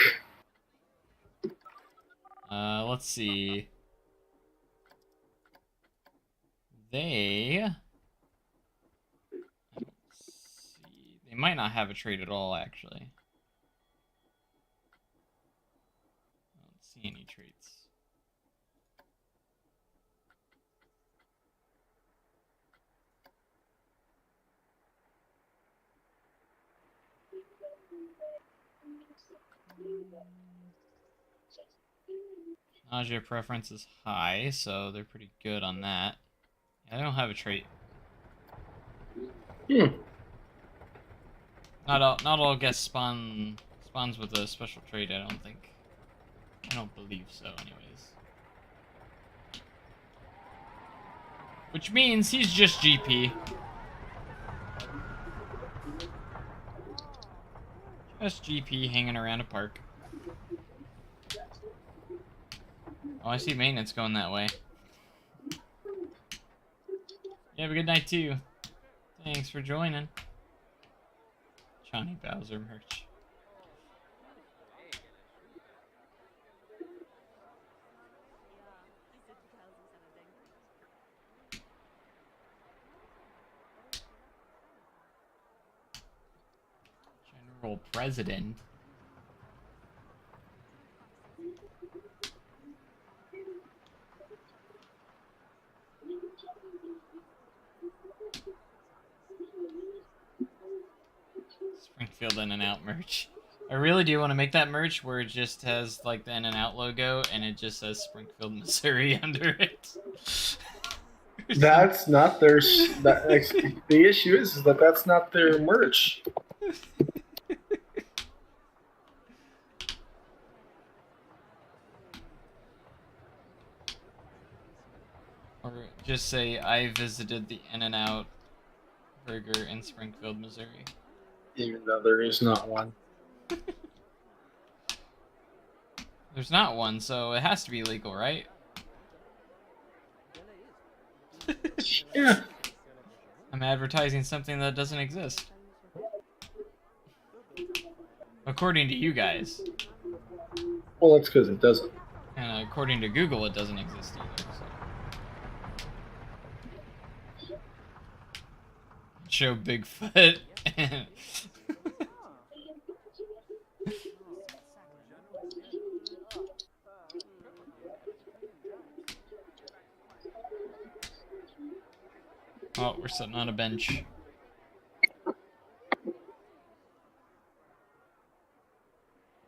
[SPEAKER 1] Let's see. They might not have a trait at all, actually. I don't see any traits. Nausea preference is high, so they're pretty good on that. I don't have a trait. Not all guests spawns with a special trait, I don't think. I don't believe so, anyways. Which means he's just GP. Just GP hanging around a park. Oh, I see maintenance going that way. You have a good night too. Thanks for joining. Johnny Bowser merch. General President. Springfield In and Out merch. I really do want to make that merch where it just has like the In and Out logo and it just says Springfield, Missouri under it.
[SPEAKER 2] That's not their. The issue is that that's not their merch.
[SPEAKER 1] Or just say I visited the In and Out burger in Springfield, Missouri.
[SPEAKER 3] Even though there is not one.
[SPEAKER 1] There's not one, so it has to be legal, right?
[SPEAKER 3] Yeah.
[SPEAKER 1] I'm advertising something that doesn't exist. According to you guys.
[SPEAKER 3] Well, that's because it doesn't.
[SPEAKER 1] And according to Google, it doesn't exist either. So. Show Bigfoot. Oh, we're sitting on a bench.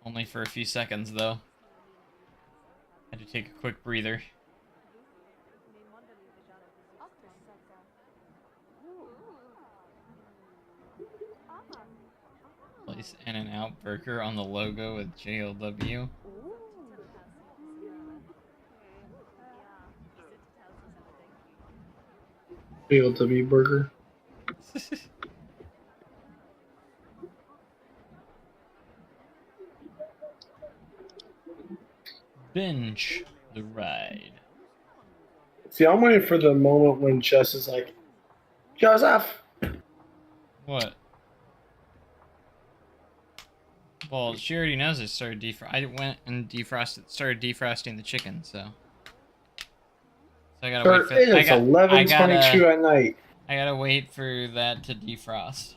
[SPEAKER 1] Only for a few seconds, though. Had to take a quick breather. Place In and Out burger on the logo with JLW.
[SPEAKER 3] BLW burger.
[SPEAKER 1] Binge the ride.
[SPEAKER 2] See, I'm waiting for the moment when Jess is like, Joseph.
[SPEAKER 1] What? Well, she already knows it started I went and started defrosting the chicken, so. So I gotta wait for
[SPEAKER 2] It's 11:22 at night.
[SPEAKER 1] I gotta wait for that to defrost.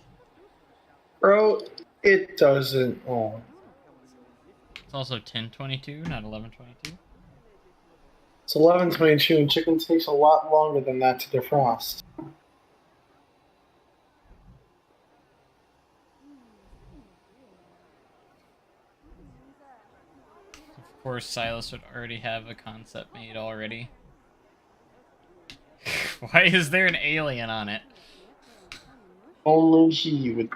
[SPEAKER 2] Bro, it doesn't. Oh.
[SPEAKER 1] It's also 10:22, not 11:22.
[SPEAKER 2] It's 11:22, and chicken takes a lot longer than that to defrost.
[SPEAKER 1] course, Silas would already have a concept made already. Why is there an alien on it?
[SPEAKER 2] Only he would.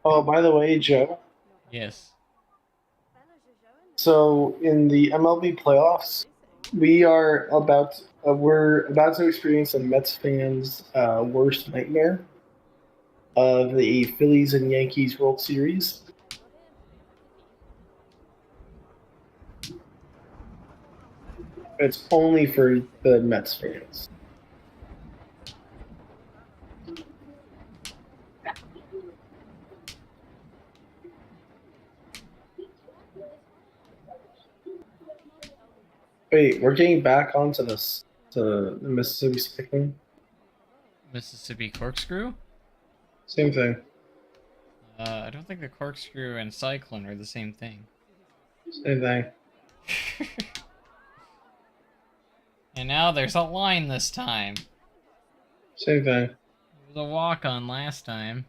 [SPEAKER 2] Oh, by the way, Joe.
[SPEAKER 1] Yes.
[SPEAKER 2] So in the MLB playoffs, we're about to experience a Mets fans' worst nightmare of the Phillies and Yankees World Series. It's only for the Mets fans. Wait, we're getting back onto this to the Mississippi Cycling.
[SPEAKER 1] Mississippi corkscrew?
[SPEAKER 2] Same thing.
[SPEAKER 1] I don't think the corkscrew and cyclone are the same thing.
[SPEAKER 2] Same thing.
[SPEAKER 1] And now there's a line this time.
[SPEAKER 2] Same thing.
[SPEAKER 1] It was a walk-on last time.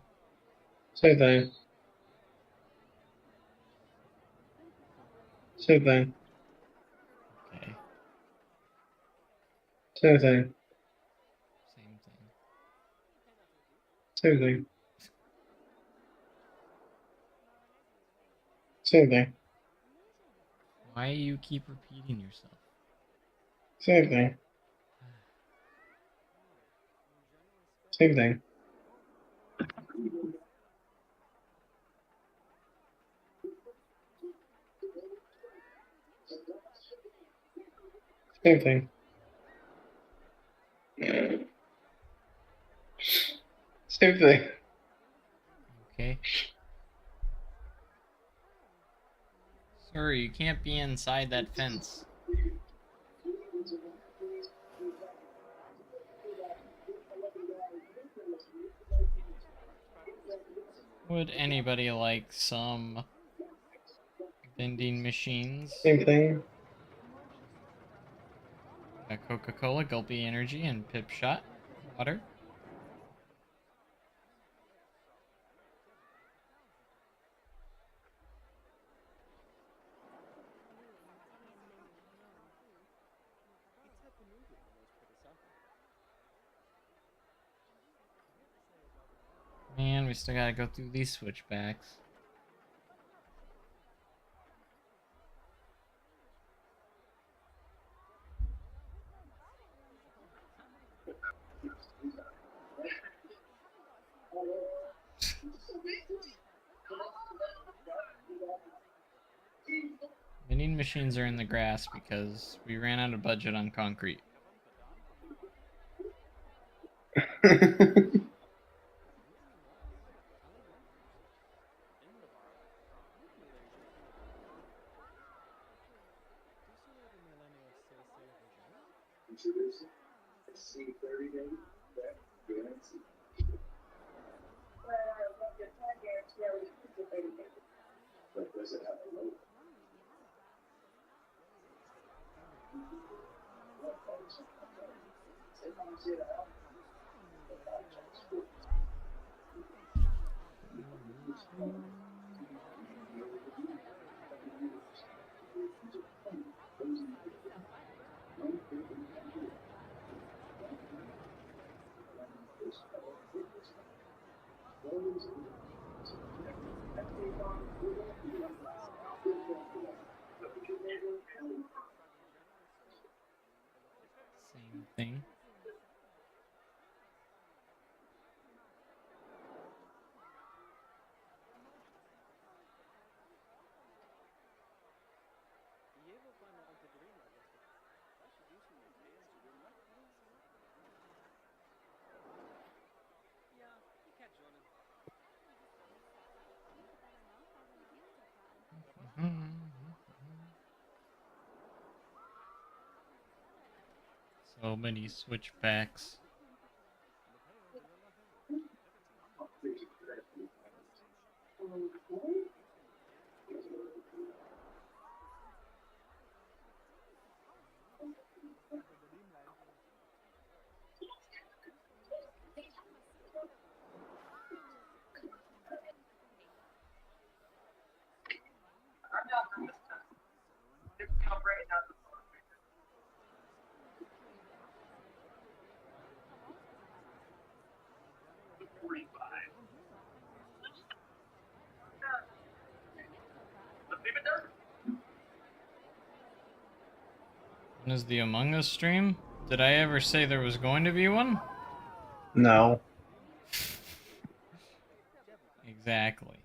[SPEAKER 2] Same thing. Same thing.
[SPEAKER 1] Okay.
[SPEAKER 2] Same thing.
[SPEAKER 1] Same thing.
[SPEAKER 2] Same thing. Same thing.
[SPEAKER 1] Why you keep repeating yourself?
[SPEAKER 2] Same thing. Same thing. Same thing. Same thing.
[SPEAKER 1] Okay. Sir, you can't be inside that fence. Would anybody like some vending machines?
[SPEAKER 2] Same thing.
[SPEAKER 1] Coca-Cola, Gulpy Energy, and Pip Shot water. Man, we still gotta go through these switchbacks. Vending machines are in the grass because we ran out of budget on concrete. Same thing. So many switchbacks. When is the Among Us stream? Did I ever say there was going to be one?
[SPEAKER 2] No.
[SPEAKER 1] Exactly.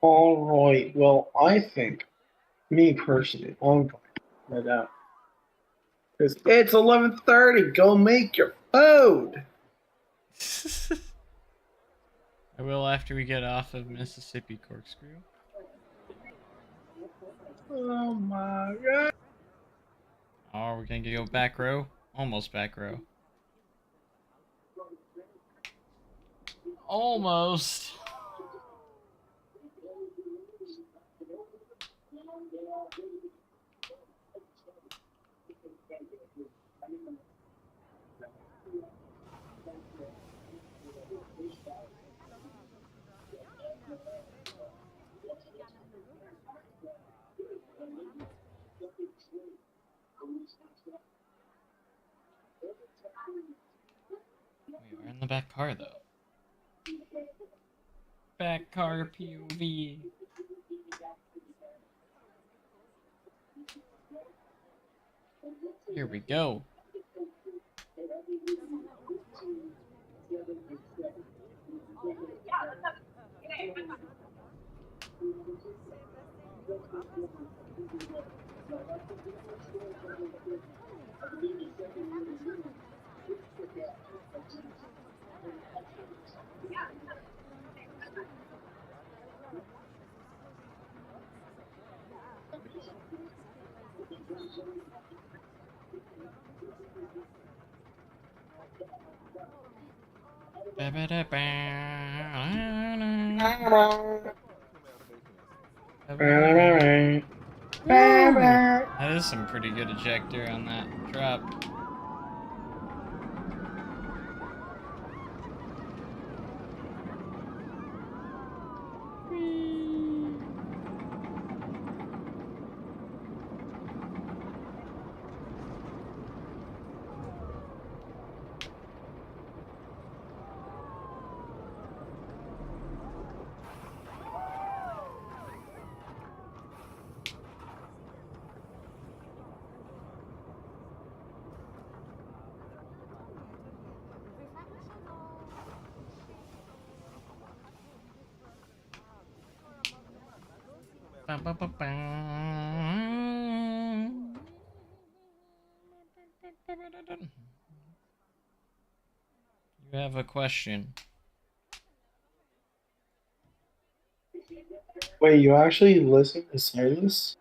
[SPEAKER 2] All right. Well, I think, me personally, I'm going to head out. Because it's 11:30. Go make your food.
[SPEAKER 1] I will after we get off of Mississippi Corkscrew.
[SPEAKER 2] Oh my god.
[SPEAKER 1] Oh, we're gonna go back row? Almost back row. Almost. We are in the back car though. Back car POV. Here we go. Woo! That is some pretty good ejector on that drop. You have a question.
[SPEAKER 2] Wait, you actually listen to Silas?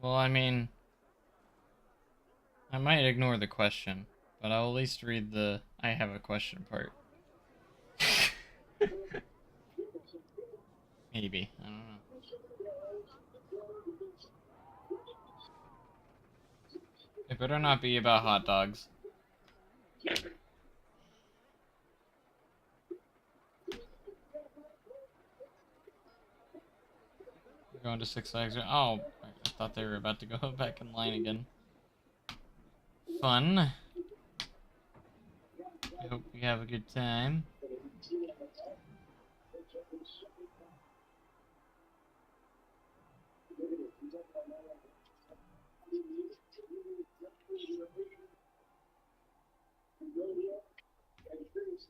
[SPEAKER 1] Well, I mean, I might ignore the question, but I'll at least read the I have a question part. Maybe. I don't know. It better not be about hot dogs. We're going to Six Flags. Oh, I thought they were about to go back in line again. Fun. I hope you have a good time.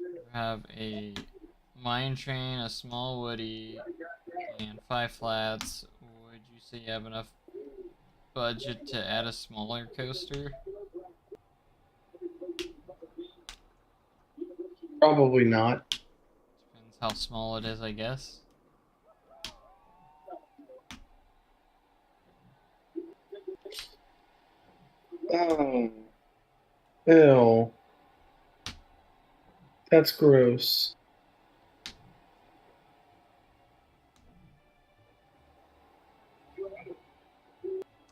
[SPEAKER 1] You have a mine train, a small woody, and 5 flats. Would you say you have enough budget to add a smaller coaster?
[SPEAKER 2] Probably not.
[SPEAKER 1] Depends how small it is, I guess.
[SPEAKER 2] Oh. Ew. That's gross.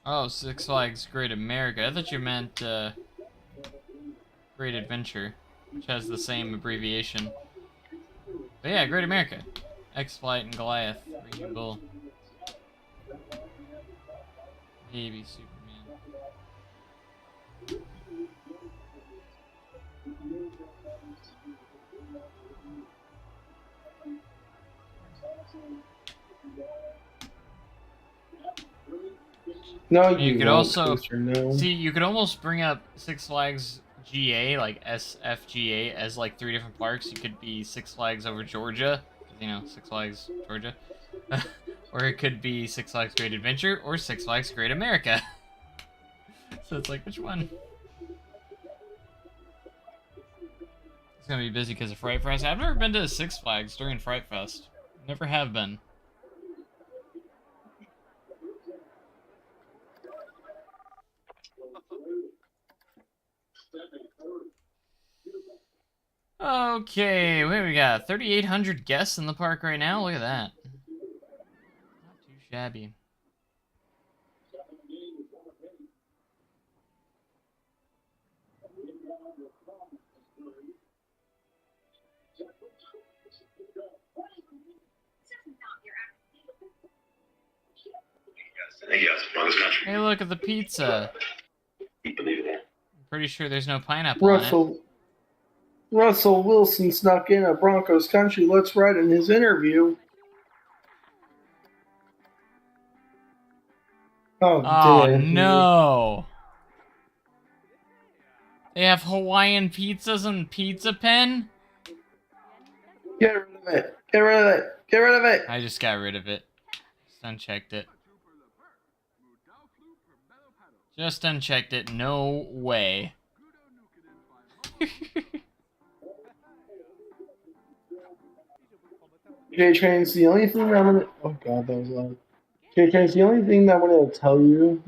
[SPEAKER 1] Oh, Six Flags Great America. I thought you meant Great Adventure, which has the same abbreviation. But yeah, Great America. X-Flight and Goliath, Raging Bull. Baby Superman.
[SPEAKER 2] No,
[SPEAKER 1] You
[SPEAKER 2] you
[SPEAKER 1] could
[SPEAKER 2] won't,
[SPEAKER 1] also
[SPEAKER 2] Coaster, no.
[SPEAKER 1] see. You could almost bring up Six Flags GA, like SFGA, as like 3 different parks. You could be Six Flags over Georgia, 'cause, you know, Six Flags Georgia, or it could be Six Flags Great Adventure or Six Flags Great America. So it's like, which one? It's gonna be busy because of Fright Fest. I've never been to Six Flags during Fright Fest. Never have been. Okay, what do we got? 3,800 guests in the park right now. Look at that. Not too shabby. Hey, look at the pizza. I'm pretty sure there's no pineapple on it.
[SPEAKER 2] Russell Wilson snuck in at Broncos country. Let's ride in his interview.
[SPEAKER 1] Oh,
[SPEAKER 2] dear.
[SPEAKER 1] no. They have Hawaiian pizzas and Pizza Pen?
[SPEAKER 2] Get rid of it. Get rid of it. Get rid of it.
[SPEAKER 1] I just got rid of it. Just unchecked it. Just unchecked it. No way.
[SPEAKER 2] J-Train's the only thing I'm gonna. Oh god, that was loud. J-Train's the only thing that I'm gonna tell you,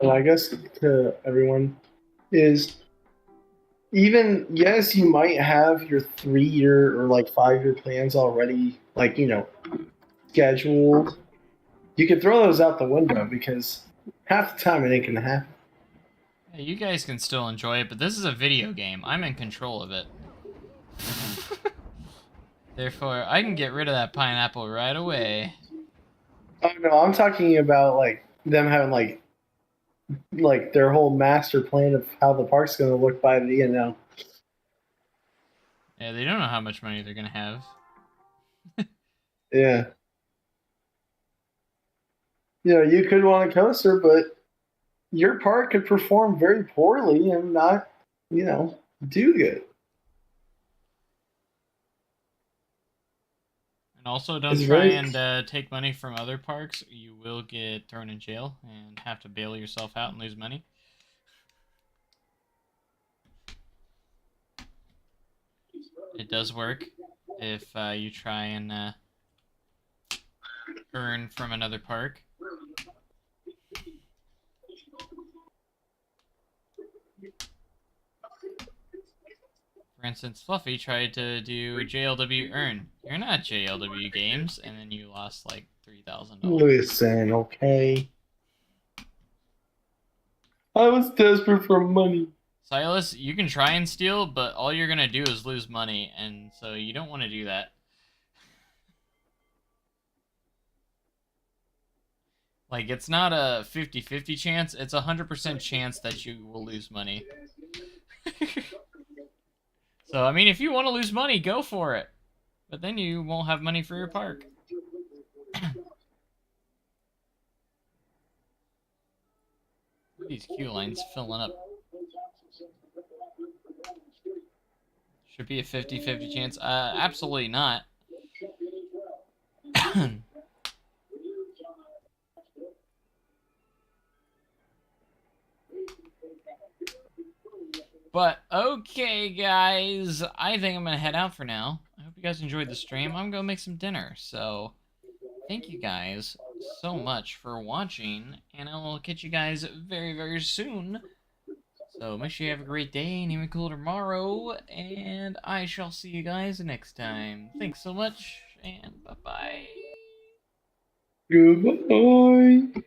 [SPEAKER 2] and I guess to everyone, is even yes, you might have your 3-year or like 5-year plans already, like scheduled. You can throw those out the window because half the time it ain't gonna happen.
[SPEAKER 1] Yeah, you guys can still enjoy it, but this is a video game. I'm in control of it. Therefore, I can get rid of that pineapple right away.
[SPEAKER 2] Oh no, I'm talking about like them having like their whole master plan of how the park's gonna look by the
[SPEAKER 1] Yeah, they don't know how much money they're gonna have.
[SPEAKER 2] Yeah. You could want a coaster, but your park could perform very poorly and not, do good.
[SPEAKER 1] And also, don't
[SPEAKER 2] It's
[SPEAKER 1] try
[SPEAKER 2] very-
[SPEAKER 1] and take money from other parks. You will get thrown in jail and have to bail yourself out and lose money. It does work if you try and earn from another park. For instance, Fluffy tried to do JLW Earn. You're not JLW Games, and then you lost like $3,000.
[SPEAKER 2] Listen, okay. I was desperate for money.
[SPEAKER 1] Silas, you can try and steal, but all you're gonna do is lose money, and so you don't want to do that. Like, it's not a 50-50 chance, it's a 100% chance that you will lose money. So, I mean, if you want to lose money, go for it. But then you won't have money for your park. These queue lines filling up. Should be a 50-50 chance. Absolutely not. But, okay, guys. I think I'm going to head out for now. I hope you guys enjoyed the stream. I'm going to make some dinner. So, thank you guys so much for watching. And I will catch you guys very, very soon. So, make sure you have a great day and even cooler tomorrow. And I shall see you guys next time. Thanks so much. And bye-bye.
[SPEAKER 2] Goodbye.